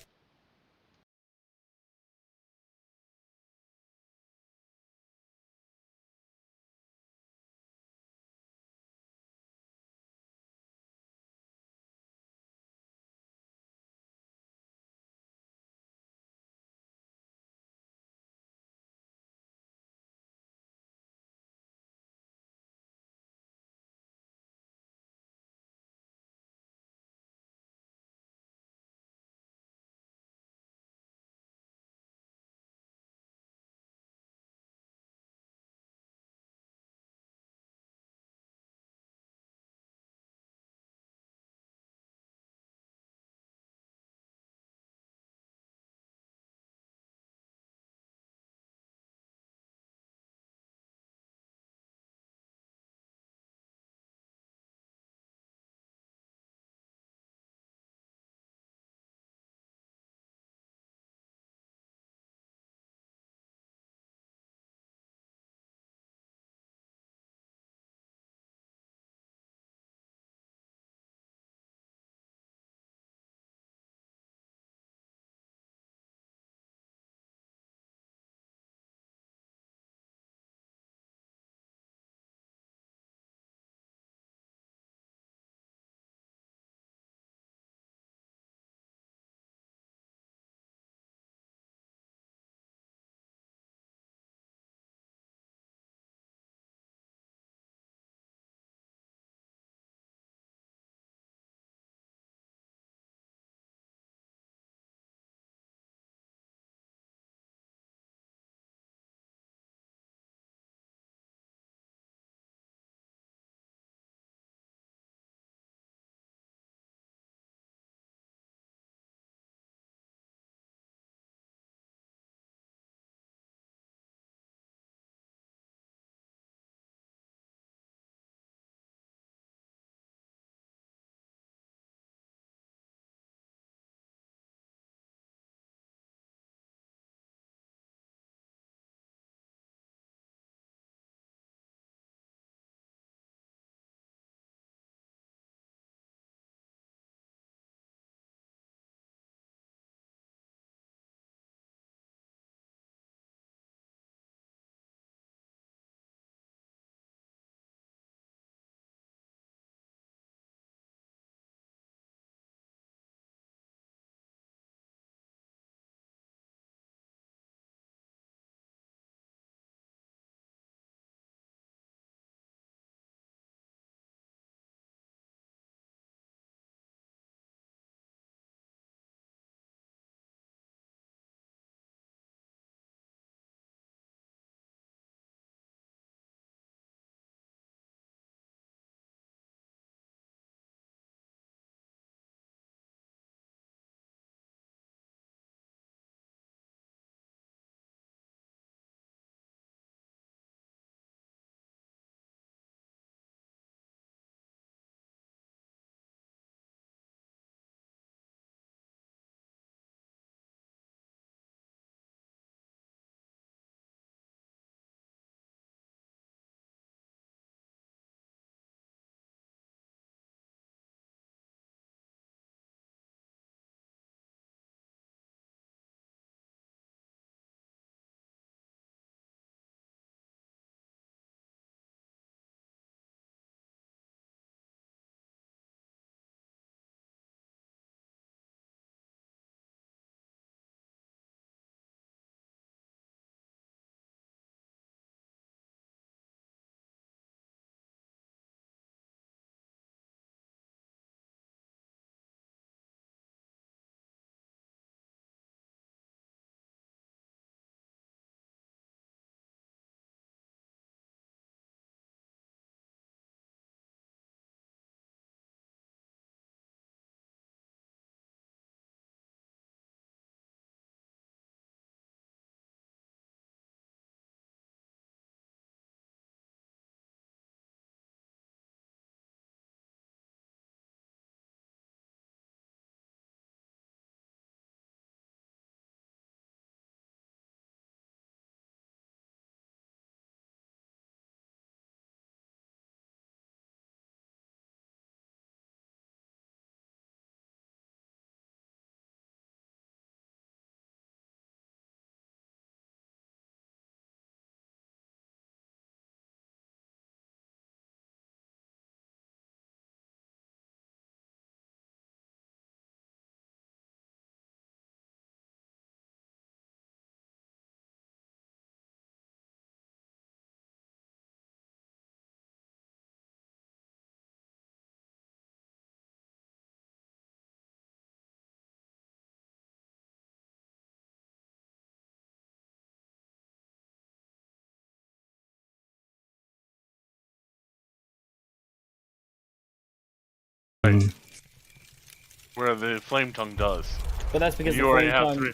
Where the flame tongue does. But that's because You the already flame have tongue 3.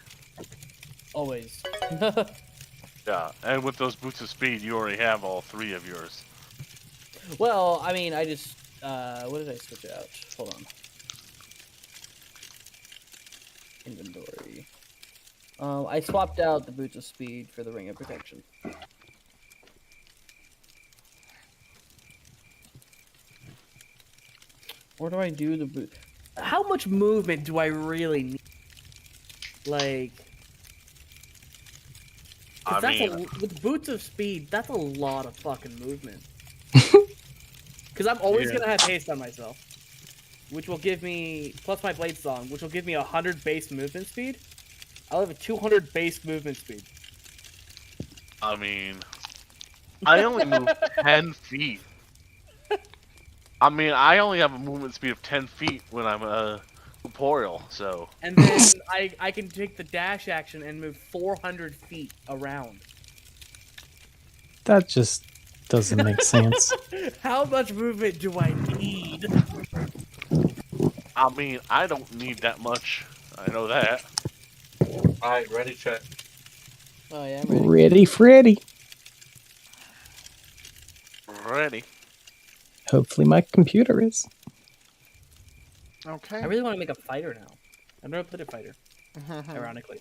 always. Yeah, and with those boots of speed, you already have all 3 of yours. Well, I mean, I just what did I switch out? Hold on. Inventory. I swapped out the boots of speed for the ring of protection. Or do I do the boot? How much movement do I really need? Like, I mean, with boots of speed, that's a lot of fucking movement. Because I'm always gonna have haste on myself, which will give me plus my blade song, which will give me 100 base movement speed. I'll have a 200 base movement speed. I mean, I only move 10 feet. I mean, I only have a movement speed of 10 feet when I'm corporeal, so. And then I can take the dash action and move 400 feet around. That just doesn't make sense. How much movement do I need? I mean, I don't need that much. I know that. Alright, ready, check. Oh yeah, I'm ready. Ready, Freddy. Ready. Hopefully my computer is. Okay. I really want to make a fighter now. I've never played a fighter, ironically.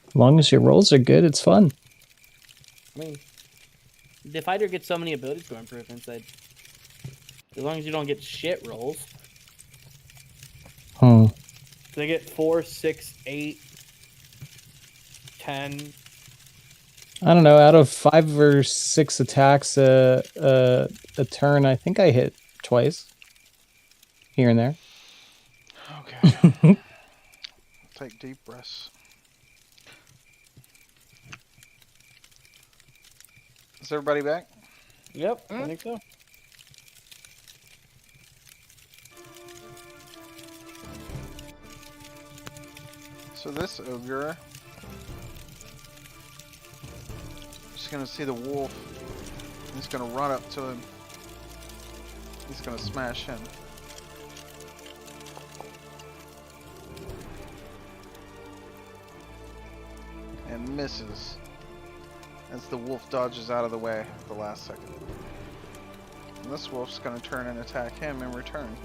As long as your rolls are good, it's fun. I mean, the fighter gets so many ability score improvements that as long as you don't get shit rolls. They get 4, 6, 8, 10. I don't know. Out of 5 or 6 attacks a turn, I think I hit twice. Here and there. Okay. Take deep breaths. Is everybody back? Yep, I think so. So this ogre, just gonna see the wolf. He's gonna run up to him. He's gonna smash him. And misses as the wolf dodges out of the way at the last second. And this wolf's gonna turn and attack him in return.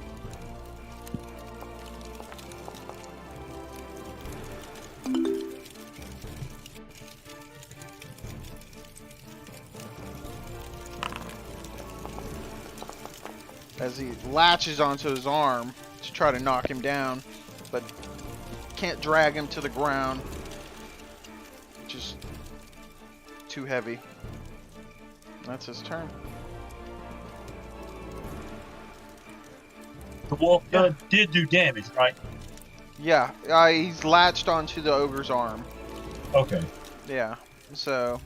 As he latches onto his arm to try to knock him down, but can't drag him to the ground. Just too heavy. That's his turn. The wolf did do damage, right? Yeah, he's latched onto the ogre's arm. Okay. Yeah, so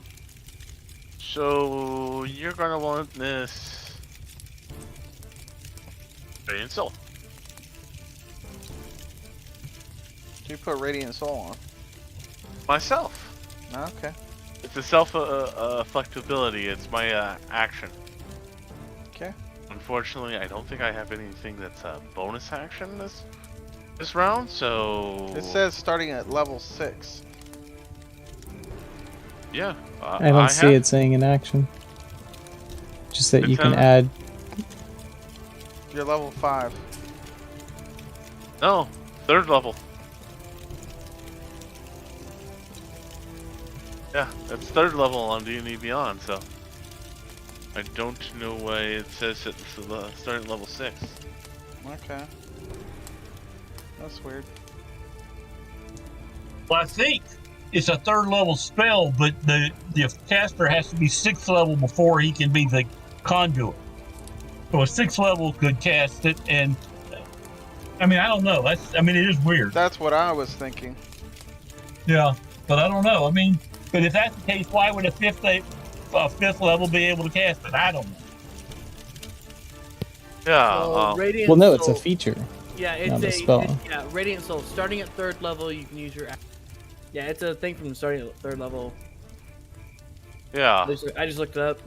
So you're gonna want this Radiant Soul. you put Radiant Soul on. Myself. Okay. It's a self-flexibility. It's my action. Okay. Unfortunately, I don't think I have anything that's a bonus action this round. So It says starting at level 6. yeah. I don't see it saying in action. Just that It's you can on- add. You're level 5. No, 3rd level. Yeah, that's 3rd level on D&D Beyond. So I don't know why it says it's starting at level 6. Okay. That's weird. Well, I think it's a 3rd level spell, but the caster has to be 6th level before he can be the conduit. So a 6th level could cast it, and I mean, I don't know. It is weird. That's what I was thinking. Yeah, but I don't know. I mean, but if that's the case, why would a 5th level be able to cast it? I don't know. Yeah. Radiant Well, no, it's a Soul- feature. Yeah, it's not a a spell. yeah, Radiant Soul. Starting at 3rd level, you can use your. Yeah, it's a thing from starting at 3rd level. Yeah. I just looked it up.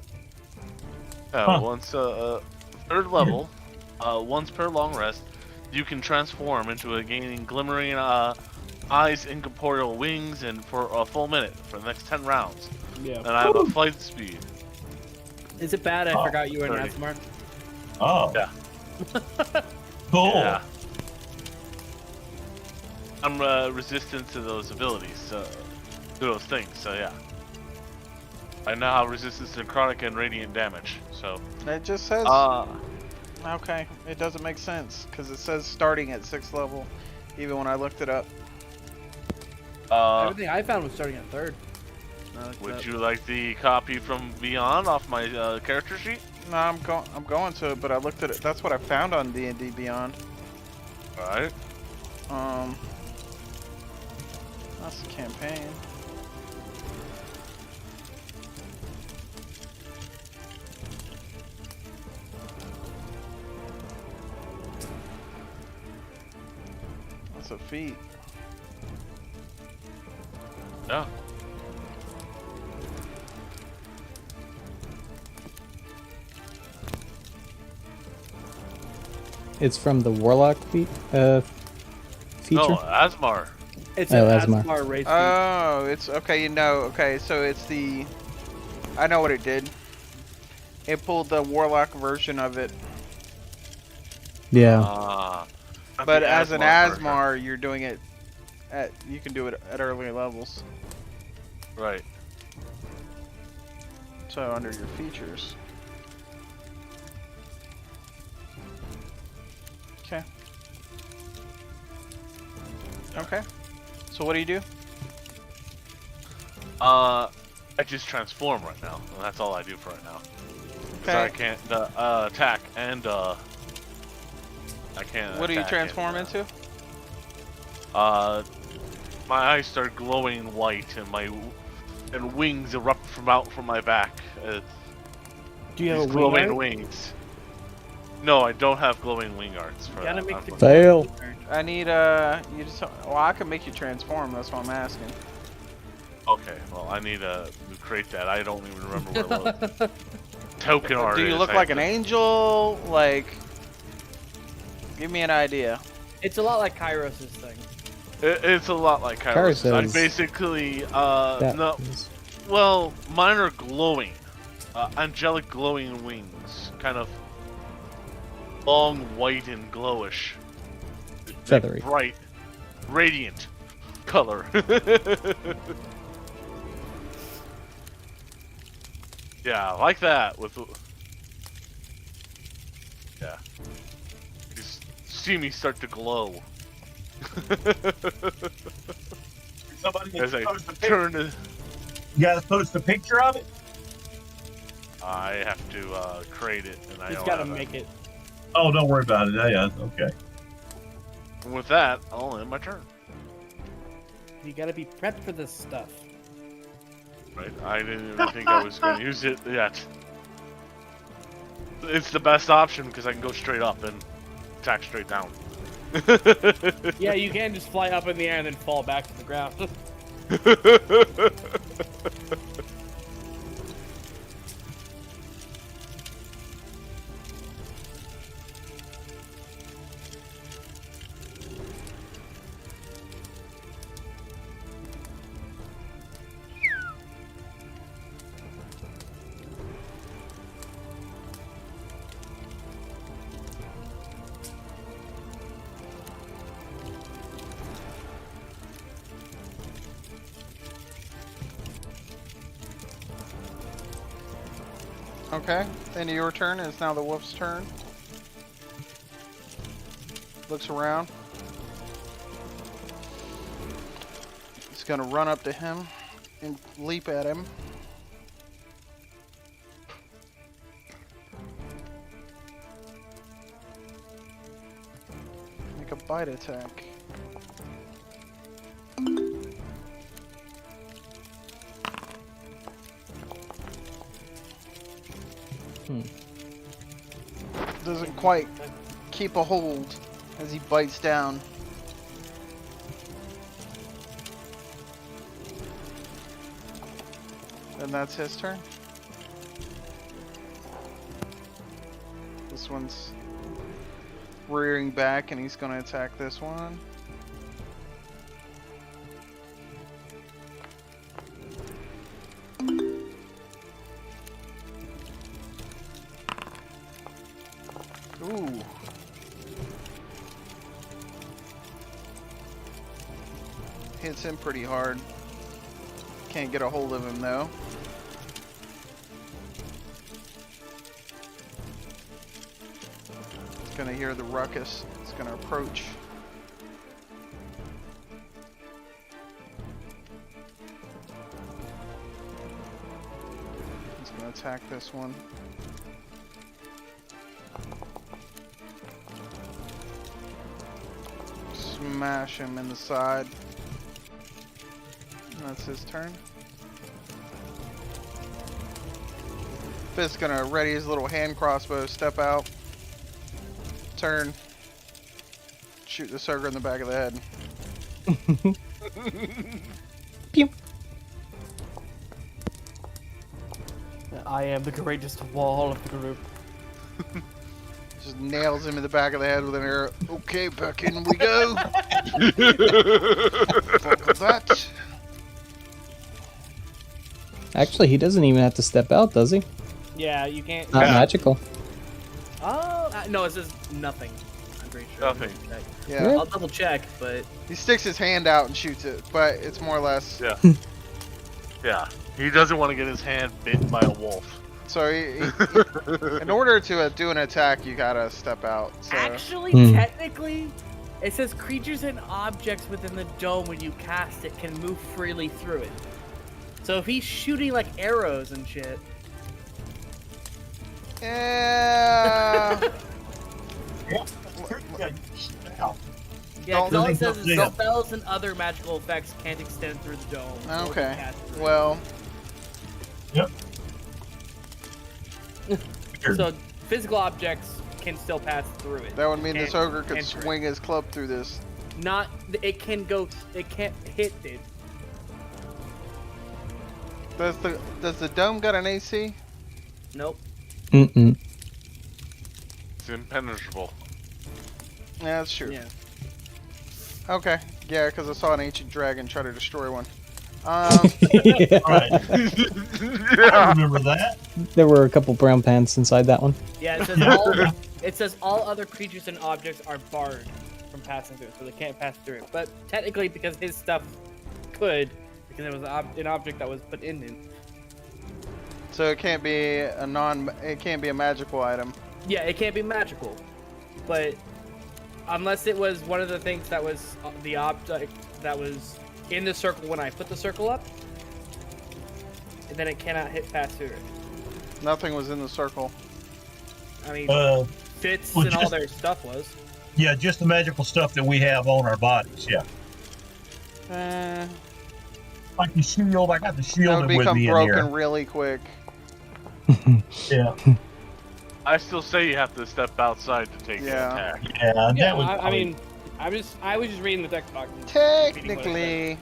Once third level, once per long rest, you can transform into a gaining glimmering eyes, incorporeal wings, and for a full minute for the next 10 rounds. Yeah. And I have a flight speed. Is it bad? I forgot you were an 30. Asmar. Oh. Yeah. Cool. Yeah. I'm resistant to those abilities, to those things. So yeah. I now have resistance to necrotic and radiant damage. So. It just says. Okay, it doesn't make sense because it says starting at 6th level, even when I looked it up. Everything I found was starting at 3rd. Would you like the copy from Beyond off my character sheet? No, I'm going to, but I looked at it. That's what I found on D&D Beyond. All right. That's the campaign. That's a feat. Yeah. It's from the Warlock feature. No, Asmar. It's Oh, an Asmar. Asmar race. Oh, it's okay. Okay, so it's the. I know what it did. It pulled the Warlock version of it, Yeah. but as an version. Asmar, you're doing it at. You can do it at earlier levels. Right. So under your features. Okay. Okay. So what do you do? I just transform right now. And that's all I do for right now. Because I can't attack and I can't. What do you attack transform and, into? My eyes start glowing white, and my wings erupt from my back. Do you have a wing glowing art? wings? No, I don't have glowing wing arts for Gotta that. make the Fail. I need you just. Well, I can make you transform. That's what I'm asking. Okay, well, I need to create that. I don't even remember where the token art Do you is. look like an angel? Like, give me an idea. It's a lot like Kairos' thing. It's a lot like Kairos. Kairos I is- basically, That no. is- Well, mine are glowing. Angelic glowing wings. Kind of long, white, and glowish. Feathery. Bright, radiant color. Yeah, like that. With yeah, you just see me start to glow Somebody as I post a pic- turn to. You gotta post a picture of it? I have to create it, and I He's don't gotta have make it. Oh, don't worry about it. Yeah, okay. And with that, I'll end my turn. You gotta be prepped for this stuff. Right? I didn't even think I was going to use it yet. It's the best option because I can go straight up and attack straight down. Yeah, you can just fly up in the air and then fall back to the ground. Okay, end of your turn. It's now the wolf's turn. Looks around. It's gonna run up to him and leap at him. Make a bite attack. Doesn't quite keep a hold as he bites down. And that's his turn. This one's rearing back and he's gonna attack this one. Ooh. Hits him pretty hard. Can't get a hold of him though. It's gonna hear the ruckus. It's gonna approach. It's gonna attack this one. Smash him in the side. That's his turn. Fist's gonna ready his little hand crossbow, step out, turn, shoot this ogre in the back of the head. Pew. I am the greatest wall of the group. Just nails him in the back of the head with an arrow. Okay, back in we go. Fuck with that. Actually, he doesn't even have to step out, does he? Yeah, you can't. Not magical. Oh, no, it says nothing. I'm pretty sure. Nothing. Yeah. I'll double check, but He sticks his hand out and shoots it, but it's more or less. Yeah. Yeah. He doesn't want to get his hand bitten by a wolf. So in order to do an attack, you gotta step out. So. actually, Hmm. technically, it says creatures and objects within the dome when you cast it can move freely through it. So if he's shooting like arrows and shit, Yeah. yeah, Don't- 'cause all it don't says is do that. spells and other magical effects can't extend through the dome. or be Okay. cast through it. Well, So physical objects can still pass through it. that would mean this And- ogre could and trip. swing his club through this. Not, it can go, it can't hit it. Does the dome got an AC? Nope. Mm-mm. It's impenetrable. Yeah, that's true. Yeah. Okay. Yeah, because I saw an ancient dragon try to destroy one. Right. I remember that. There were a couple brown pants inside that one. Yeah, it says all other creatures and objects are barred from passing through, so they can't pass through it. But technically, because his stuff could, because it was an object that was put in it. So it can't be it can't be a magical item. Yeah, it can't be magical, but unless it was one of the things that was the object that was in the circle when I put the circle up, and then it cannot pass through it. Nothing was in the circle. I mean, Fitz well, and all just- their stuff was. Yeah, just the magical stuff that we have on our bodies. Yeah, like the shield. I got the That shield would with become me in broken here. really quick. Yeah, I still say you have to step outside to take Yeah. the attack. yeah. Yeah, That was. I mean, I was just reading the text box. and Technically,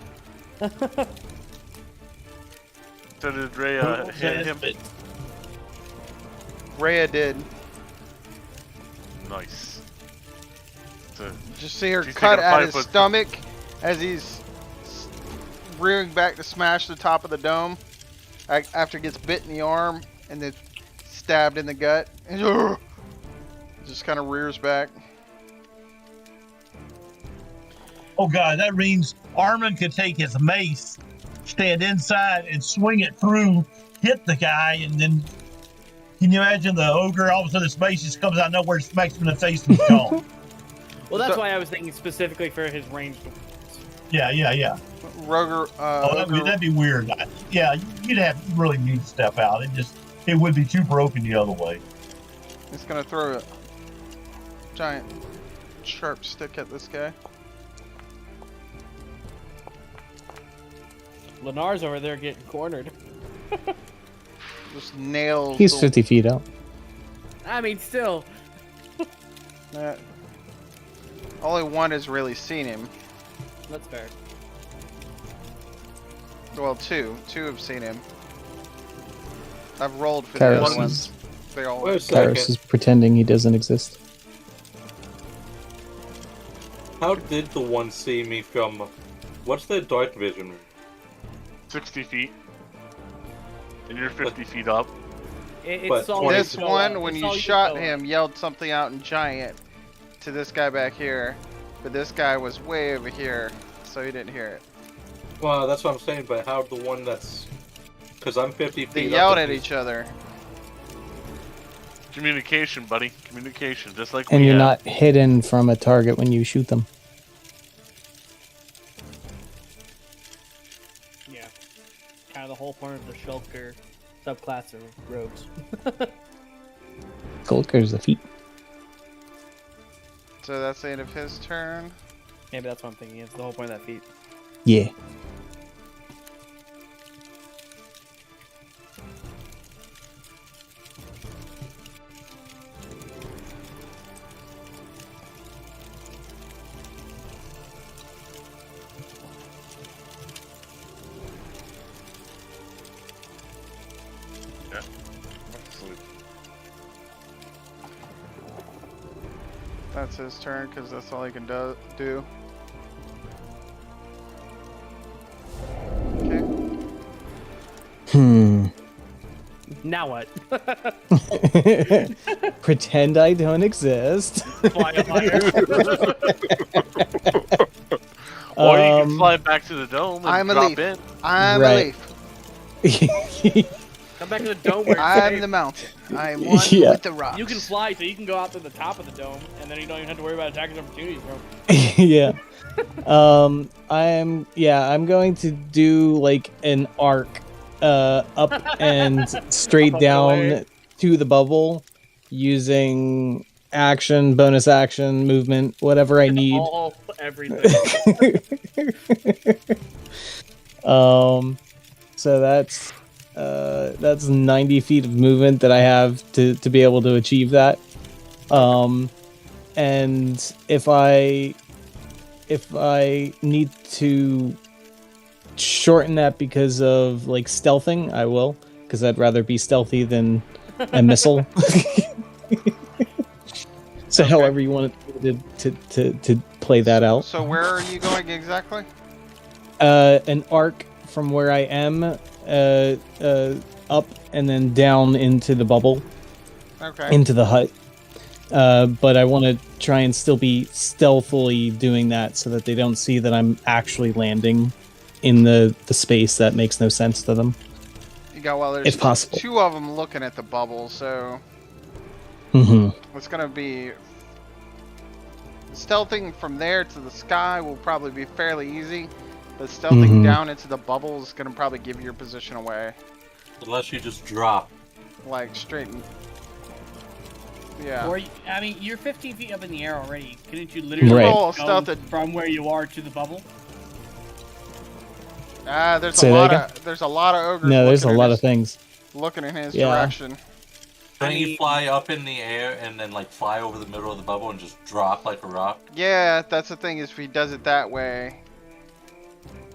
So did Rhea hit him? Rhea did. Nice. So, Just see her She's cut taking a at his 5-foot stomach as he's rearing back to smash the top of the dome. After he gets bit in the arm and then stabbed in the gut, and just kind of rears back. Oh god, that means Armin could take his mace, stand inside, and swing it through, hit the guy, and then. Can you imagine the ogre? All of a sudden, his mace just comes out of nowhere, smacks him in the face, and he's gone. Well, that's So- why I was thinking specifically for his ranged. Yeah. Roger, That'd be weird. Yeah, you'd have you really need to step out. It would be too broken the other way. He's gonna throw a giant sharp stick at this guy. Lenar's over there getting cornered. Just nails. He's the- 50 feet out. I mean, still. Only one has really seen him. That's fair. Well, two have seen him. I've rolled for the other Kairos ones. They all. Wait a Kairos second. is pretending he doesn't exist. How did the one see me from? What's their dark vision? 60 feet. And you're 50 feet up. But It's all This you one, go when up. you It's all shot go up. him, yelled something out in giant to this guy back here, but this guy was way over here, so he didn't hear it. Well, that's what I'm saying. But how the one that's? Because I'm 50 feet. They up yelled and at he's- each other. Communication, buddy. Communication. Just like And we you're have. not hidden from a target when you shoot them. Yeah. Kind of the whole point of the shulker subclass of rogues. Skulker's the feet. So that's the end of his turn. Maybe that's what I'm thinking. It's the whole point of that feat. Yeah. That's his turn because that's all he can do. Okay. Hmm. Now what? Pretend I don't exist. Fly a fire. Or you can Um, fly back to the dome and I'm a drop leaf. in. I'm Right. a leaf. Come back to the dome where it's I'm safe. the mountain. I'm one Yeah. with the rocks. You can fly, so you can go out to the top of the dome, and then you don't even have to worry about attacking opportunities from. Yeah. I'm going to do like an arc up and straight Up the down way. to the bubble using action, bonus action, movement, whatever I need. All everything. So that's 90 feet of movement that I have to be able to achieve that. And if I need to shorten that because of like stealthing, I will, because I'd rather be stealthy than a missile. So Okay. however you want to play that out. So where are you going exactly? An arc from where I am, up and then down into the bubble, Okay. into the hut. But I want to try and still be stealthily doing that so that they don't see that I'm actually landing in the space that makes no sense to them. You got there's if possible. two of them looking at the bubble, so Mm-hmm. it's gonna be stealthing from there to the sky will probably be fairly easy, but stealthing Mhm. down into the bubble is gonna probably give your position away, Unless you just drop. like straight. Yeah. Or, I mean, you're 15 feet up in the air already. Couldn't you literally Right. Oh, go stealth it. from where you are to the bubble? There's Say a that lot again? of ogres. No, there's a looking at lot his- of things. looking in his Yeah. direction. Then I you mean- fly up in the air and then like fly over the middle of the bubble and just drop like a rock. Yeah, that's the thing. Is if he does it that way,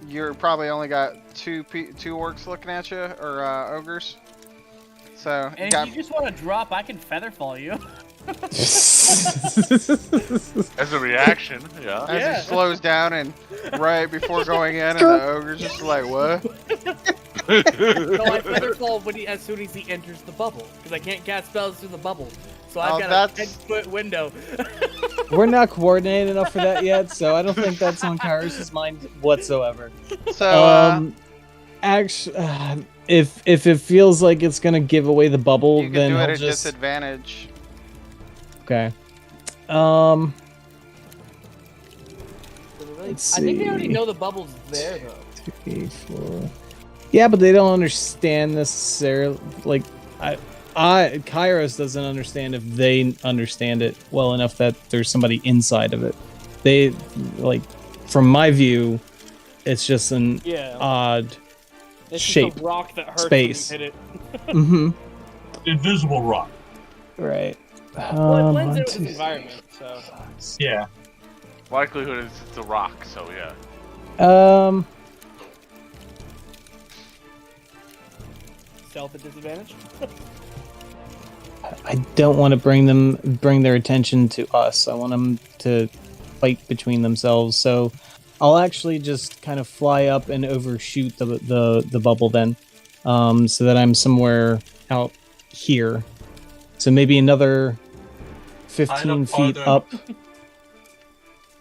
you're probably only got two orcs looking at you, or ogres. So And got, if you just want to drop, I can feather fall you. As a reaction, yeah. as Yeah. he slows down and right before going in, and the ogre's just like, what? No, I feather fall as soon as he enters the bubble, because I can't cast spells through the bubble. So I've Oh, got that's- a 10-foot window. We're not coordinated enough for that yet, so I don't think that's on Kairos' mind whatsoever. So Actually, if it feels like it's gonna give away the bubble, you can then do it I'll at just disadvantage. okay. Let's I think they already see. know the bubble's there, though. 3, 4. Yeah, but they don't understand necessarily. Like, Kairos doesn't understand if they understand it well enough that there's somebody inside of it. They like, from my view, it's just an Yeah. odd It's shape, just a rock that hurts space. when you hit it. Mm-hmm. Invisible rock. Right. Well, it blends 1, in with 2, this environment, so. Yeah. Likelihood is it's a rock, so yeah. Stealth at disadvantage? I don't want to bring their attention to us. I want them to fight between themselves. So I'll actually just kind of fly up and overshoot the bubble then, so that I'm somewhere out here. So maybe another 15 feet up.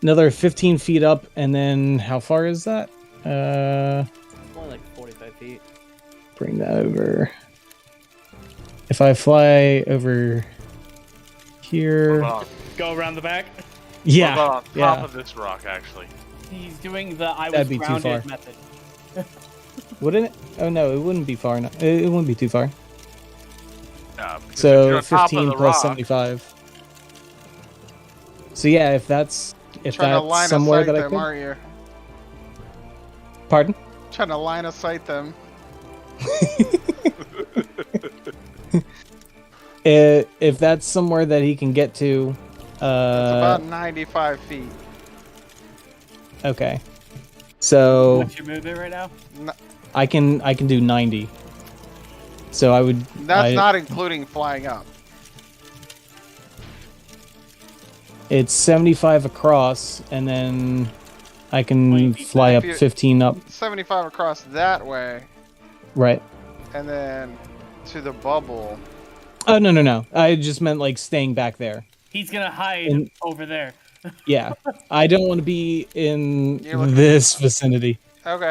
Another 15 feet up, and then how far is that? Only like 45 feet. Bring that over. If I fly over here, Go around the back. yeah, What about on top yeah. of this rock, actually? He's doing the I was That'd be too grounded far. method. Wouldn't it? Oh no, it wouldn't be far enough. It wouldn't be too far. Yeah, because if So you're on top of 15 the plus rock, 75. So yeah, if that's Trying to line somewhere of sight that I them, could. aren't you? Pardon? Trying to line of sight them. If that's somewhere that he can get to, It's about 95 feet. okay. So What's your movement right now? I can do 90. So I would. That's not including flying up. It's 75 across, and then I can 20 feet fly back. up 15 up. 75 across that way, Right. and then to the bubble. Oh no! I just meant like staying back there. He's gonna hide And- over there. Yeah, I don't want to be in You're looking- this vicinity. Okay,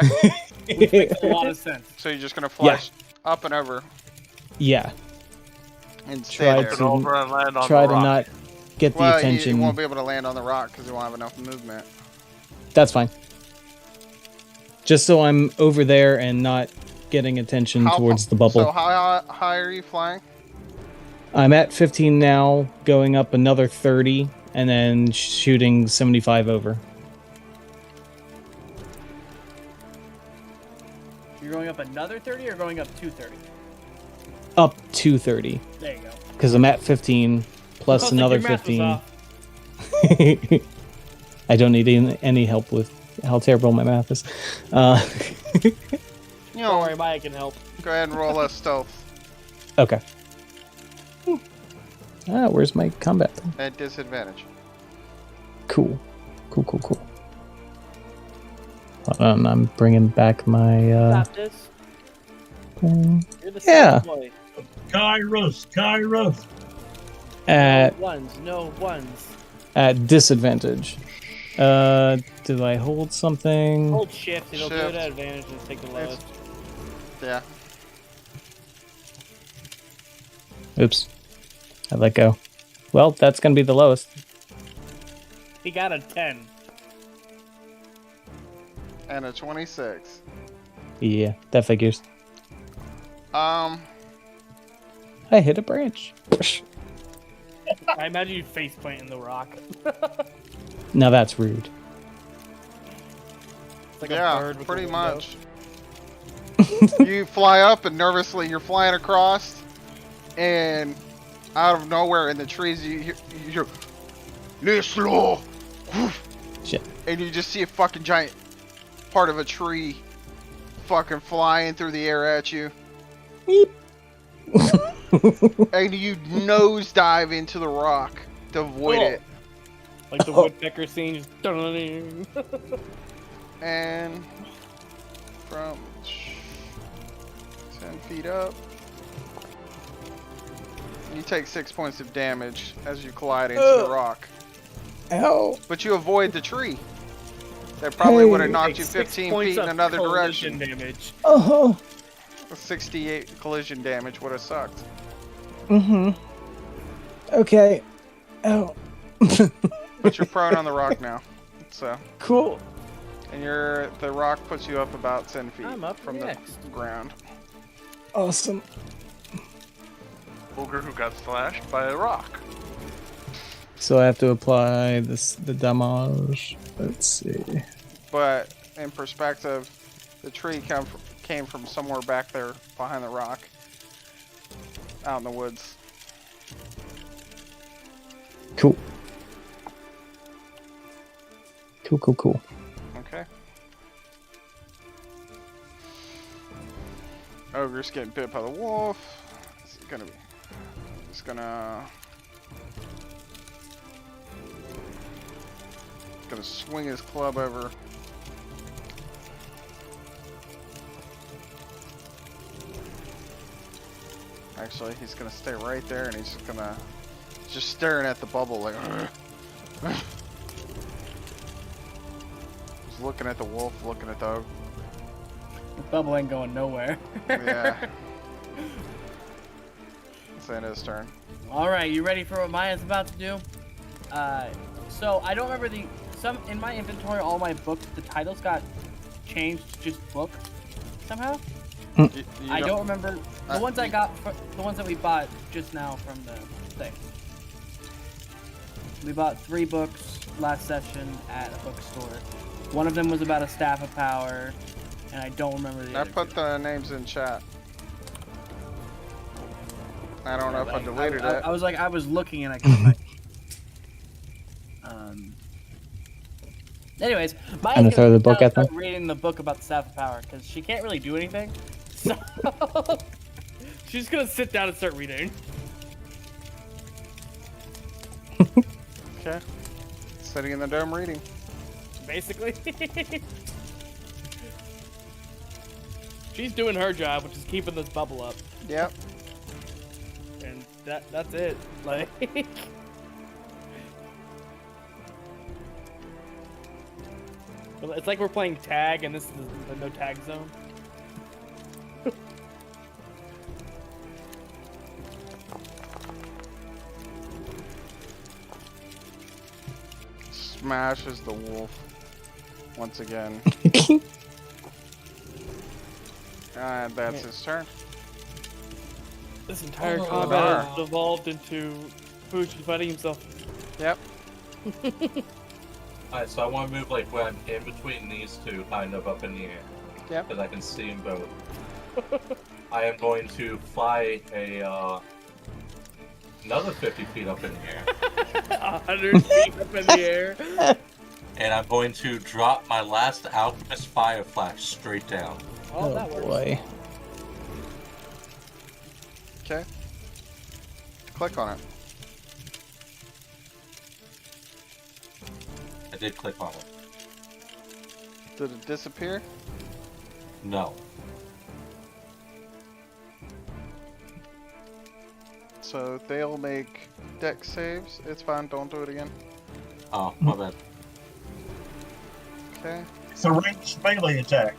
Which makes a lot of sense. so you're just gonna flash up and over Yeah, and stay Try there. up to- and over and land on try the to rock. not get the Well, attention. you won't be able to land on the rock because you won't have enough movement. That's fine. Just so I'm over there and not getting attention towards the bubble. So how high are you flying? I'm at 15 now, going up another 30, and then shooting 75 over. You're going up another 30 or going up 230? Up to 30, There you go. because I'm at 15, plus Looks like another your math was 15. off. I don't need any help with how terrible my math is. You Don't know, worry, Maya can help. go ahead and roll a stealth Okay. Where's my combat thing? at disadvantage. Cool. Hold on, I'm bringing back my Got this. thing. You're the Yeah. same boy. Kairos. At No ones. disadvantage. Do I hold something? Hold shift, it'll do Shift. it at advantage and take the lowest. Yeah. Oops. I let go. Well, that's gonna be the lowest. He got a 10. And a 26. Yeah, that figures. Um, I hit a branch. I imagine you face plant in the rock. Now that's rude. It's like a yeah, bird with a pretty window. much. You fly up and nervously you're flying across, and out of nowhere in the trees you hear Nislo! Shit. And you just see a fucking giant part of a tree fucking flying through the air at you. And you nosedive into the rock to avoid Oh. it. Like the woodpecker scene, just dun-dun-dun. And from 10 feet up, you take 6 points of damage as you collide into the rock. Ow. But you avoid the tree. That probably would have Hey. knocked Take you 6 15 points feet in of another collision direction. damage. Oh. 68 collision damage would have sucked. Okay. Oh. But you're prone on the rock now. So, Cool. and the rock puts you up about 10 feet I'm up from next. the ground. Awesome. Ogre who got slashed by a rock. So I have to apply the damage. Let's see. But in perspective, the tree came from somewhere back there behind the rock, out in the woods. Cool. Cool. Okay. Ogre's getting bit by the wolf. This is gonna be He's gonna swing his club over. Actually, he's gonna stay right there, and he's just staring at the bubble like. He's looking at the wolf, looking at the. The bubble ain't going nowhere. Yeah. It's the end of his turn. All right, you ready for what Maya's about to do? So I don't remember in my inventory, all my books, the titles got changed to just book somehow. I don't remember the ones I got, the ones that we bought just now from the thing. We bought 3 books last session at a bookstore. One of them was about a staff of power, and I don't remember the other I put two. the names in chat. I don't know if I deleted it. I was looking and I couldn't find it. Anyways, Maya's Gonna throw the book at start them? reading the book about the staff of power because she can't really do anything. So she's gonna sit down and start reading. Okay. Sitting in the dome reading. Basically. She's doing her job, which is keeping this bubble up. Yep. And that's it. Like it's like we're playing tag and this is the no tag zone. Smashes the wolf once again. And that's his turn. This entire Oh, combat no. has evolved into Fuji fighting himself. Yep. Alright, so I want to move like when I'm in between these two, kind of up in the air. Yep. Because I can see them both. I am going to fly another 50 feet up in the air. 100 feet up in the air. And I'm going to drop my last Alchemist Fire Flash straight down. Oh, that works. boy. Okay. Click on it. I did click on it. Did it disappear? No. So they'll make dex saves. It's fine, don't do it again. Oh, my bad. Okay. It's a ranged melee attack.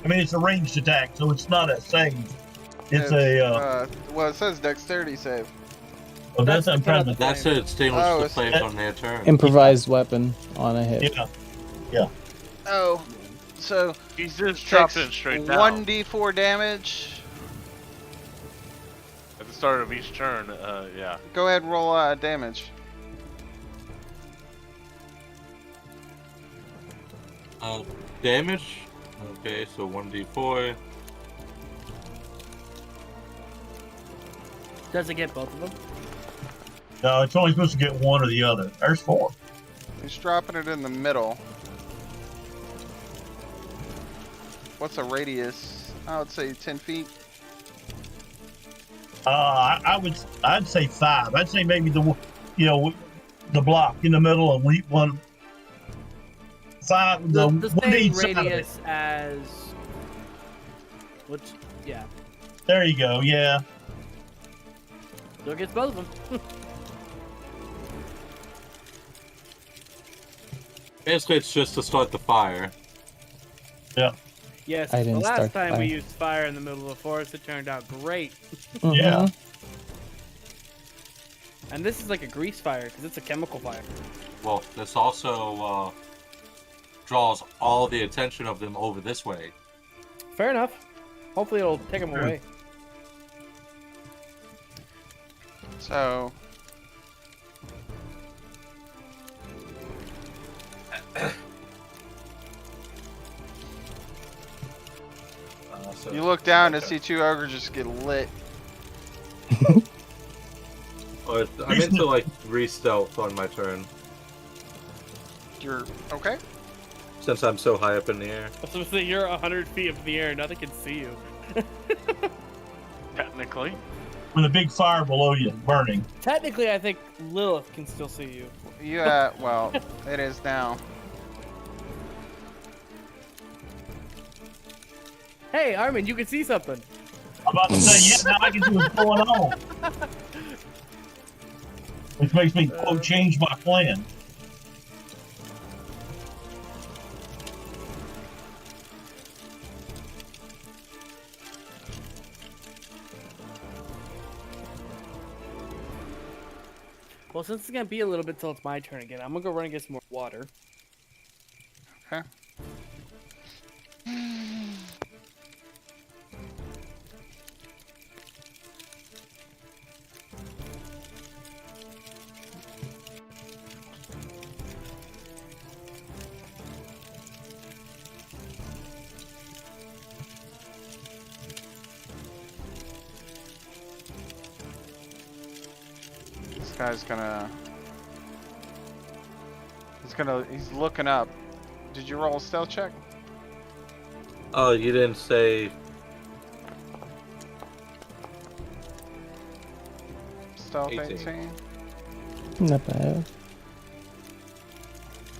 I mean, it's a ranged attack, so it's not a save. It's a. Well, it says dexterity save. Well, that's I'm trying to. That's it. Extinguish Oh, the it's- flames on their turn. Improvised weapon on a hit. Yeah. Oh, so He's just dropped takes it straight down. 1d4 damage. At the start of each turn, yeah. Go ahead and roll damage. Damage? Okay, so 1d4. Does it get both of them? No, it's only supposed to get one or the other. There's 4. He's dropping it in the middle. What's a radius? I would say 10 feet. I'd say 5. I'd say maybe the block in the middle of one. 5. The one same each side of it. radius as. Which, yeah. There you go. Yeah. So it gets both of them. Basically, it's just to start the fire. Yes, I the didn't last start time we fire. used fire in the middle of the forest, it turned out great. Yeah. And this is like a grease fire, because it's a chemical fire. Well, this also draws all the attention of them over this way. Fair enough. Hopefully it'll take them away. So you look down to see 2 ogres just get lit. I'm into like re-stealth on my turn, You're okay. since I'm so high up in the air. I was supposed to say you're 100 feet up in the air, nothing can see you. Technically. with a big fire below you burning. Technically, I think Lilith can still see you. Yeah, well, it is now. Hey, Armin, you can see something. I'm about to say, yeah, now I can see what's going on. Which makes me, quote, change my plan. Well, since it's gonna be a little bit till it's my turn again, I'm gonna go run and get some more water. Okay. Guy's he's looking up. Did you roll a stealth check? Oh, you didn't say. Stealth 18. 18. Not bad.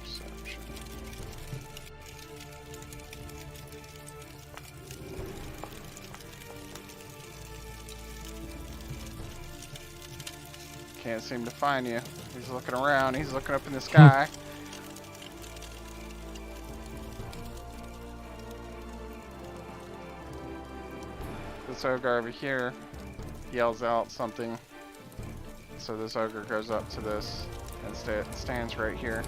Perception. Can't seem to find you. He's looking around. He's looking up in the sky. This ogre over here yells out something. So this ogre goes up to this and stands right here.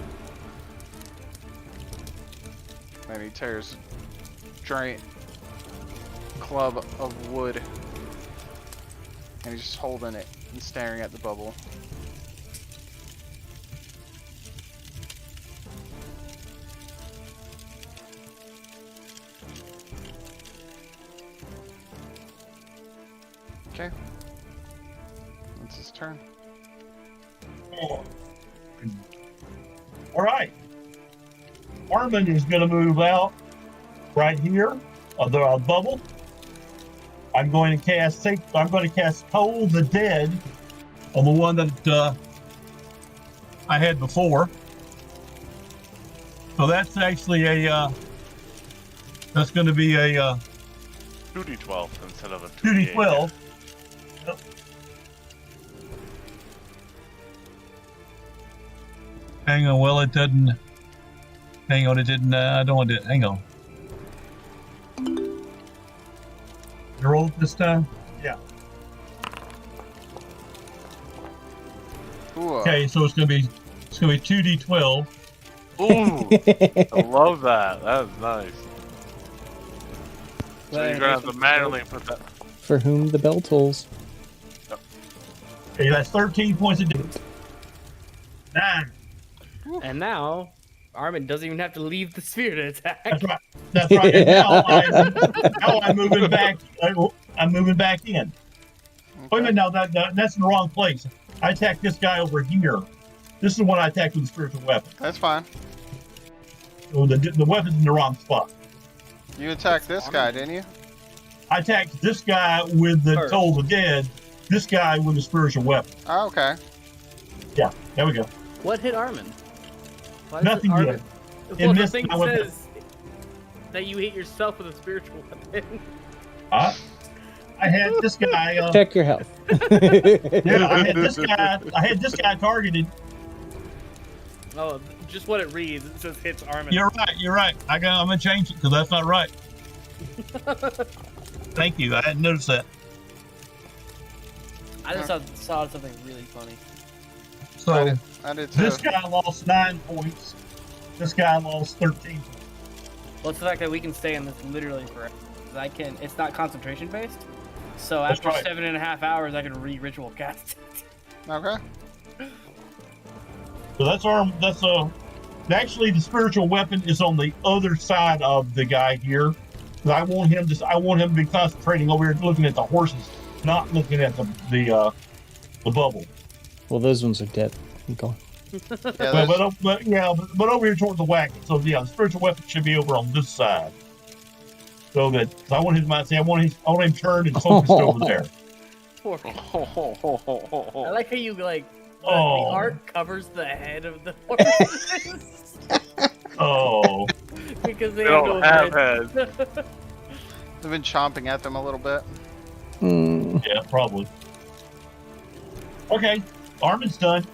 And he tears a giant club of wood. And he's just holding it and staring at the bubble. Okay. That's his turn. All right. Armin is going to move out right here of the bubble. I'm going to cast Toll the Dead on the one that I had before. So that's actually that's going to be a 2d12 instead of a 2d12. Yep. Hang on, well, it doesn't. Hang on, it didn't. I don't want to. Hang on. You roll it this time? Yeah. Ooh, Okay, so it's gonna be 2d12. Ooh, I love that. That is nice. So you're gonna have to manually put that. For whom the bell tolls. Okay, that's 13 points of damage. 9. And now, Armin doesn't even have to leave the sphere to attack. That's right. That's right. And now I'm moving back. I'm moving back in. Wait a minute, now that's in the wrong place. I attacked this guy over here. This is the one I attacked with a spiritual weapon. that's fine. So the weapon's in the wrong spot. You attacked this guy, didn't you? I attacked this guy with the First. Toll the Dead. This guy with a spiritual weapon. Oh, okay. Yeah, there we go. What hit Armin? Why does Nothing Armin... yet. Well, the missed thing my weapon. says that you hit yourself with a spiritual weapon. I had this guy. Check your health. Yeah, I had this guy targeted. Oh, just what it reads. It says hits Armin. You're right. I'm gonna change it because that's not right. Thank you. I hadn't noticed that. I just saw something really funny. So I did too. this guy lost 9 points. This guy lost 13 points. Well, it's the fact that we can stay in this literally forever. 'Cause I can. It's not concentration based. So That's after right. 7.5 hours, I can re-ritual cast it. Okay. So that's actually the spiritual weapon is on the other side of the guy here. 'Cause I want him to be concentrating over here looking at the horses, not looking at the bubble. Well, those ones are dead. Keep going. Yeah, But over here towards the wagon. So yeah, the spiritual weapon should be over on this side. So that I want him turned and focused over there. orc. I like how you like the Oh. art covers the head of the horse. Oh. Because they They have don't no have heads. heads. I've been chomping at them a little bit. Yeah, probably. Okay, Armin's done.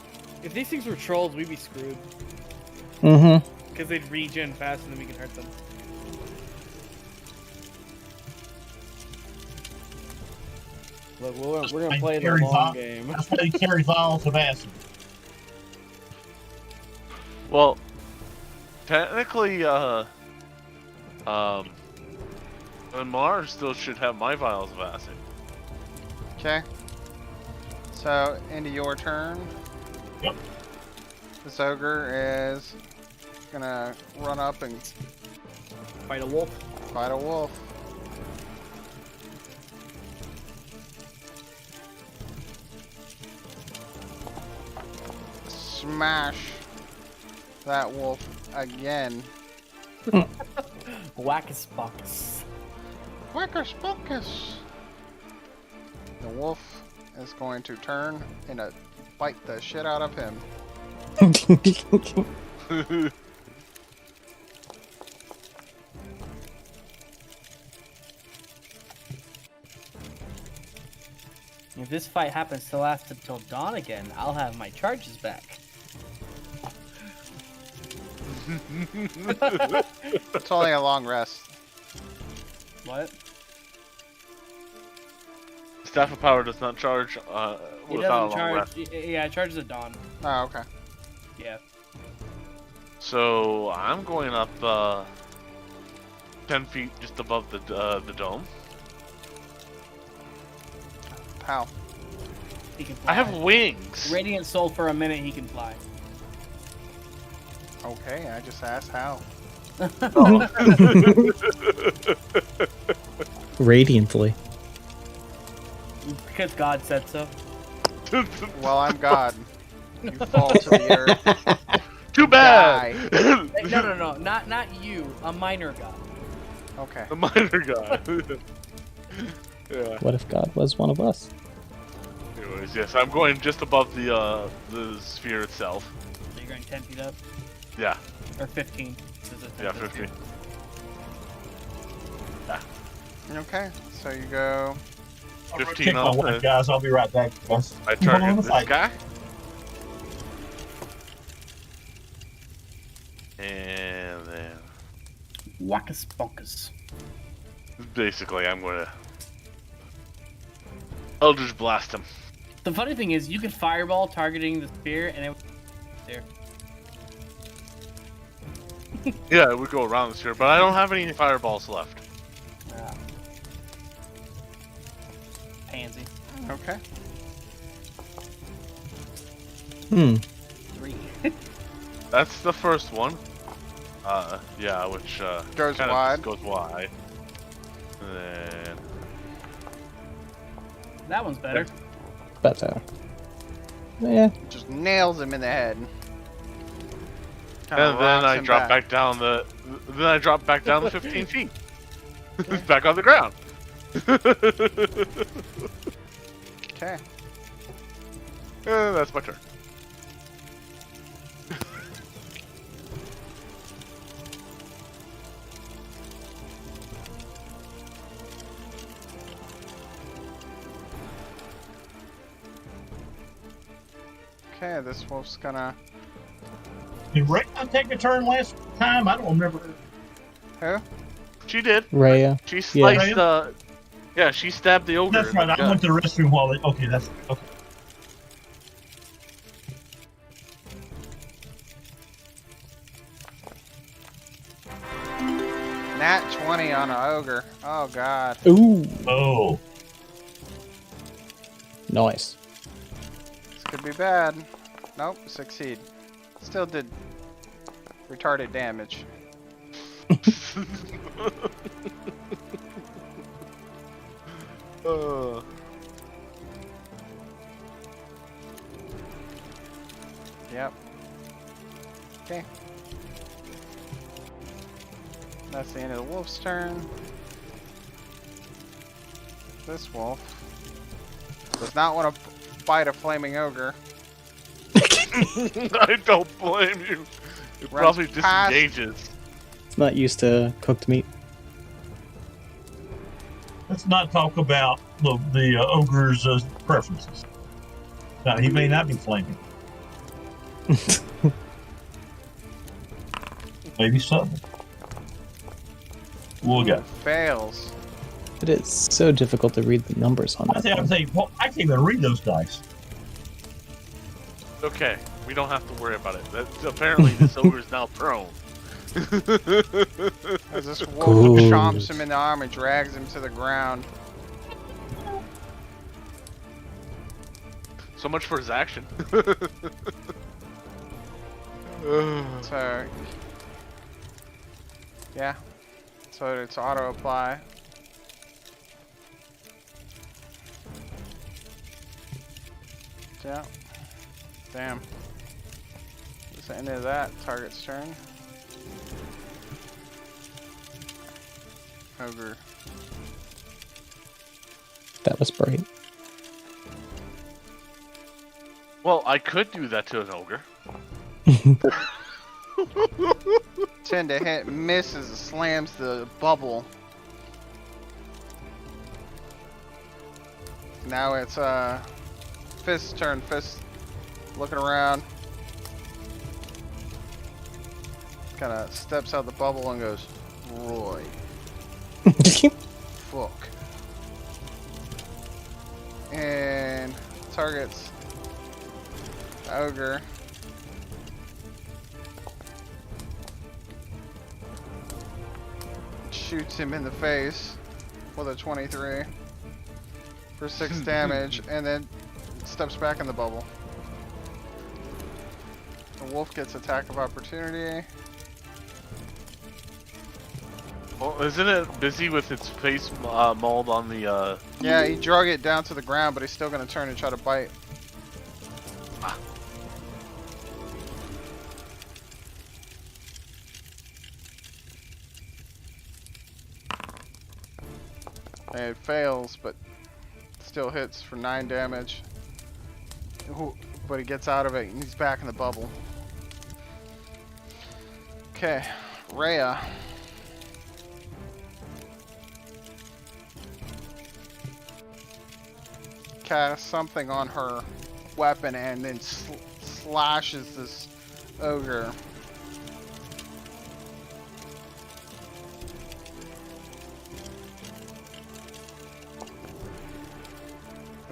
If these things were trolls, we'd be screwed. Mm-hmm. Because they'd regen faster than we can hurt them. Look, we're gonna play the long game. That's why they carry vials of acid. Well, technically, and Mars still should have my vials of acid. Okay. So, into your turn. Yep. This ogre is gonna run up and Fight a wolf. fight a wolf. Smash that wolf again. Wackus Bockus. Wackus Pockus! The wolf is going to turn and bite the shit out of him. If this fight happens to last until dawn again, I'll have my charges back. It's only a long rest. What? Staff of Power does not charge It without a doesn't long charge. rest. Yeah, it charges at dawn. Oh, okay. Yeah. So I'm going up 10 feet just above the dome. How? He can fly. I have wings. Radiant Soul for a minute, he can fly. Okay, I just asked how. Radiantly. Because God said so. Well, I'm God. You fall to the earth. Too bad. No. Not you. A minor God. Okay. The minor guy. Yeah. What if God was one of us? Anyways, yes, I'm going just above the sphere itself. So you're going 10 feet up? Yeah. Or 15. Yeah, 15. Okay, so you go. 15 Take my on wife, the. guys. I'll be right back, guys. I Keep on target the this fight. guy. And then Wackus Bonkus. basically I'm gonna Eldritch Blast him. The funny thing is, you can fireball targeting the spear, and it there. Yeah, it would go around the sphere, but I don't have any fireballs left. Pansy. Okay. 3. That's the first one. Yeah, which Goes kind of wide. just goes wide. And then That one's better. Better. Yeah. Just nails him in the head. and then I drop back down the. Then I drop back down the 15 feet. Back on the ground. Okay. That's my turn. Okay, this wolf's gonna. Did Rayna take a turn last time? I don't remember. Who? She did. Raya. She sliced. Yeah, she stabbed the ogre. That's in right. the I gut. went to the restroom while they. Okay, that's okay. Nat 20 on an ogre. Oh god. Ooh. Oh. Nice. This could be bad. Nope, succeed. Still did retarded damage. Yep. Okay. That's the end of the wolf's turn. This wolf Does not want to fight a flaming ogre. I don't blame you. It Runs probably past- disengages. It's not used to cooked meat. Let's not talk about the ogre's preferences. Now, he may not be flaming. Maybe so. We'll go. Fails. It is so difficult to read the numbers on that. I'm saying, well, I can't even read those dice. Okay, we don't have to worry about it. Apparently, this ogre is now prone. As this wolf Good. chomps him in the arm and drags him to the ground. So much for his action. So, yeah. So it's auto apply. Yeah. Damn. That's the end of that. Target's turn. Ogre. That was bright. Well, I could do that to an ogre. 10 to hit, misses, slams the bubble. Now it's Fist's turn. Fist looking around. Kind of steps out the bubble and goes, Roy. Fuck. And targets ogre. Shoots him in the face with a 23 for 6 damage, and then steps back in the bubble. The wolf gets attack of opportunity. Well, isn't it busy with its face mauled on the? Yeah, he drug it down to the ground, but he's still gonna turn and try to bite. And it fails, but still hits for 9 damage. Ooh, but he gets out of it and he's back in the bubble. Okay, Rhea. Casts something on her weapon and then slashes this ogre.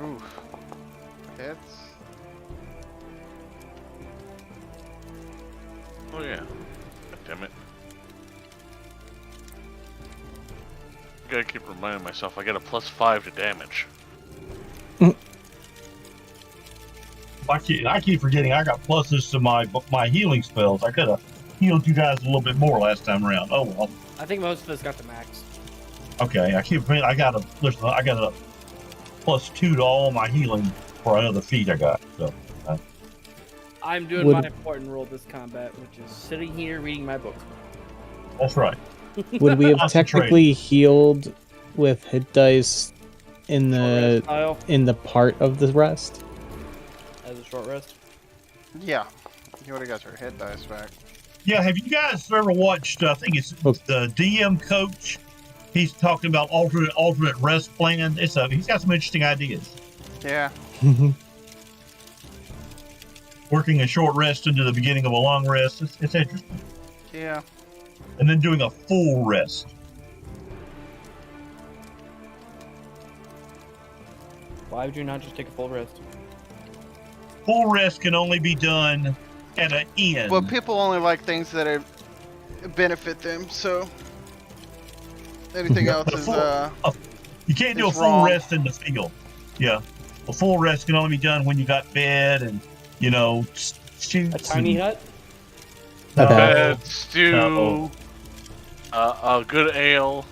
Oof. Hits. Oh yeah. God damn it. Gotta keep reminding myself I get a +5 to damage. I keep forgetting I got pluses to my healing spells. I could have healed you guys a little bit more last time around. Oh well. I think most of us got the max. Okay, I got a +2 to all my healing for another feat I got. So I'm doing my important role this combat, which is sitting here reading my book. that's right. Would we have Concentrate. technically healed with hit dice in Short rest the style, in the part of the rest? as a short rest. Yeah. You would have got your hit dice back. Yeah, have you guys ever watched? I think it's the DM coach. He's talking about alternate rest plan. He's got some interesting ideas. Yeah. Working a short rest into the beginning of a long rest. It's interesting. Yeah. And then doing a full rest. Why would you not just take a full rest? Full rest can only be done at an end. Well, people only like things that benefit them, so anything else is you can't do a it's full wrong. rest in the field. Yeah, a full rest can only be done when you got fed and shoots. A tiny hut? No. Bed, stew, No. a good ale.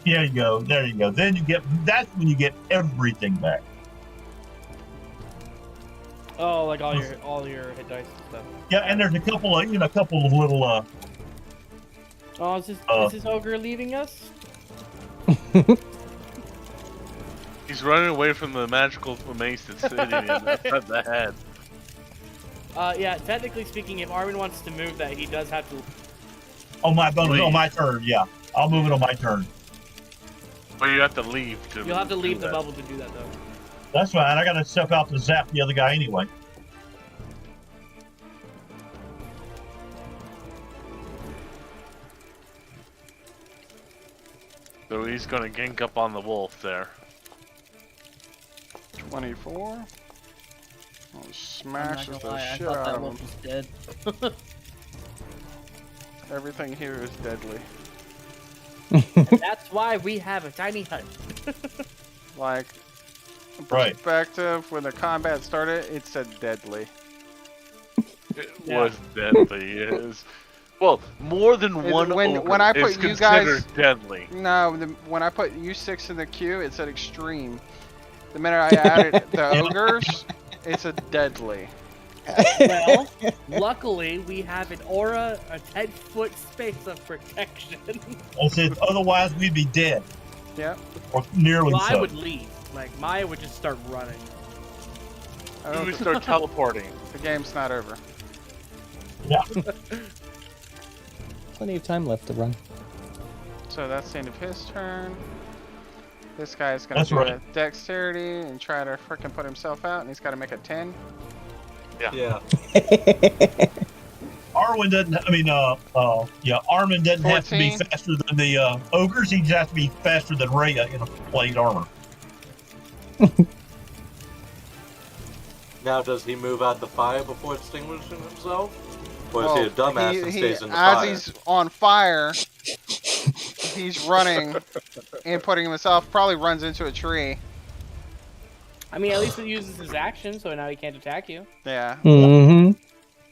There you go. There you go. Then that's when you get everything back. Oh, like all your hit dice and stuff. Yeah, and there's a couple of little Oh, is this ogre leaving us? He's running away from the magical mace that's sitting in the head. Yeah, technically speaking, if Armin wants to move that, he does have to. On my turn, yeah. I'll move it on my turn. But you have to leave to. You'll have to leave the that. bubble to do that, though. That's fine. I got to step out to zap the other guy anyway. So he's gonna gank up on the wolf there. 24. Oh, I'm not smashes gonna the lie, I shit thought out that of him. wolf was dead. Everything here is deadly. And that's why we have a tiny hut. Like, Right. perspective, when the combat started, it said deadly. It Yeah. was deadly. It is. Well, more than Is- one when- ogre when I is put you guys- considered deadly. No, when I put U6 in the queue, it said extreme. The minute I added the ogres, it said deadly. Well, luckily we have an aura, a 10-foot space of protection. I said, otherwise we'd be dead. Yep. Or nearly Well, so. I would leave. Like Maya would just start running. I We don't would think start teleporting. the game's not over. Plenty of time left to run. So that's the end of his turn. This guy's gonna That's do right. a dexterity and try to frickin' put himself out, and he's got to make a 10. Yeah. Armin doesn't. I mean, Armin doesn't have to be 14. faster than the ogres. He just has to be faster than Rhea in a plate armor. Now, does he move out the fire before extinguishing himself? Or is Well, he a dumbass and stays in the as fire? he's on fire, he's running and putting himself, probably runs into a tree. I mean, at least it uses his action, so now he can't attack you. Yeah. Mm-hmm.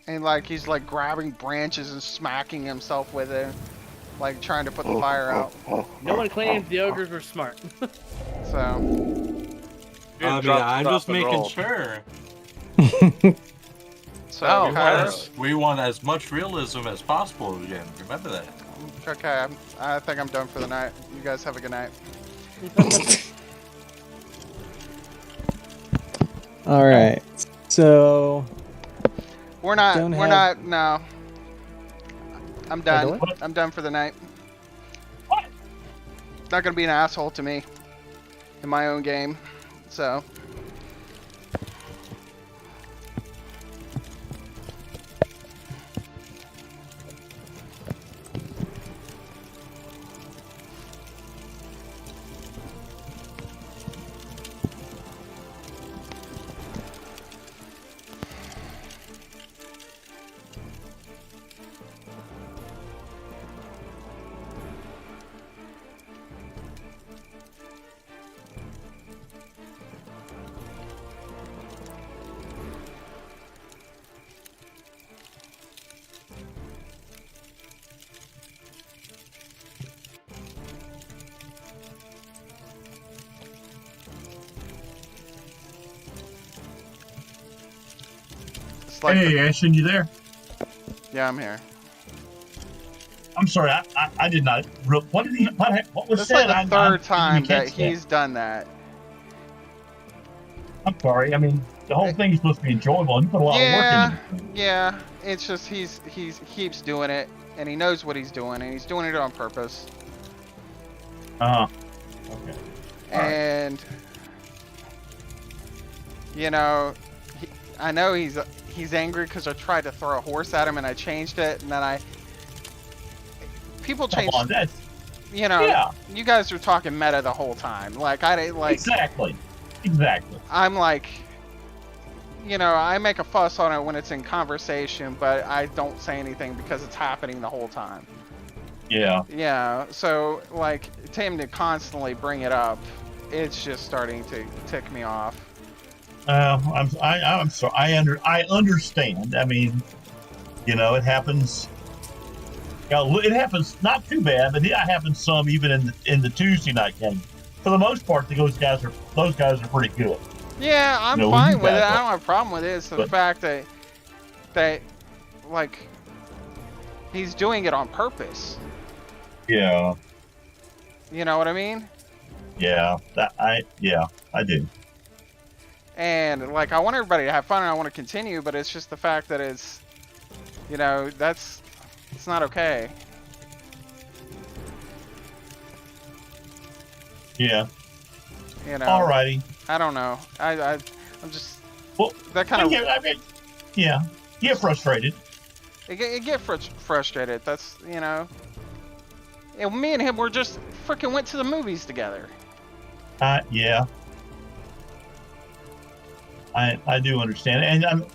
And like he's like grabbing branches and smacking himself with it, like trying to put the fire out. No one claims the ogres were smart. So I mean, I'm just making sure. so Kairos, We want as much realism as possible again. Remember that. okay, I think I'm done for the night. You guys have a good night. All right. So We're not. Don't We're have- not. No. I'm done. I'm done for the night. Not gonna be an asshole to me in my own game. So. It's like Hey, Ashton, you there? yeah, I'm here. I'm sorry, I did not. What did he? What was It's said? like the third time that he's done that. I'm sorry. I mean, the whole thing is supposed to be enjoyable. And you put a lot of work into it. Yeah. It's just he keeps doing it, and he knows what he's doing, and he's doing it on purpose. Okay. All right. And you know, I know he's angry because I tried to throw a horse at him, and I changed it, and then people change. Come on, that's You know, yeah. you guys were talking meta the whole time. Like I didn't like. Exactly. I'm like, you know, I make a fuss on it when it's in conversation, but I don't say anything because it's happening the whole time. Yeah. Yeah, so like to him to constantly bring it up, it's just starting to tick me off. I'm sorry. I understand. I mean, you know, it happens. It happens not too bad, but it happens some even in the Tuesday night game. For the most part, those guys are pretty good. Yeah, I'm No, fine you with it. back I up. don't have a problem with it. It's the fact that like he's doing it on purpose. Yeah. You know what I mean? Yeah. Yeah. I do. And like, I want everybody to have fun, and I want to continue, but it's just the fact that it's, you know, it's not okay. Yeah. You know. Alrighty. I don't know. I'm just. Well, that kind of. Yeah. You get frustrated. You get frustrated. That's, you know. And me and him were just freaking went to the movies together. Yeah. I do understand, and